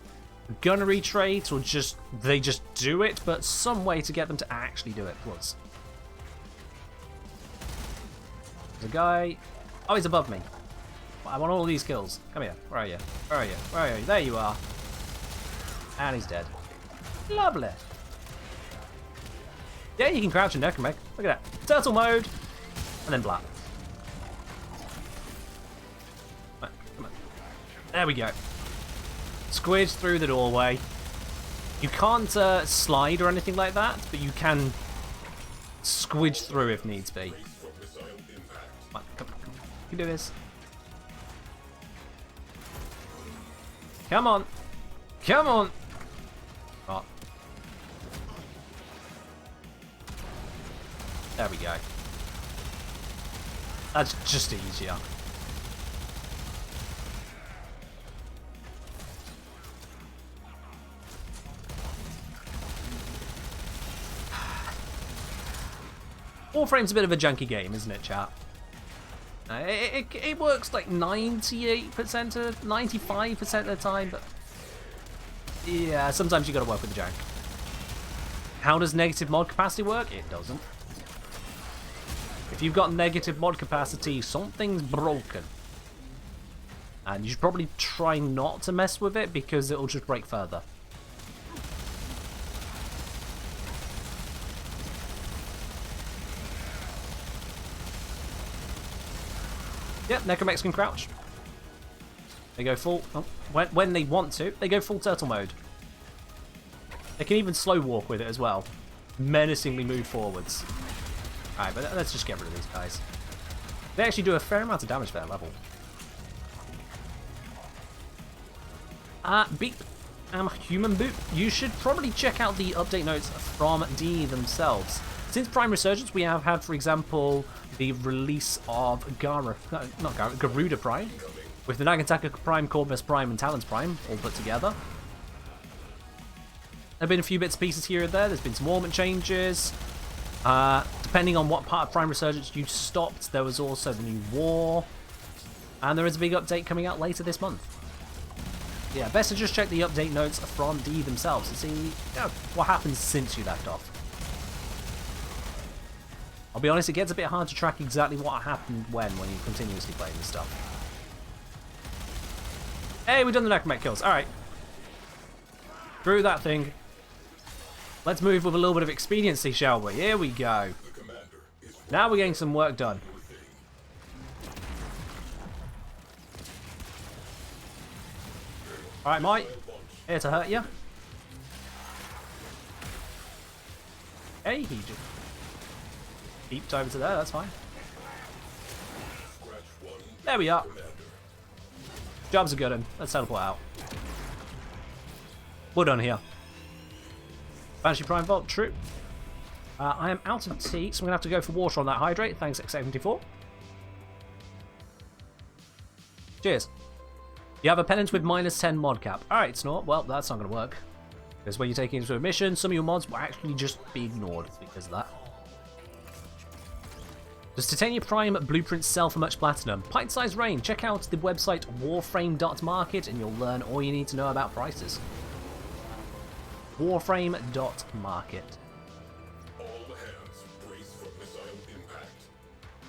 gunnery trait or just they just do it, but some way to get them to actually do it was. There's a guy. Oh, he's above me. I want all of these kills. Come here. Where are you? Where are you? Where are you? There you are. And he's dead. Lovely. Yeah, you can crouch and neck and make. Look at that. Turtle mode. And then blah. Come on. There we go. Squidge through the doorway. You can't slide or anything like that, but you can squidge through if needs be. Come on. You can do this. Come on. Come on. Oh. There we go. That's just easier. Warframe's a bit of a junky game, isn't it, chat? It works like 98% of 95% of the time, but yeah, sometimes you gotta work with the jank. How does negative mod capacity work? It doesn't. If you've got negative mod capacity, something's broken. And you should probably try not to mess with it because it'll just break further. Yep, Necromex can crouch. They go full... Oh, when they want to, they go full turtle mode. They can even slow walk with it as well. Menacingly move forwards. Alright, but let's just get rid of these guys. They actually do a fair amount of damage for their level. Beep. Human Boop. You should probably check out the update notes from D themselves. Since Prime Resurgence, we have had, for example, the release of Garuda Prime, with the Nagataka Prime, Corvus Prime, and Talons Prime all put together. There have been a few bits and pieces here and there. There's been some warmint changes. Depending on what part of Prime Resurgence you stopped, there was also the new war. And there is a big update coming out later this month. Yeah, best to just check the update notes from D themselves to see what happens since you left off. I'll be honest, it gets a bit hard to track exactly what happened when you're continuously playing this stuff. Hey, we've done the Necromech kills. Alright. Through that thing. Let's move with a little bit of expediency, shall we? Here we go. Now we're getting some work done. Alright, mate. Here to hurt you. Hey, he just peeped over to there, that's fine. There we are. Jobs are good, and let's teleport out. We're done here. Banshee Prime Vault, true. I am out of tea, so I'm going to have to go for water on that hydrate. Thanks, X74. Cheers. You have a penance with -10 mod cap. Alright, Snort. Well, that's not going to work. Because when you're taking into a mission, some of your mods will actually just be ignored because of that. Does Titania Prime Blueprint sell for much platinum? Pint-sized rain. Check out the website warframe.market and you'll learn all you need to know about prices. Warframe.market.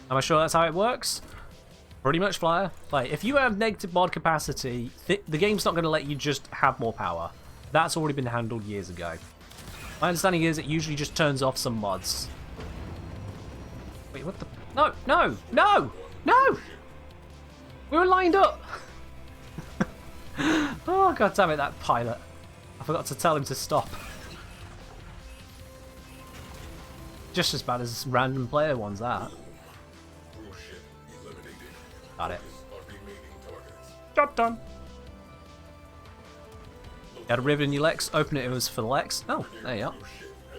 Am I sure that's how it works? Pretty much, Flyer. Like, if you have negative mod capacity, the game's not going to let you just have more power. That's already been handled years ago. My understanding is it usually just turns off some mods. Wait, what the... No, no, no, no! We were lined up! Oh, god damn it, that pilot. I forgot to tell him to stop. Just as bad as random player ones, that. Got it. Job done. You had a ribbon in your Lex, open it, it was for the Lex. Oh, there you are.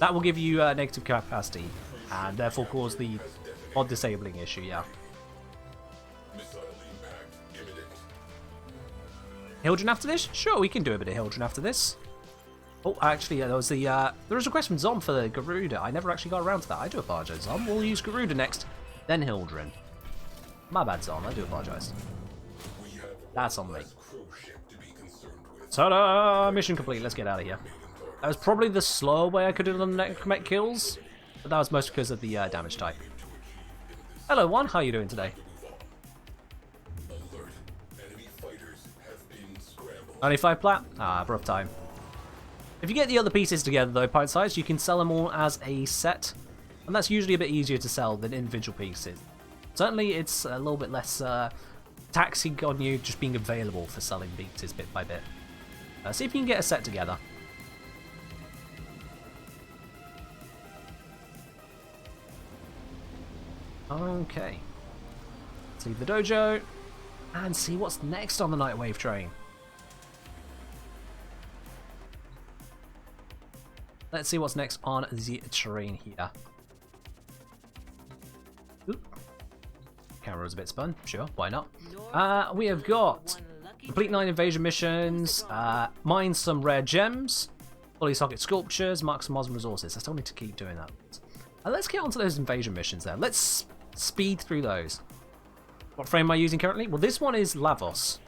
That will give you negative capacity, and therefore cause the mod disabling issue, yeah. Hildren after this? Sure, we can do a bit of Hildren after this. Oh, actually, there was a request from Zom for the Garuda. I never actually got around to that. I do apologise, Zom. We'll use Garuda next, then Hildren. My bad, Zom. I do apologise. That's on me. Ta-da! Mission complete. Let's get out of here. That was probably the slower way I could have done the Necromech kills, but that was most because of the damage type. Hello, One. How are you doing today? Only 5 plat? Ah, rough time. If you get the other pieces together, though, pint size, you can sell them all as a set, and that's usually a bit easier to sell than individual pieces. Certainly, it's a little bit less taxing on you just being available for selling pieces bit by bit. See if you can get a set together. Okay. Let's leave the dojo and see what's next on the Nightwave train. Let's see what's next on the train here. Oop. Camera's a bit spun. Sure, why not? We have got complete 9 invasion missions, mine some rare gems, fully socket sculptures, mark some Moslem resources. I still need to keep doing that. Let's get onto those invasion missions there. Let's speed through those. What frame am I using currently? Well, this one is Lavos.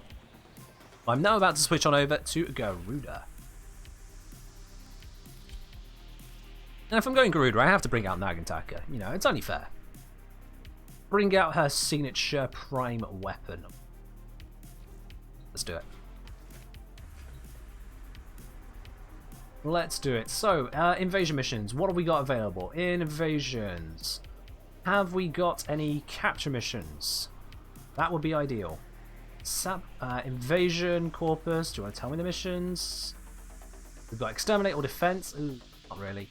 I'm now about to switch on over to Garuda. And if I'm going Garuda, I have to bring out Nagataka. You know, it's only fair. Bring out her signature prime weapon. Let's do it. Let's do it. So, invasion missions. What have we got available? Invasions. Have we got any capture missions? That would be ideal. Invasion, Corpus. Do you want to tell me the missions? We've got Exterminate or Defense. Ooh, not really.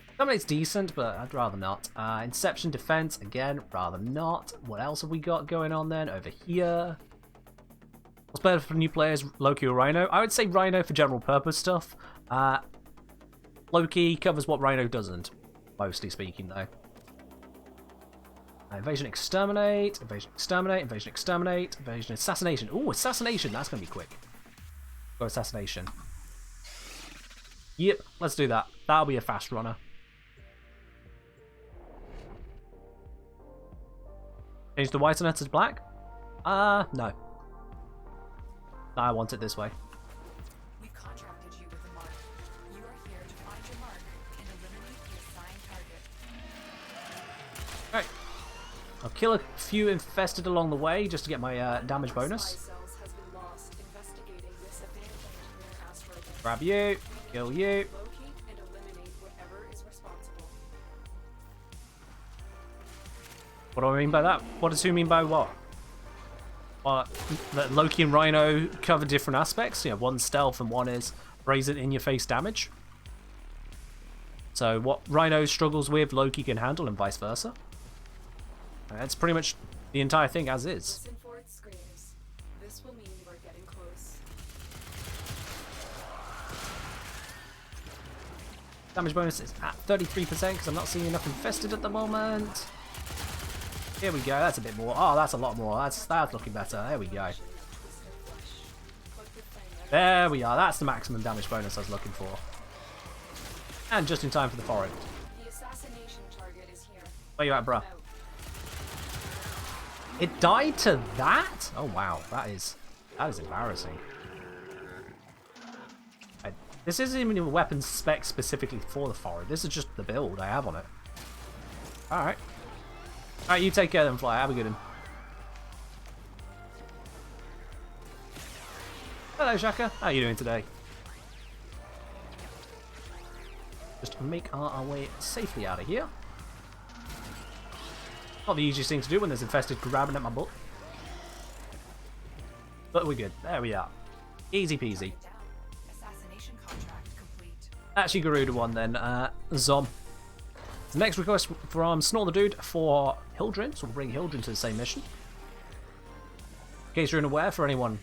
Exterminate's decent, but I'd rather not. Inception, Defense. Again, rather not. What else have we got going on then? Over here. What's better for new players, Loki or Rhino? I would say Rhino for general purpose stuff. Loki covers what Rhino doesn't, mostly speaking, though. Invasion, Exterminate, Invasion, Exterminate, Invasion, Exterminate, Invasion, Assassination. Ooh, Assassination, that's going to be quick. Go Assassination. Yep, let's do that. That'll be a fast runner. Change the white on it to black? No. No, I want it this way. We've contracted you with a mark. You are here to find your mark and eliminate the assigned target. Alright. I'll kill a few infested along the way just to get my damage bonus. Grab you, kill you. What do I mean by that? What does who mean by what? That Loki and Rhino cover different aspects. You know, one's stealth and one is brazen in-your-face damage. So what Rhino struggles with, Loki can handle, and vice versa. That's pretty much the entire thing as is. Listen for its screams. This will mean you are getting close. Damage bonus is at 33% because I'm not seeing enough infested at the moment. Here we go, that's a bit more. Oh, that's a lot more. That's looking better. There we go. There we are. That's the maximum damage bonus I was looking for. And just in time for the forest. The assassination target is here. Where you at, bruh? It died to that? Oh wow, that is embarrassing. This isn't even a weapon spec specifically for the forest. This is just the build I have on it. Alright. Alright, you take care of them, Fly. Have a good one. Hello, Shaka. How are you doing today? Just make our way safely out of here. Not the easiest thing to do when there's infested grabbing at my butt. But we're good. There we are. Easy peasy. Assassination contract complete. Actually, Garuda one then. Zom. The next request from Snort the Dude for Hildrin, so we'll bring Hildrin to the same mission. In case you're unaware, for anyone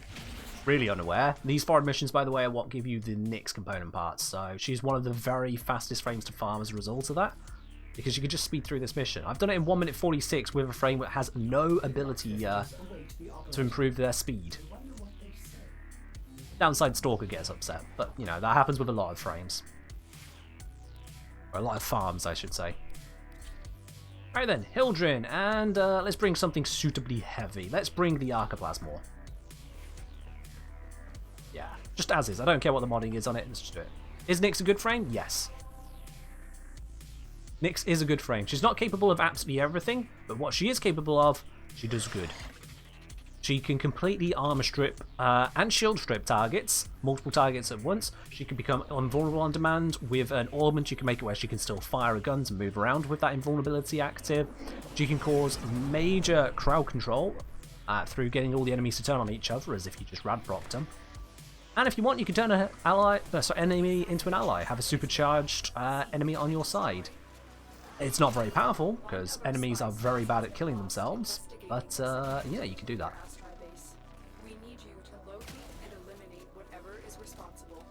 really unaware, these forward missions, by the way, are what give you the Nyx component parts, so she's one of the very fastest frames to farm as a result of that, because you can just speed through this mission. I've done it in 1 minute 46 with a frame that has no ability to improve their speed. Downside Stalker gets upset, but, you know, that happens with a lot of frames. Or a lot of farms, I should say. Alright then, Hildrin, and let's bring something suitably heavy. Let's bring the Archoplasmor. Yeah, just as is. I don't care what the modding is on it, let's just do it. Is Nyx a good frame? Yes. Nyx is a good frame. She's not capable of absolutely everything, but what she is capable of, she does good. She can completely armor strip and shield strip targets, multiple targets at once. She can become invulnerable on demand with an augment. You can make it where she can still fire guns and move around with that invulnerability active. She can cause major crowd control through getting all the enemies to turn on each other as if you just radprocced them. And if you want, you can turn an enemy into an ally. Have a supercharged enemy on your side. It's not very powerful because enemies are very bad at killing themselves, but yeah, you can do that. We need you to locate and eliminate whatever is responsible.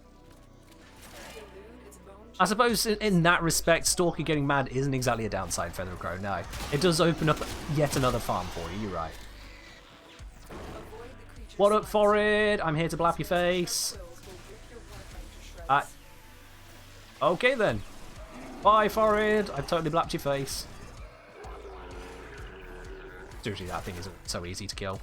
Elude its bone. I suppose in that respect, Stalker getting mad isn't exactly a downside, Feather Crow. No, it does open up yet another farm for you. You're right. What up, Forrid? I'm here to blap your face. Okay then. Bye, Forrid. I've totally blapped your face. Seriously, that thing is so easy to kill.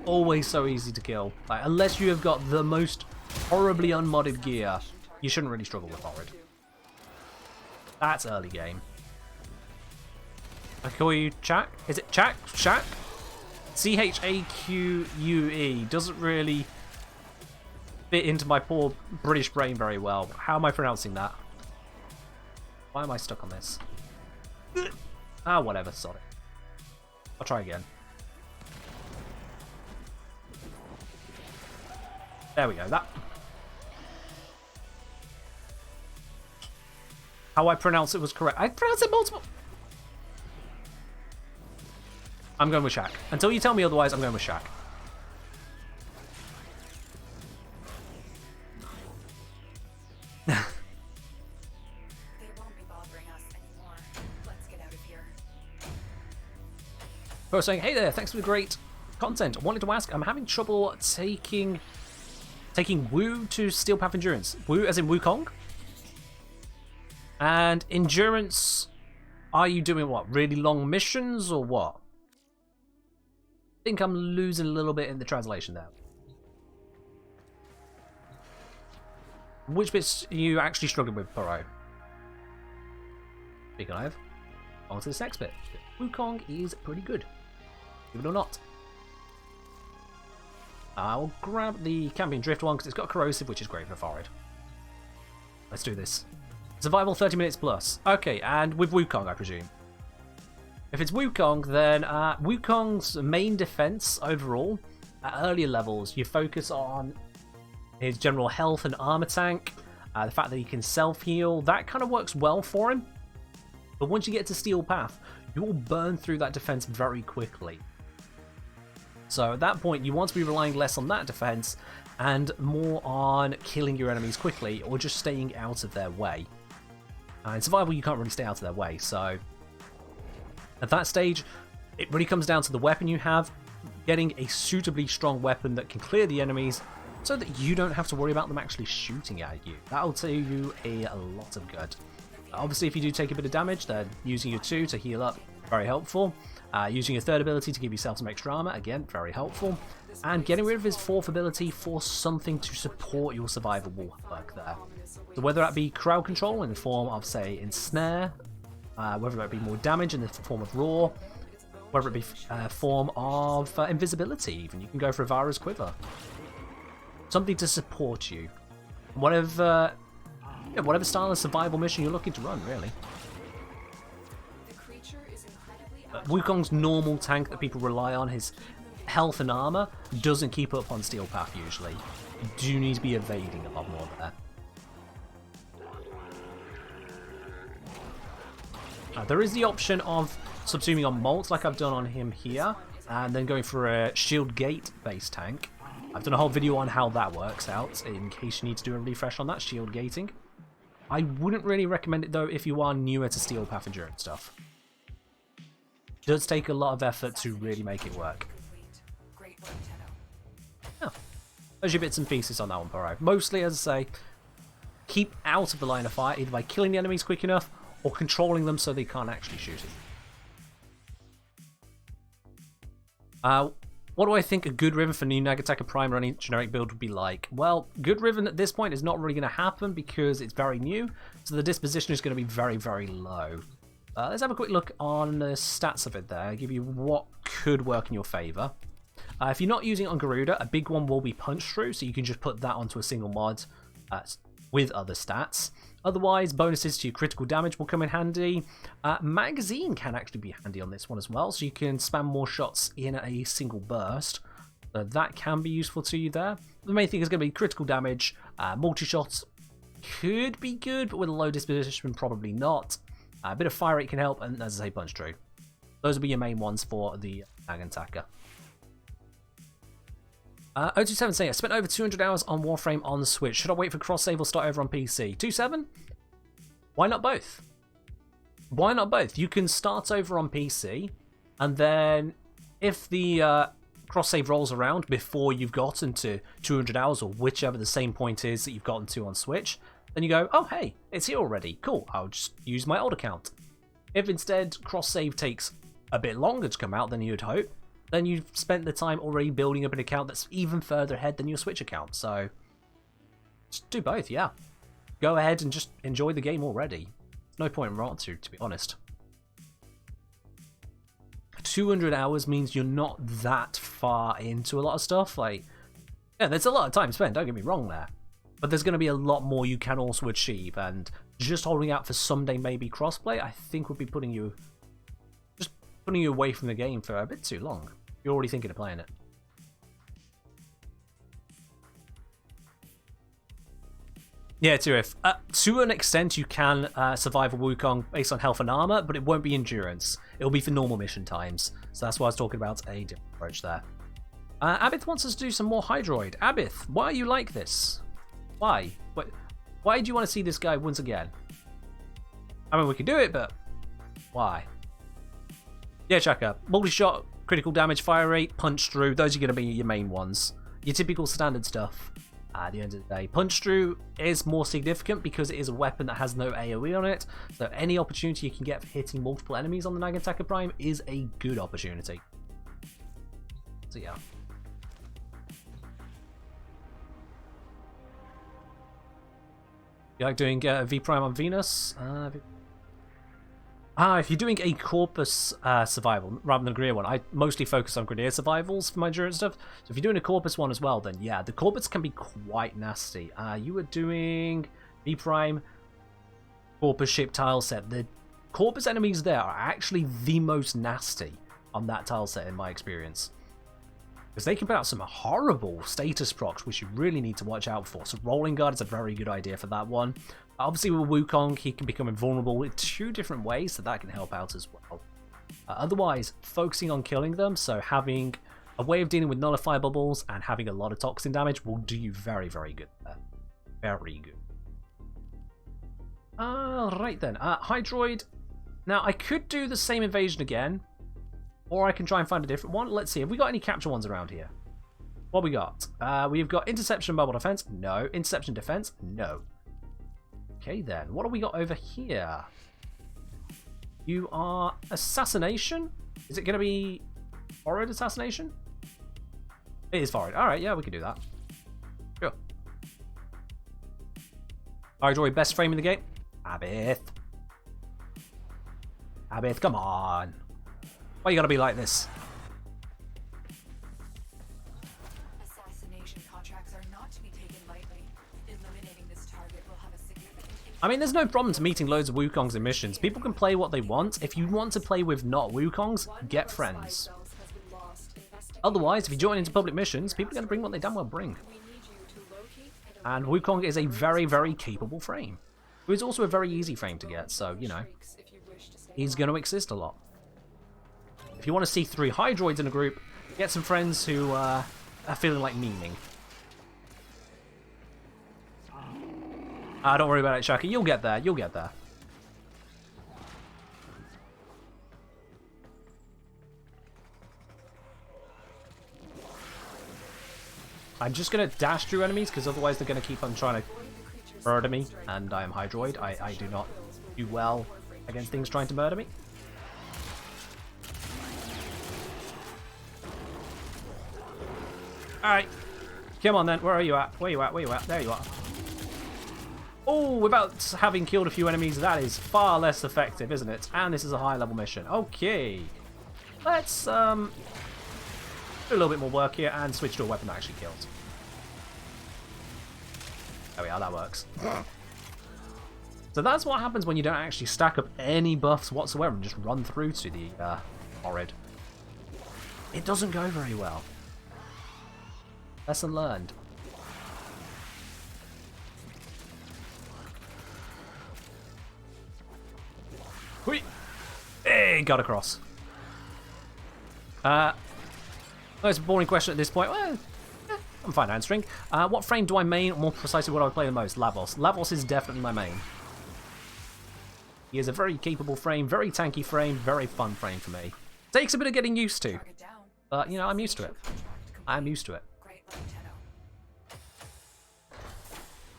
Always so easy to kill. Like, unless you have got the most horribly unmodded gear, you shouldn't really struggle with Forrid. That's early game. I call you Chak? Is it Chak? Shaq? C-H-A-Q-U-E. Doesn't really fit into my poor British brain very well. How am I pronouncing that? Why am I stuck on this? Ah, whatever, sorry. I'll try again. There we go. That. How I pronounce it was correct. I pronounced it multiple. I'm going with Shaq. Until you tell me otherwise, I'm going with Shaq. They won't be bothering us anymore. Let's get out of here. First saying, hey there, thanks for the great content. I wanted to ask, I'm having trouble taking Wu to Steel Path Endurance. Wu as in Wukong? And Endurance, are you doing what? Really long missions or what? I think I'm losing a little bit in the translation there. Which bits are you actually struggling with, Poro? Speaking of, on to this next bit. Wukong is pretty good. Believe it or not. I'll grab the Campion Drift one because it's got Corrosive, which is great for Forehead. Let's do this. Survival 30 minutes plus. Okay, and with Wukong, I presume. If it's Wukong, then Wukong's main defense overall, at earlier levels, you focus on his general health and armor tank, the fact that he can self-heal, that kind of works well for him. But once you get to Steel Path, you will burn through that defense very quickly. So at that point, you want to be relying less on that defense and more on killing your enemies quickly or just staying out of their way. In survival, you can't really stay out of their way, so at that stage, it really comes down to the weapon you have, getting a suitably strong weapon that can clear the enemies so that you don't have to worry about them actually shooting at you. That'll do you a lot of good. Obviously, if you do take a bit of damage, then using your 2 to heal up, very helpful. Using your 3rd ability to give yourself some extra armor, again, very helpful. And getting rid of his 4th ability for something to support your survival will work there. So whether that be crowd control in the form of, say, Ensnare, whether that be more damage in the form of Roar, whether it be a form of invisibility even. You can go for Avara's Quiver. Something to support you. Whatever style of survival mission you're looking to run, really. Wukong's normal tank that people rely on, his health and armor, doesn't keep up on Steel Path usually. You do need to be evading a lot more there. There is the option of subsuming on Molt, like I've done on him here, and then going for a Shield Gate based tank. I've done a whole video on how that works out, in case you need to do a refresh on that, Shield Gating. I wouldn't really recommend it though if you are newer to Steel Path Endurance stuff. It does take a lot of effort to really make it work. Yeah. There's your bits and pieces on that one, Poro. Mostly, as I say, keep out of the line of fire, either by killing the enemies quick enough, or controlling them so they can't actually shoot it. What do I think a good Riven for new Nagataka Prime running generic build would be like? Well, good Riven at this point is not really going to happen because it's very new, so the disposition is going to be very, very low. Let's have a quick look on the stats of it there. I'll give you what could work in your favour. If you're not using it on Garuda, a big one will be Punch Through, so you can just put that onto a single mod with other stats. Otherwise, bonuses to your critical damage will come in handy. Magazine can actually be handy on this one as well, so you can spam more shots in a single burst. So that can be useful to you there. The main thing is going to be critical damage. Multi-shots could be good, but with a low disposition, probably not. A bit of fire rate can help, and as I say, Punch Through. Those will be your main ones for the Nagataka. 027 saying, I spent over 200 hours on Warframe on Switch. Should I wait for cross-save or start over on PC? 27? Why not both? Why not both? You can start over on PC, and then if the cross-save rolls around before you've gotten to 200 hours, or whichever the same point is that you've gotten to on Switch, then you go, oh hey, it's here already. Cool, I'll just use my old account. If instead cross-save takes a bit longer to come out than you'd hope, then you've spent the time already building up an account that's even further ahead than your Switch account. So, just do both, yeah. Go ahead and just enjoy the game already. No point in not to be honest. 200 hours means you're not that far into a lot of stuff. Like, yeah, there's a lot of time spent, don't get me wrong there. But there's going to be a lot more you can also achieve, and just holding out for someday maybe crossplay, I think would be putting you away from the game for a bit too long. You're already thinking of playing it. Yeah, Tirif. To an extent, you can survive a Wukong based on health and armor, but it won't be endurance. It'll be for normal mission times. So that's why I was talking about a different approach there. Abith wants us to do some more Hydroid. Abith, why are you like this? Why? Why do you want to see this guy once again? I mean, we can do it, but why? Yeah, Chaka. Multi-shot, critical damage, fire rate, punch through. Those are going to be your main ones. Your typical standard stuff. At the end of the day, punch through is more significant because it is a weapon that has no AoE on it. So any opportunity you can get for hitting multiple enemies on the Nagataka Prime is a good opportunity. So yeah. You like doing V Prime on Venus? If you're doing a Corpus survival rather than a Grenadier one, I mostly focus on Grenadier survivals for my endurance stuff. So if you're doing a Corpus one as well, then yeah, the Corpus can be quite nasty. You were doing V Prime Corpus ship tile set. The Corpus enemies there are actually the most nasty on that tile set in my experience. Because they can put out some horrible status procs, which you really need to watch out for. So Rolling Guard is a very good idea for that one. Obviously with Wukong, he can become invulnerable in 2 different ways, so that can help out as well. Otherwise, focusing on killing them, so having a way of dealing with nullify bubbles and having a lot of toxin damage will do you very, very good there. Very good. Right then, Hydroid. Now, I could do the same invasion again, or I can try and find a different one. Let's see, have we got any capture ones around here? What we got? We've got Interception Mobile Defense. No. Interception Defense. No. Okay then, what have we got over here? You are Assassination? Is it going to be Forward Assassination? It is Forward. Alright, yeah, we can do that. Sure. Hydroid, best frame in the game? Abith. Abith, come on. Why you gotta be like this? Assassination contracts are not to be taken lightly. Eliminating this target will have a significant impact. I mean, there's no problem to meeting loads of Wukongs in missions. People can play what they want. If you want to play with not Wukongs, get friends. Otherwise, if you join into public missions, people are going to bring what they damn well bring. And Wukong is a very, very capable frame. It's also a very easy frame to get, so, you know, he's going to exist a lot. If you want to see 3 Hydroids in a group, get some friends who are feeling like memeing. Don't worry about it, Shaka. You'll get there. You'll get there. I'm just going to dash through enemies, because otherwise they're going to keep on trying to murder me. And I am Hydroid. I do not do well against things trying to murder me. Alright. Come on then. Where are you at? Where you at? Where you at? There you are. Oh, without having killed a few enemies, that is far less effective, isn't it? And this is a high level mission. Okay. Let's do a little bit more work here and switch to a weapon that actually kills. There we are, that works. So that's what happens when you don't actually stack up any buffs whatsoever and just run through to the Horrid. It doesn't go very well. Lesson learned. Whee! Hey, got across. Most boring question at this point. Well, I'm fine answering. What frame do I main? More precisely, what do I play the most? Lavos. Lavos is definitely my main. He is a very capable frame, very tanky frame, very fun frame for me. Takes a bit of getting used to, but you know, I'm used to it. I'm used to it.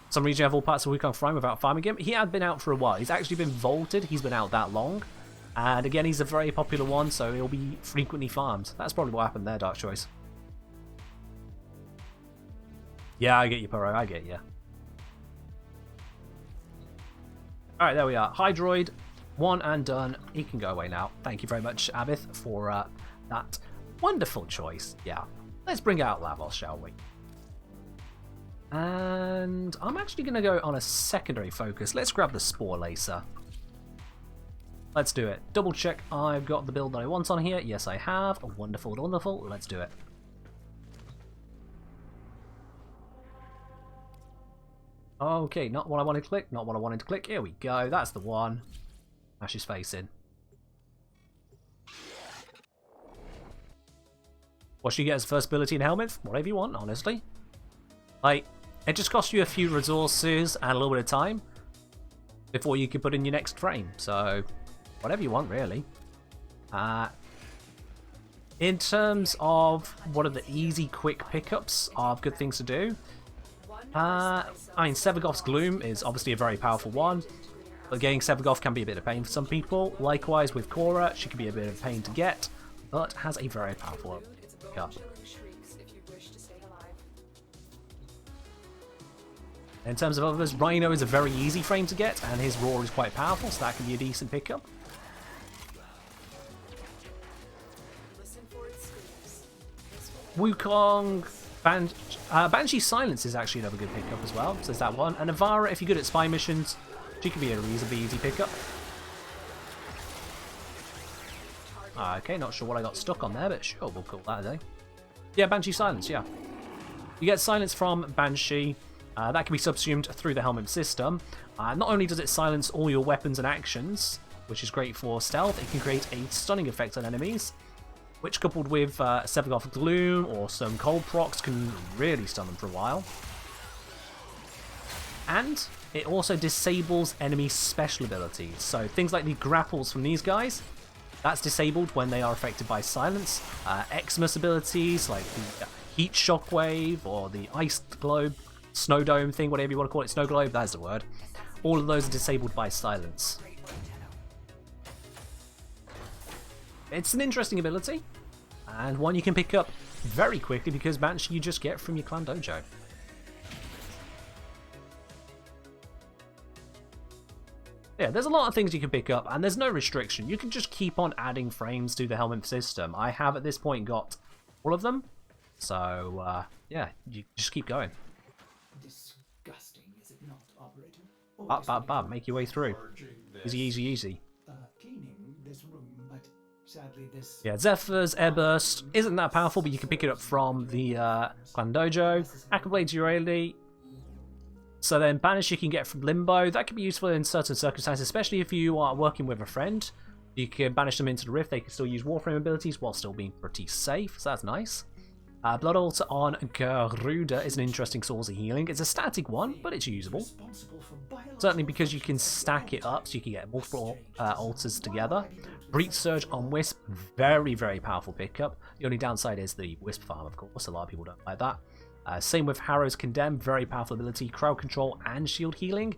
Some reason you have all parts of Wukong Prime without farming him. He had been out for a while. He's actually been vaulted. He's been out that long. And again, he's a very popular one, so he'll be frequently farmed. That's probably what happened there, Dark Choice. Yeah, I get you, Puro. I get you. Alright, there we are. Hydroid, one and done. He can go away now. Thank you very much, Abith, for that wonderful choice. Yeah. Let's bring out Lavos, shall we? And I'm actually going to go on a secondary focus. Let's grab the Spore Lacer. Let's do it. Double check I've got the build that I want on here. Yes, I have. Wonderful, wonderful. Let's do it. Okay, not what I wanted to click, not what I wanted to click. Here we go, that's the one. Smash his face in. What should you get as first ability in helmet? Whatever you want, honestly. Like, it just costs you a few resources and a little bit of time before you can put in your next frame. So, whatever you want, really. In terms of what are the easy, quick pickups of good things to do, I mean, Sevagoth's Gloom is obviously a very powerful one, but getting Sevagoth can be a bit of pain for some people. Likewise with Cora, she can be a bit of a pain to get, but has a very powerful pickup. In terms of others, Rhino is a very easy frame to get, and his Roar is quite powerful, so that can be a decent pickup. Wukong, Banshee's Silence is actually another good pickup as well, so there's that one. And Navara, if you're good at spy missions, she can be a reasonably easy pickup. Okay, not sure what I got stuck on there, but sure, we'll call that a day. Yeah, Banshee Silence, yeah. You get Silence from Banshee. That can be subsumed through the helmet system. Not only does it silence all your weapons and actions, which is great for stealth, it can create a stunning effect on enemies, which coupled with Sevagoth Gloom or some cold procs can really stun them for a while. And it also disables enemy special abilities. So things like the grapples from these guys, that's disabled when they are affected by silence. Xmas abilities like the Heat Shockwave or the Ice Globe, Snow Dome thing, whatever you want to call it, Snow Globe, that's the word. All of those are disabled by silence. It's an interesting ability, and one you can pick up very quickly because Banshee you just get from your clan dojo. Yeah, there's a lot of things you can pick up, and there's no restriction. You can just keep on adding frames to the helmet system. I have at this point got all of them, so yeah, you just keep going. Disgusting, is it not, Operator? Bap, bap, bap, make your way through. Easy, easy, easy. Cleaning this room, but sadly this... Yeah, Zephyr's Airburst isn't that powerful, but you can pick it up from the Clan Dojo. Aquablade's Urali. So then Banish you can get from Limbo. That can be useful in certain circumstances, especially if you are working with a friend. You can banish them into the Rift. They can still use Warframe abilities while still being pretty safe, so that's nice. Blood Altar on Garuda is an interesting source of healing. It's a static one, but it's usable. Certainly because you can stack it up, so you can get multiple altars together. Breach Surge on Wisp, very, very powerful pickup. The only downside is the Wisp farm, of course. A lot of people don't like that. Same with Harrow's Condemn, very powerful ability. Crowd Control and Shield Healing.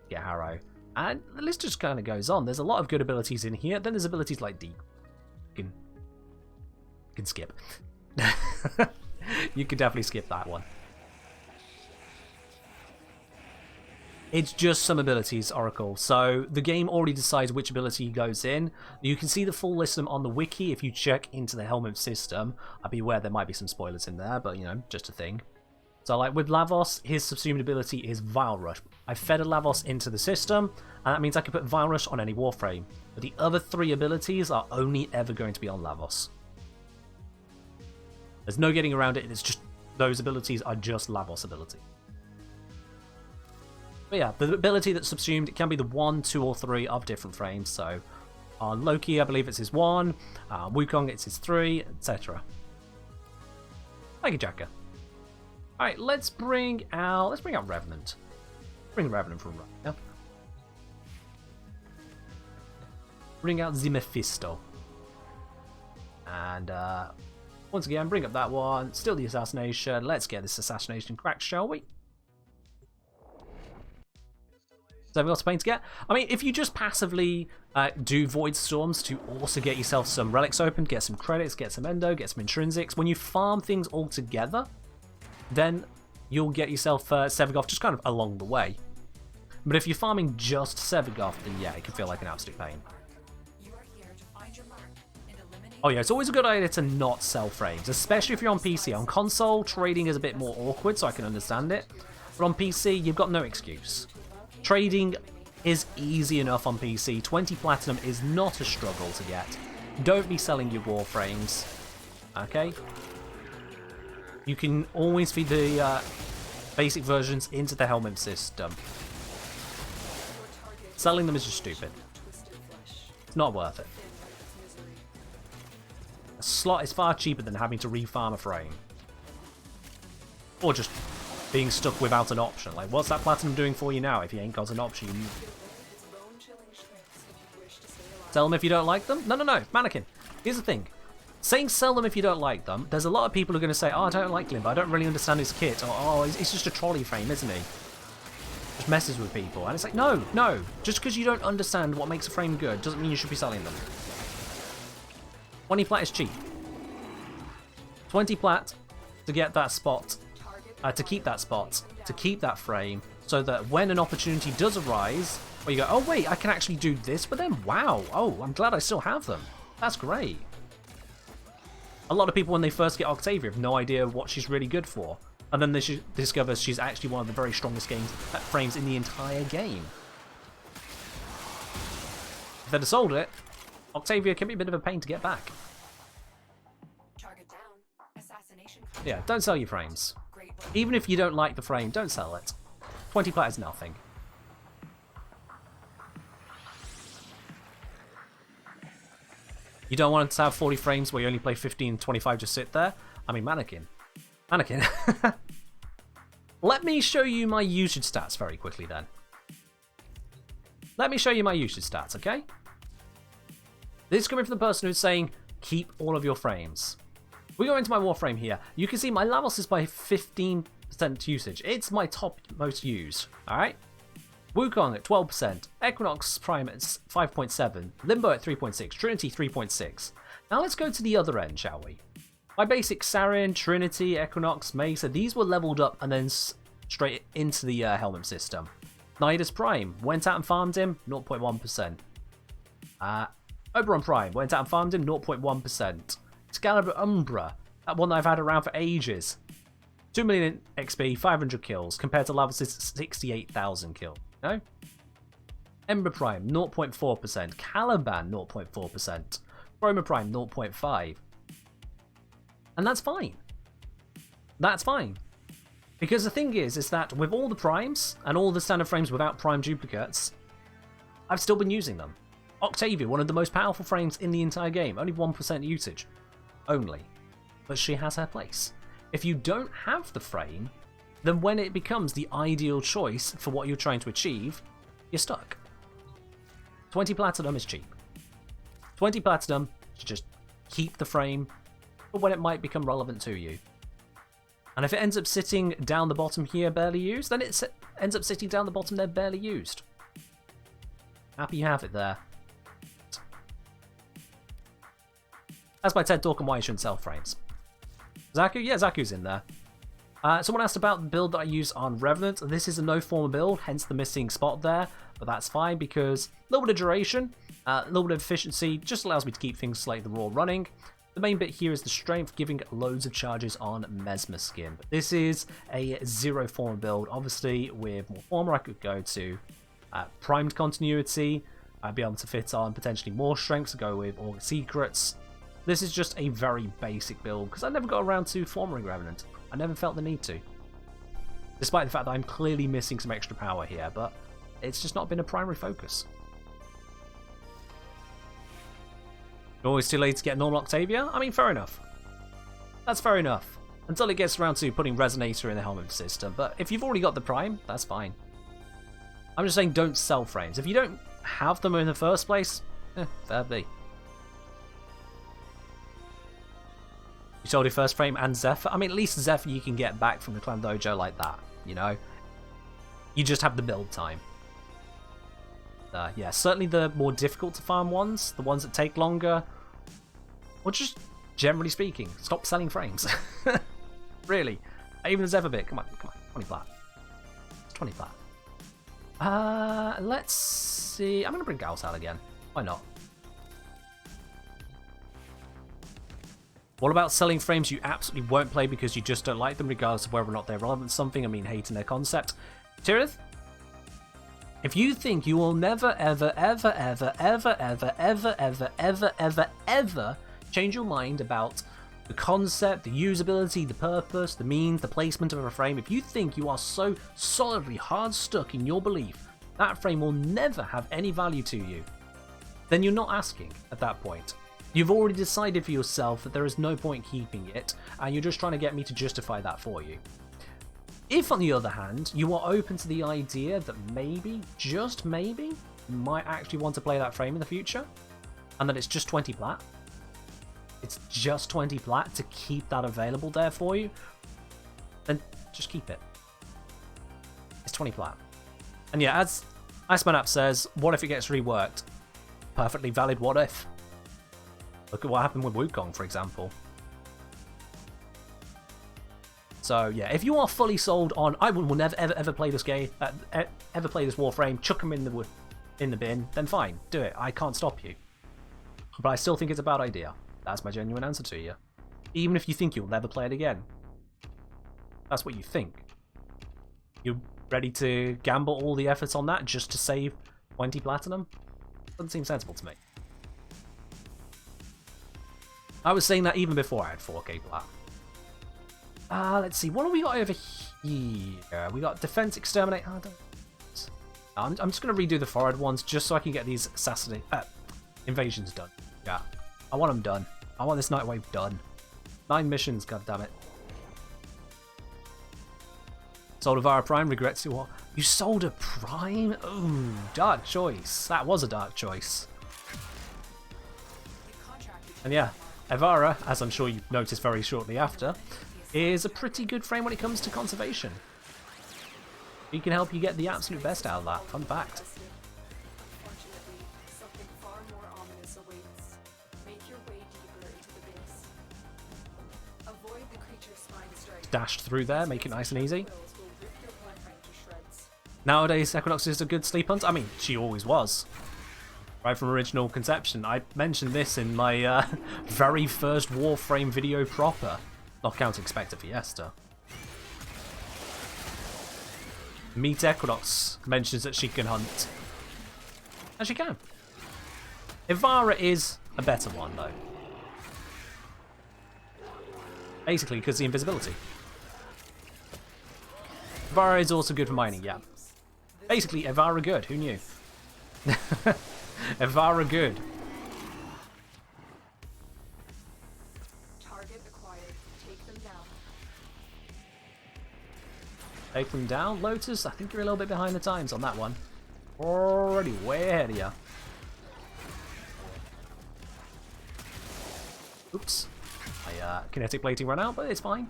Get Harrow. And the list just kind of goes on. There's a lot of good abilities in here. Then there's abilities like D. You can skip. You could definitely skip that one. It's just some abilities, Oracle. So the game already decides which ability goes in. You can see the full list of them on the wiki if you check into the helmet system. I'd be aware there might be some spoilers in there, but you know, just a thing. So like with Lavos, his subsumed ability is Vile Rush. I fed a Lavos into the system, and that means I can put Vile Rush on any Warframe. But the other three abilities are only ever going to be on Lavos. There's no getting around it, it's just, those abilities are just Lavos ability. But yeah, the ability that's subsumed, it can be the 1, 2, or 3 of different frames, so on Loki, I believe it's his 1, Wukong, it's his 3, etc. Thank you, Jacka. Alright, let's bring out Revenant. Bring Revenant from right now. Bring out the Mephisto. And, once again, bring up that one. Still the assassination. Let's get this assassination cracked, shall we? So have we got a pain to get? I mean, if you just passively do Void Storms to also get yourself some relics open, get some credits, get some endo, get some intrinsics, when you farm things all together, then you'll get yourself Sevagoth just kind of along the way. But if you're farming just Sevagoth, then yeah, it can feel like an absolute pain. Oh yeah, it's always a good idea to not sell frames, especially if you're on PC. On console, trading is a bit more awkward, so I can understand it. But on PC, you've got no excuse. Trading is easy enough on PC. 20 Platinum is not a struggle to get. Don't be selling your Warframes, okay? You can always feed the basic versions into the helmet system. Selling them is just stupid. It's not worth it. A slot is far cheaper than having to refarm a frame. Or just being stuck without an option. Like, what's that platinum doing for you now if you ain't got an option? Sell them if you don't like them? No, no, no. Mannequin. Here's the thing. Saying sell them if you don't like them, there's a lot of people who are going to say, oh, I don't like Limbo, I don't really understand his kit, or oh, it's just a trolley frame, isn't he? Just messes with people. And it's like, no, no. Just because you don't understand what makes a frame good doesn't mean you should be selling them. 20 plat is cheap. 20 plat to get that spot, to keep that spot, to keep that frame, so that when an opportunity does arise, where you go, oh wait, I can actually do this with them? Wow, oh, I'm glad I still have them. That's great. A lot of people, when they first get Octavia, have no idea what she's really good for. And then they discover she's actually one of the very strongest frames in the entire game. If they'd have sold it, Octavia can be a bit of a pain to get back. Target down. Assassination. Yeah, don't sell your frames. Even if you don't like the frame, don't sell it. 20 plat is nothing. You don't want to have 40 frames where you only play 15 and 25 just sit there? I mean, Mannequin. Mannequin. Let me show you my usage stats very quickly then. Let me show you my usage stats, okay? This is coming from the person who's saying, keep all of your frames. We go into my Warframe here. You can see my Lavos is by 15% usage. It's my top most used, alright? Wukong at 12%, Equinox Prime at 5.7, Limbo at 3.6, Trinity 3.6. Now let's go to the other end, shall we? My basic Sarin, Trinity, Equinox, Mesa, these were leveled up and then straight into the helmet system. Nidus Prime, went out and farmed him, 0.1%. Oberon Prime, went out and farmed him, 0.1%. Excalibur Umbra, that one that I've had around for ages. 2 million XP, 500 kills, compared to Lavos' 68,000 kills. No? Ember Prime, 0.4%. Caliban, 0.4%. Chroma Prime, 0.5%. And that's fine. That's fine. Because the thing is that with all the primes, and all the standard frames without prime duplicates, I've still been using them. Octavia, one of the most powerful frames in the entire game, only 1% usage. Only. But she has her place. If you don't have the frame, then when it becomes the ideal choice for what you're trying to achieve, you're stuck. 20 platinum is cheap. 20 platinum to just keep the frame for when it might become relevant to you. And if it ends up sitting down the bottom here barely used, then it ends up sitting down the bottom there barely used. Happy you have it there. That's my TED talk on why you shouldn't sell frames. Zaku? Yeah, Zaku's in there. Someone asked about the build that I use on Revenant. This is a no-former build, hence the missing spot there, but that's fine because a little bit of duration, a little bit of efficiency, just allows me to keep things like the raw running. The main bit here is the strength, giving loads of charges on Mesmer skin. But this is a zero former build. Obviously, with more former, I could go to primed continuity. I'd be able to fit on potentially more strengths to go with all secrets. This is just a very basic build because I never got around to formering Revenant. I never felt the need to. Despite the fact that I'm clearly missing some extra power here, but it's just not been a primary focus. Always too late to get normal Octavia? I mean, fair enough. That's fair enough. Until it gets around to putting Resonator in the helmet system, but if you've already got the Prime, that's fine. I'm just saying don't sell frames. If you don't have them in the first place, fair be. You sold your first frame and Zephyr. I mean, at least Zephyr you can get back from the Clan Dojo like that, you know? You just have the build time. Yeah, certainly the more difficult to farm ones, the ones that take longer, or just generally speaking, stop selling frames. Really. Even the Zephyr bit, come on, 20 plat. It's 20 plat. Let's see. I'm going to bring Gauss out again. Why not? What about selling frames you absolutely won't play because you just don't like them, regardless of whether or not they're relevant to something? I mean, hating their concept. Tirith? If you think you will never, ever, ever, ever, ever, ever, ever, ever, ever, ever, ever change your mind about the concept, the usability, the purpose, the means, the placement of a frame, if you think you are so solidly hard stuck in your belief that frame will never have any value to you, then you're not asking at that point. You've already decided for yourself that there is no point keeping it, and you're just trying to get me to justify that for you. If, on the other hand, you are open to the idea that maybe, just maybe, you might actually want to play that frame in the future, and that it's just 20 plat, it's just 20 plat to keep that available there for you, then just keep it. It's 20 plat. And yeah, as Iceman App says, what if it gets reworked? Perfectly valid what if. Look at what happened with Wukong, for example. So yeah, if you are fully sold on, I will never ever play this game, ever play this Warframe, chuck them in the bin, then fine, do it. I can't stop you. But I still think it's a bad idea. That's my genuine answer to you. Even if you think you'll never play it again. That's what you think. You're ready to gamble all the efforts on that just to save 20 platinum? Doesn't seem sensible to me. I was saying that even before I had 4k plat. Let's see, what have we got over here? We got Defense, Exterminate. I'm just going to redo the forward ones just so I can get these invasions done. Yeah, I want them done. I want this Nightwave done. 9 missions, goddammit. Sold a Vara Prime, regrets you what? You sold a Prime? Ooh, dark choice. That was a dark choice. And yeah, Evara, as I'm sure you noticed very shortly after, is a pretty good frame when it comes to conservation. He can help you get the absolute best out of that. Fun fact. Unfortunately, something far more ominous awaits. Make your way deeper into the base. Avoid the creature's spine strike. Dashed through there, make it nice and easy. Will rip your bloodline to shreds. Nowadays, Equinox is a good sleep hunt. I mean, she always was. Right from original conception. I mentioned this in my very first Warframe video proper. Not counting Spectre Fiesta. Meet Equinox mentions that she can hunt. And she can. Ivara is a better one, though. Basically, because the invisibility. Ivara is also good for mining, yeah. Basically, Ivara good. Who knew? Ivara good. Target acquired. Take them down. Take them down. Lotus, I think you're a little bit behind the times on that one. Already way ahead of you. Oops. My kinetic plating ran out, but it's fine.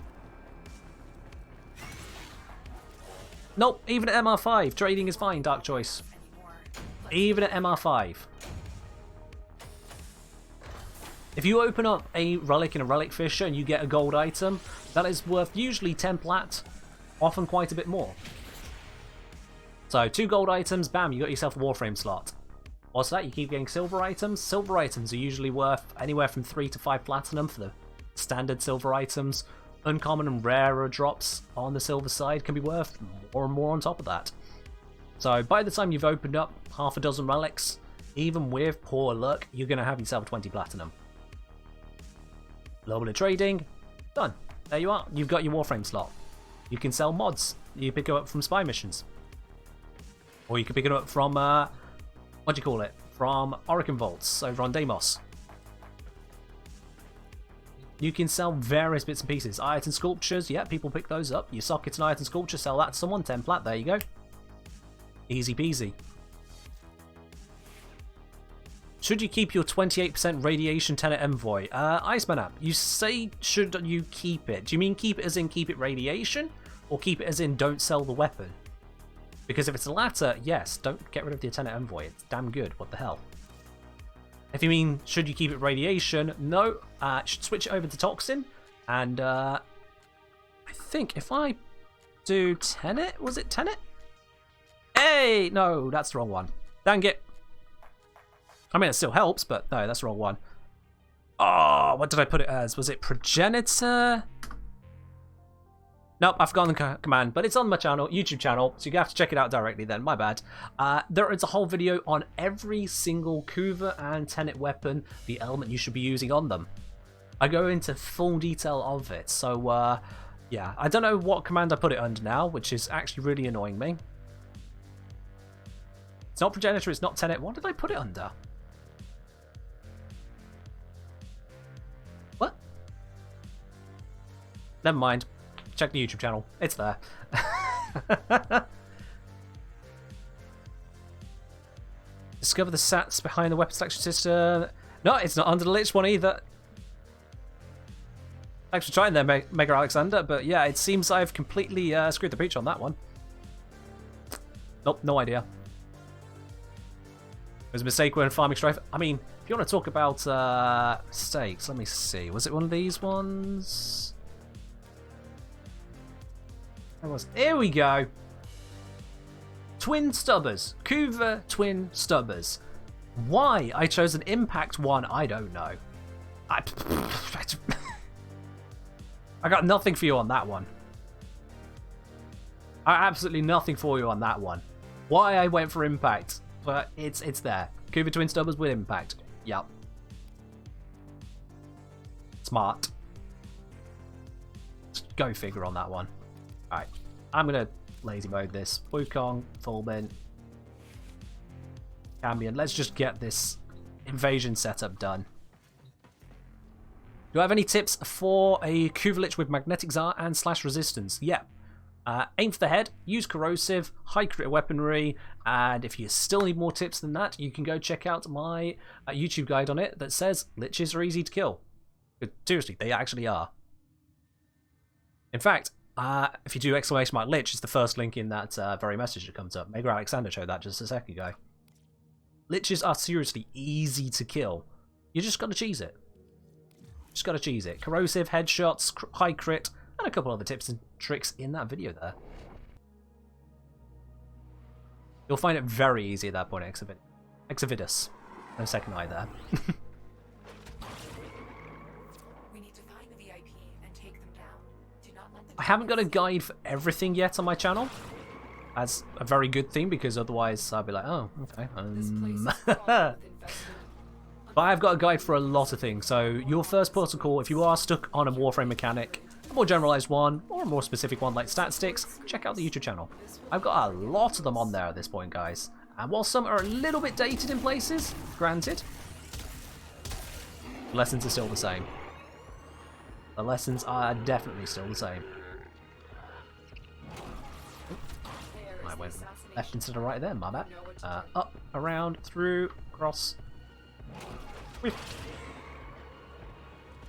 Nope, even at MR5, trading is fine, Dark Choice. Even at MR5. If you open up a relic in a relic fisher and you get a gold item, that is worth usually 10 plat, often quite a bit more. So 2 gold items, bam, you got yourself a Warframe slot. What's that? You keep getting silver items? Silver items are usually worth anywhere from 3 to 5 platinum for the standard silver items. Uncommon and rarer drops on the silver side can be worth more and more on top of that. So by the time you've opened up half a dozen relics, even with poor luck, you're going to have yourself 20 platinum. A little bit of trading, done. There you are. You've got your Warframe slot. You can sell mods. You pick them up from spy missions. Or you can pick it up from, what do you call it? From Oricon Vaults over on Deimos. You can sell various bits and pieces. Iron sculptures, yeah, people pick those up. Your sockets and iron sculpture, sell that to someone, 10 plat, there you go. Easy peasy. Should you keep your 28% radiation tenet envoy? Iceman App, you say should you keep it? Do you mean keep it as in keep it radiation? Or keep it as in don't sell the weapon? Because if it's the latter, yes, don't get rid of the tenet envoy. It's damn good, what the hell. If you mean, should you keep it radiation? No, should switch it over to toxin. And I think if I do tenet, was it tenet? Hey, no, that's the wrong one. Dang it. I mean, it still helps, but no, that's the wrong one. Oh, what did I put it as? Was it progenitor? Nope, I've forgotten the command, but it's on my channel, YouTube channel, so you have to check it out directly then, my bad. There is a whole video on every single Kuva and Tenet weapon, the element you should be using on them. I go into full detail of it. So, yeah, I don't know what command I put it under now, which is actually really annoying me. It's not progenitor, it's not 10. What did I put it under? What? Never mind. Check the YouTube channel. It's there. Discover the sats behind the weapon selection system. No, it's not under the Lich one either. Thanks for trying there, Mega Alexander, but yeah, it seems I've completely screwed the pooch on that one. Nope, no idea. It was a mistake when farming strife. I mean, if you want to talk about mistakes, let me see. Was it one of these ones? Here we go. Twin Stubbers. Kuva Twin Stubbers. Why I chose an Impact one, I don't know. I got nothing for you on that one. Absolutely nothing for you on that one. Why I went for Impact, but it's there. Kuva Twin Stubbers with Impact. Yep. Smart. Go figure on that one. Alright. I'm gonna lazy mode this. Wukong, Fulmin, Cambion. Let's just get this invasion setup done. Do I have any tips for a Kuvalich with magnetic Tsar and slash resistance? Yeah. Aim for the head, use corrosive, high crit weaponry, and if you still need more tips than that, you can go check out my YouTube guide on it that says liches are easy to kill. But seriously, they actually are. In fact, if you do exclamation mark lich, it's the first link in that very message that comes up. Mega Alexander showed that just a second ago. Liches are seriously easy to kill. You just gotta cheese it. Just gotta cheese it. Corrosive, headshots, high crit, and a couple other tips and tricks in that video there. You'll find it very easy at that point, Exavidus. No second eye there. We need to find the VIP and take them down. Do not let them I haven't got a guide for everything yet on my channel. That's a very good thing, because otherwise I'll be like, oh, okay. This place is crawling with infested. But I've got a guide for a lot of things. So your first protocol, if you are stuck on a Warframe mechanic, a more generalized one, or a more specific one like statistics, check out the YouTube channel. I've got a lot of them on there at this point, guys. And while some are a little bit dated in places, granted, the lessons are still the same. The lessons are definitely still the same. I went left instead of right there, my bad. Up, around, through, across.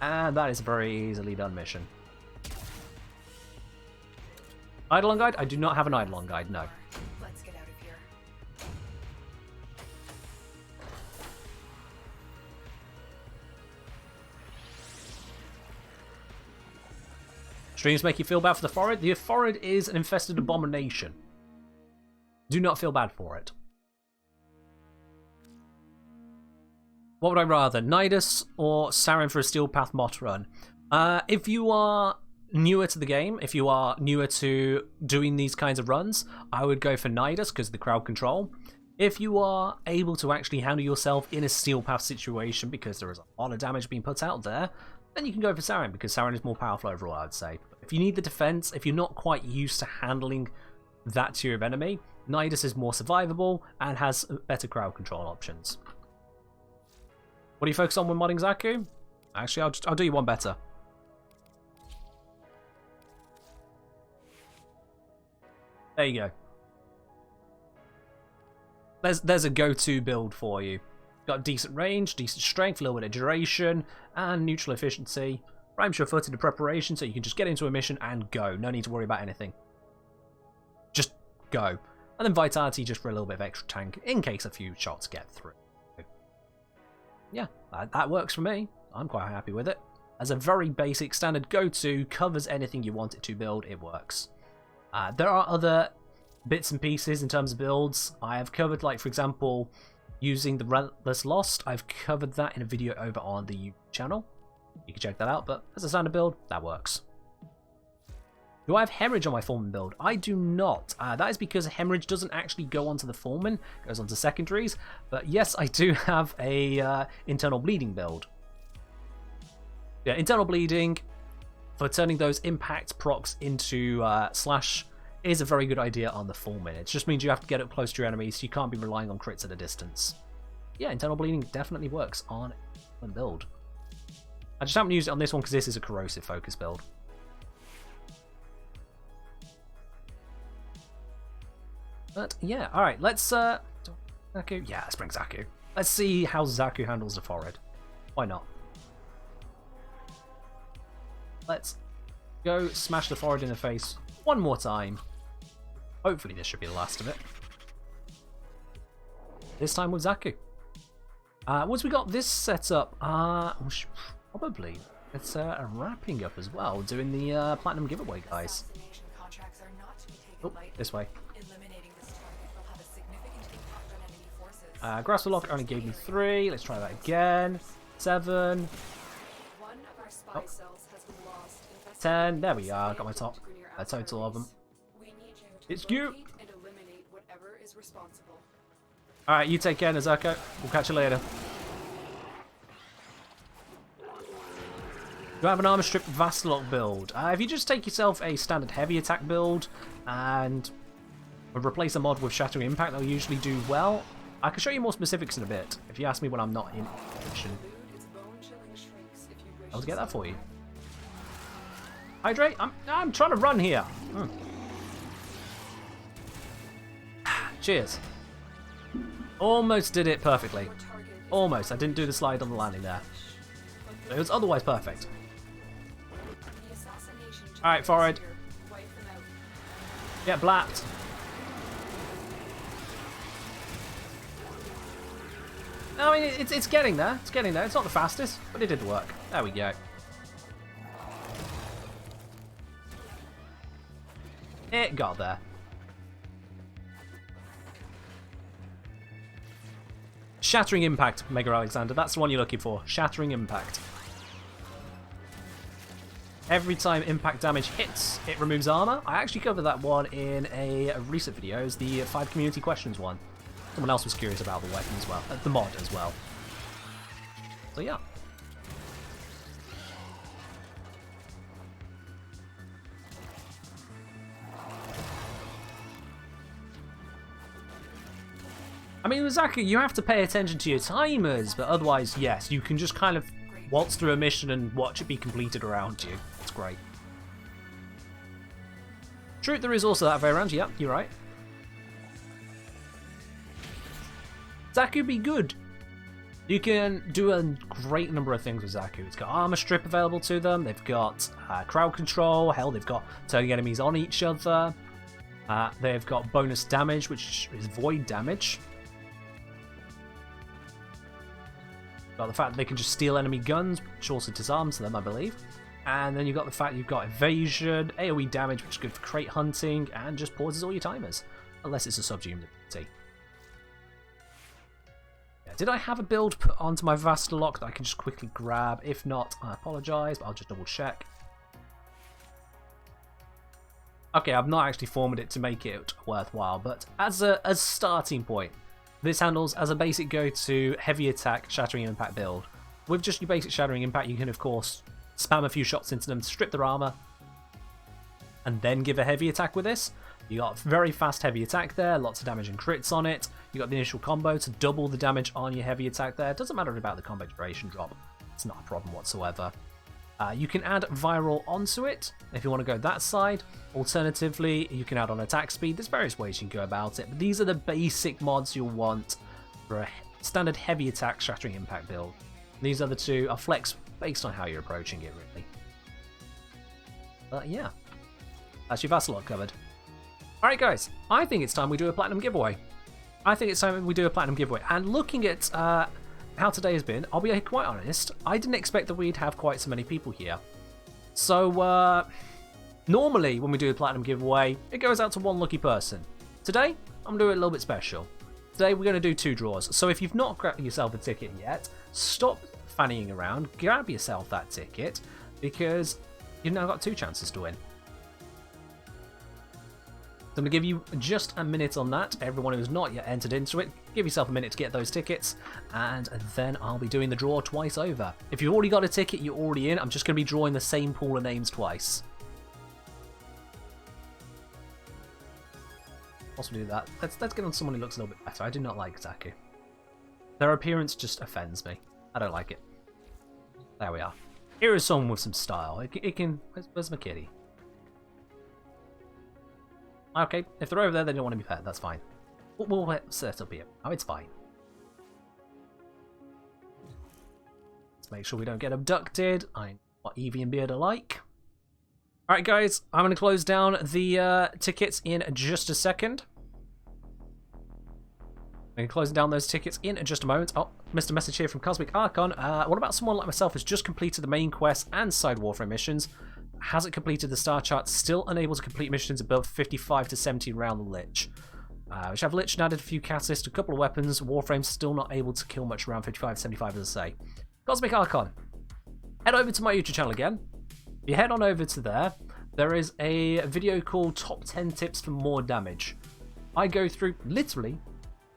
And that is a very easily done mission. Eidolon guide? I do not have an Eidolon guide, no. Let's get out of here. Streams make you feel bad for the Forid? The Forid is an infested abomination. Do not feel bad for it. What would I rather, Nidus or Saren for a Steel Path Mot run? If you are newer to the game, if you are newer to doing these kinds of runs, I would go for Nidus because of the crowd control. If you are able to actually handle yourself in a Steel Path situation because there is a lot of damage being put out there, then you can go for Saren because Saren is more powerful overall, I would say. If you need the defense, if you're not quite used to handling that tier of enemy, Nidus is more survivable and has better crowd control options. What do you focus on when modding Zaku? Actually, I'll do you one better. There you go. There's a go-to build for you. Got decent range, decent strength, a little bit of duration, and neutral efficiency. Rhyme sure-footed to preparation, so you can just get into a mission and go. No need to worry about anything. Just go. And then vitality just for a little bit of extra tank in case a few shots get through. Yeah, that works for me. I'm quite happy with it. As a very basic standard go-to, covers anything you want it to build, it works. There are other bits and pieces in terms of builds. I have covered, like, for example, using the Relentless Lost. I've covered that in a video over on the YouTube channel. You can check that out, but as a standard build, that works. Do I have Hemorrhage on my Foreman build? I do not. That is because Hemorrhage doesn't actually go onto the Foreman, it goes onto secondaries. But yes, I do have a internal bleeding build. Yeah, internal bleeding for turning those impact procs into slash is a very good idea on the full minute. It just means you have to get up close to your enemies, so you can't be relying on crits at a distance. Yeah, internal bleeding definitely works on a build. I just haven't used it on this one because this is a corrosive focus build. But yeah, alright, let's Zaku? Yeah, let's bring Zaku. Let's see how Zaku handles the forehead. Why not? Let's go smash the forehead in the face one more time. Hopefully this should be the last of it. This time with Zaku. Once we got this set up, probably it's wrapping up as well, doing the platinum giveaway, guys. Oh, this way. Grasp the Lock only gave me 3. Let's try that again. 7. Oh. 10. There we are. Got my top. A total of them. It's you. Alright, you take care, Nezuko. We'll catch you later. You have an armor strip Vastalok build. If you just take yourself a standard heavy attack build and replace a mod with Shattering Impact, they'll usually do well. I can show you more specifics in a bit if you ask me when I'm not in action. I'll get that for you. Hydrate? I'm trying to run here. Cheers. Almost did it perfectly. Almost. I didn't do the slide on the landing there. It was otherwise perfect. Alright, forward. Get blapped. I mean, it's getting there. It's getting there. It's not the fastest, but it did work. There we go. It got there. Shattering Impact, Mega Alexander. That's the one you're looking for. Shattering Impact. Every time impact damage hits, it removes armor. I actually covered that one in a recent video. It was the 5 community questions one. Someone else was curious about the weapon as well, the mod as well. So yeah. I mean, with Zaku, you have to pay attention to your timers, but otherwise, yes, you can just kind of waltz through a mission and watch it be completed around you. It's great. True, there is also that way around. Yep, you're right. Zaku be good. You can do a great number of things with Zaku. It's got armor strip available to them. They've got crowd control. Hell, they've got turning enemies on each other. They've got bonus damage, which is void damage. Got the fact that they can just steal enemy guns, which also disarms them, I believe. And then you've got the fact you've got evasion, AoE damage, which is good for crate hunting, and just pauses all your timers. Unless it's a subhuman ability. Did I have a build put onto my Vastalok that I can just quickly grab? If not, I apologise, but I'll just double check. Okay, I've not actually formed it to make it worthwhile, but as a starting point, this handles as a basic go-to heavy attack Shattering Impact build. With just your basic Shattering Impact, you can of course spam a few shots into them, strip their armor, and then give a heavy attack with this. You got very fast heavy attack there, lots of damage and crits on it. You got the initial combo to double the damage on your heavy attack there. It doesn't matter about the combo duration drop. It's not a problem whatsoever. You can add viral onto it if you want to go that side. Alternatively, you can add on attack speed. There's various ways you can go about it, but these are the basic mods you'll want for a standard heavy attack Shattering Impact build. These other two are flex based on how you're approaching it, really. But yeah, that's your Vastalok covered. Alright guys, I think it's time we do a platinum giveaway. And looking at how today has been, I'll be quite honest, I didn't expect that we'd have quite so many people here. So, normally when we do a platinum giveaway, it goes out to one lucky person. Today, I'm doing it a little bit special. Today we're going to do 2 draws, so if you've not grabbed yourself a ticket yet, stop fannying around, grab yourself that ticket, because you've now got 2 chances to win. So I'm going to give you just a minute on that. Everyone who's not yet entered into it, give yourself a minute to get those tickets, and then I'll be doing the draw twice over. If you've already got a ticket, you're already in. I'm just going to be drawing the same pool of names twice. Also do that. Let's get on someone who looks a little bit better. I do not like Zaku. Their appearance just offends me. I don't like it. There we are. Here is someone with some style. It can... Where's my kitty? Okay, if they're over there, they don't want to be pet. That's fine. We'll set up here. Oh, it's fine. Let's make sure we don't get abducted. I know what Evie and Beard are like. Alright, guys. I'm going to close down the tickets in just a second. I'm going to close down those tickets in just a moment. Oh, missed a message here from Cosmic Archon. What about someone like myself who's just completed the main quest and side Warframe missions? Hasn't completed the star chart, still unable to complete missions above 55 to 70 around the Lich. Which have Lich and added a few catalysts, a couple of weapons. Warframe's still not able to kill much around 55 to 75, as I say. Cosmic Archon. Head over to my YouTube channel again. If you head on over to there, there is a video called Top 10 Tips for More Damage. I go through, literally,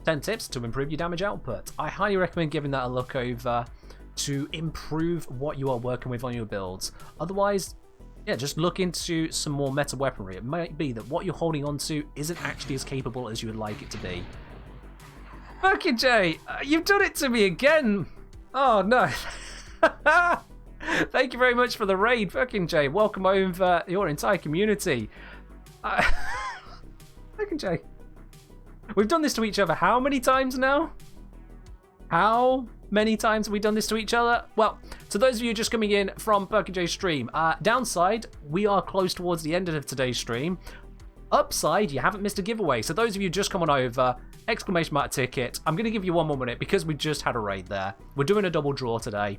10 tips to improve your damage output. I highly recommend giving that a look over to improve what you are working with on your builds. Otherwise, yeah, just look into some more meta weaponry. It might be that what you're holding on to isn't actually as capable as you would like it to be. Fucking Jay, you've done it to me again. Oh no. Thank you very much for the raid, fucking Jay. Welcome over your entire community. Fucking Jay. We've done this to each other how many times now? How many times have we done this to each other? Well, to those of you just coming in from Perky J's stream, downside, we are close towards the end of today's stream. Upside, you haven't missed a giveaway. So those of you just coming over, exclamation mark ticket. I'm going to give you one more minute because we just had a raid there. We're doing a double draw today.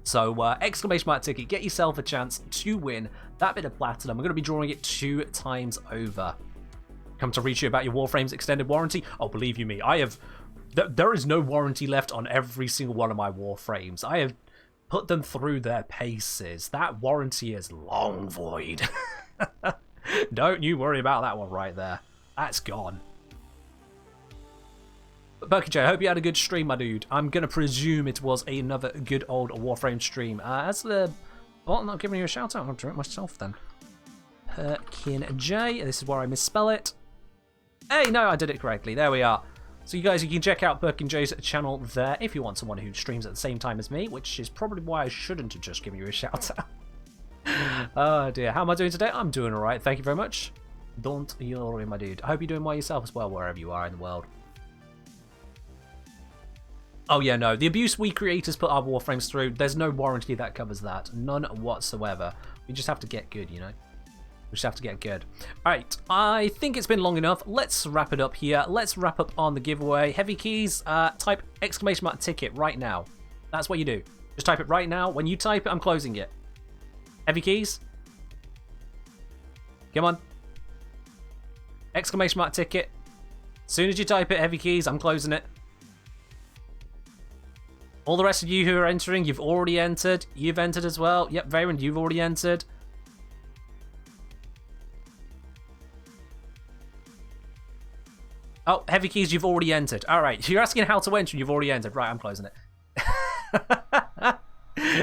So exclamation mark ticket, get yourself a chance to win that bit of platinum. I'm going to be drawing it 2 times over. Come to reach you about your Warframe's extended warranty. Oh, believe you me, I have... There is no warranty left on every single one of my Warframes. I have put them through their paces. That warranty is long void. Don't you worry about that one right there. That's gone. But Perky J, I hope you had a good stream, my dude. I'm going to presume it was another good old Warframe stream. As the... Well, I'm not giving you a shout out. I'll do it myself then. Perkin J. This is where I misspell it. Hey, no, I did it correctly. There we are. So you guys, you can check out Perkin J's channel there if you want someone who streams at the same time as me, which is probably why I shouldn't have just given you a shout out. Oh dear, how am I doing today? I'm doing alright, thank you very much. Don't you worry, my dude. I hope you're doing well yourself as well, wherever you are in the world. Oh yeah, no, the abuse we creators put our Warframes through, there's no warranty that covers that. None whatsoever. We just have to get good, you know? We just have to get good. Alright, I think it's been long enough. Let's wrap it up here. Let's wrap up on the giveaway. Heavy keys, type exclamation mark ticket right now. That's what you do. Just type it right now. When you type it, I'm closing it. Heavy keys. Come on. Exclamation mark ticket. As soon as you type it, heavy keys, I'm closing it. All the rest of you who are entering, you've already entered. You've entered as well. Yep, Varen, you've already entered. Oh, heavy keys, you've already entered. All right, you're asking how to enter, you've already entered. Right, I'm closing it.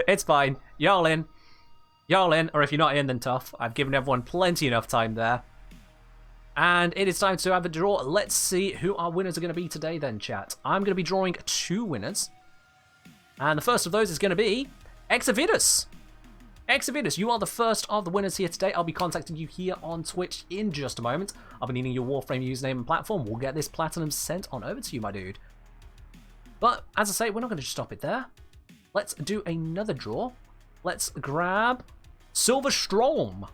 It's fine. Y'all in. Y'all in, or if you're not in, then tough. I've given everyone plenty enough time there. And it is time to have a draw. Let's see who our winners are going to be today then, chat. I'm going to be drawing 2 winners. And the first of those is going to be Exavidus. Exavidus, you are the first of the winners here today. I'll be contacting you here on Twitch in just a moment. I'll be needing your Warframe username and platform. We'll get this platinum sent on over to you, my dude. But, as I say, we're not going to just stop it there. Let's do another draw. Let's grab Silver Strom.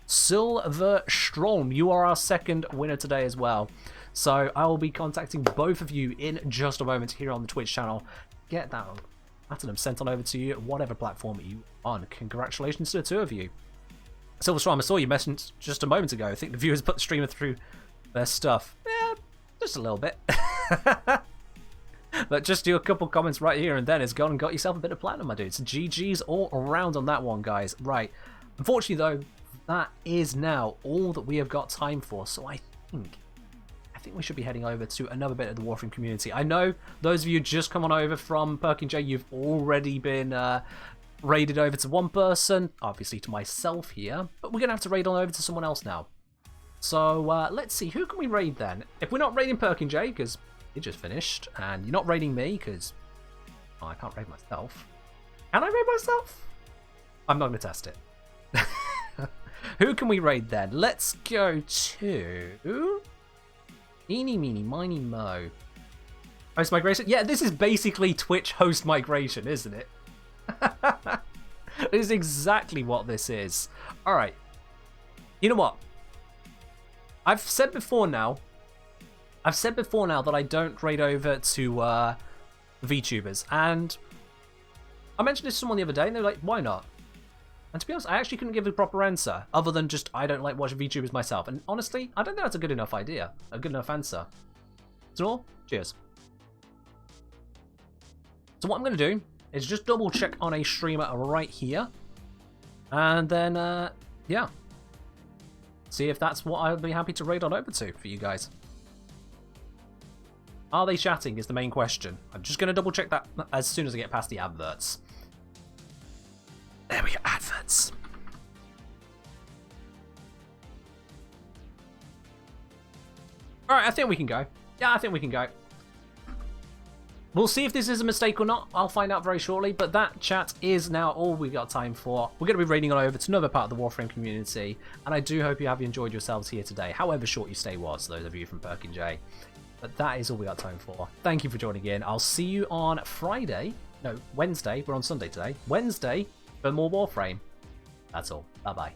Silver Strom, you are our second winner today as well. So, I will be contacting both of you in just a moment here on the Twitch channel. Get that platinum sent on over to you, whatever platform you on. Congratulations to the 2 of you. Silverstrom, I saw you messaged just a moment ago. I think the viewers put the streamer through their stuff. Yeah, just a little bit. But just do a couple comments right here and then it's gone and got yourself a bit of platinum, my dude. So GG's all around on that one, guys. Right. Unfortunately, though, that is now all that we have got time for. So I think we should be heading over to another bit of the Warframe community. I know those of you just come on over from Perkin J, you've already been raided over to one person, obviously to myself here, but we're going to have to raid on over to someone else now. So let's see, who can we raid then? If we're not raiding Perkin J, because you just finished, and you're not raiding me, because I can't raid myself. Can I raid myself? I'm not going to test it. Who can we raid then? Let's go to... Eeny, meeny, miny, mo. Host migration? Yeah, this is basically Twitch host migration, isn't it? This is exactly what this is. Alright. You know what? I've said before now that I don't raid over to VTubers, and I mentioned this to someone the other day, and they were like, why not? And to be honest, I actually couldn't give a proper answer, other than just, I don't like watching VTubers myself. And honestly, I don't think that's a good enough idea, a good enough answer. So, cheers. So what I'm going to do is just double check on a streamer right here. And then, yeah. See if that's what I'd be happy to raid on over to for you guys. Are they chatting is the main question. I'm just going to double check that as soon as I get past the adverts. There we go, adverts. Alright, I think we can go. Yeah, I think we can go. We'll see if this is a mistake or not. I'll find out very shortly, but that chat is now all we've got time for. We're going to be raiding on over to another part of the Warframe community, and I do hope you have enjoyed yourselves here today, however short your stay was, those of you from Perkin J. But that is all we got time for. Thank you for joining in. I'll see you on Friday. No, Wednesday. We're on Sunday today. Wednesday for more Warframe. That's all. Bye-bye.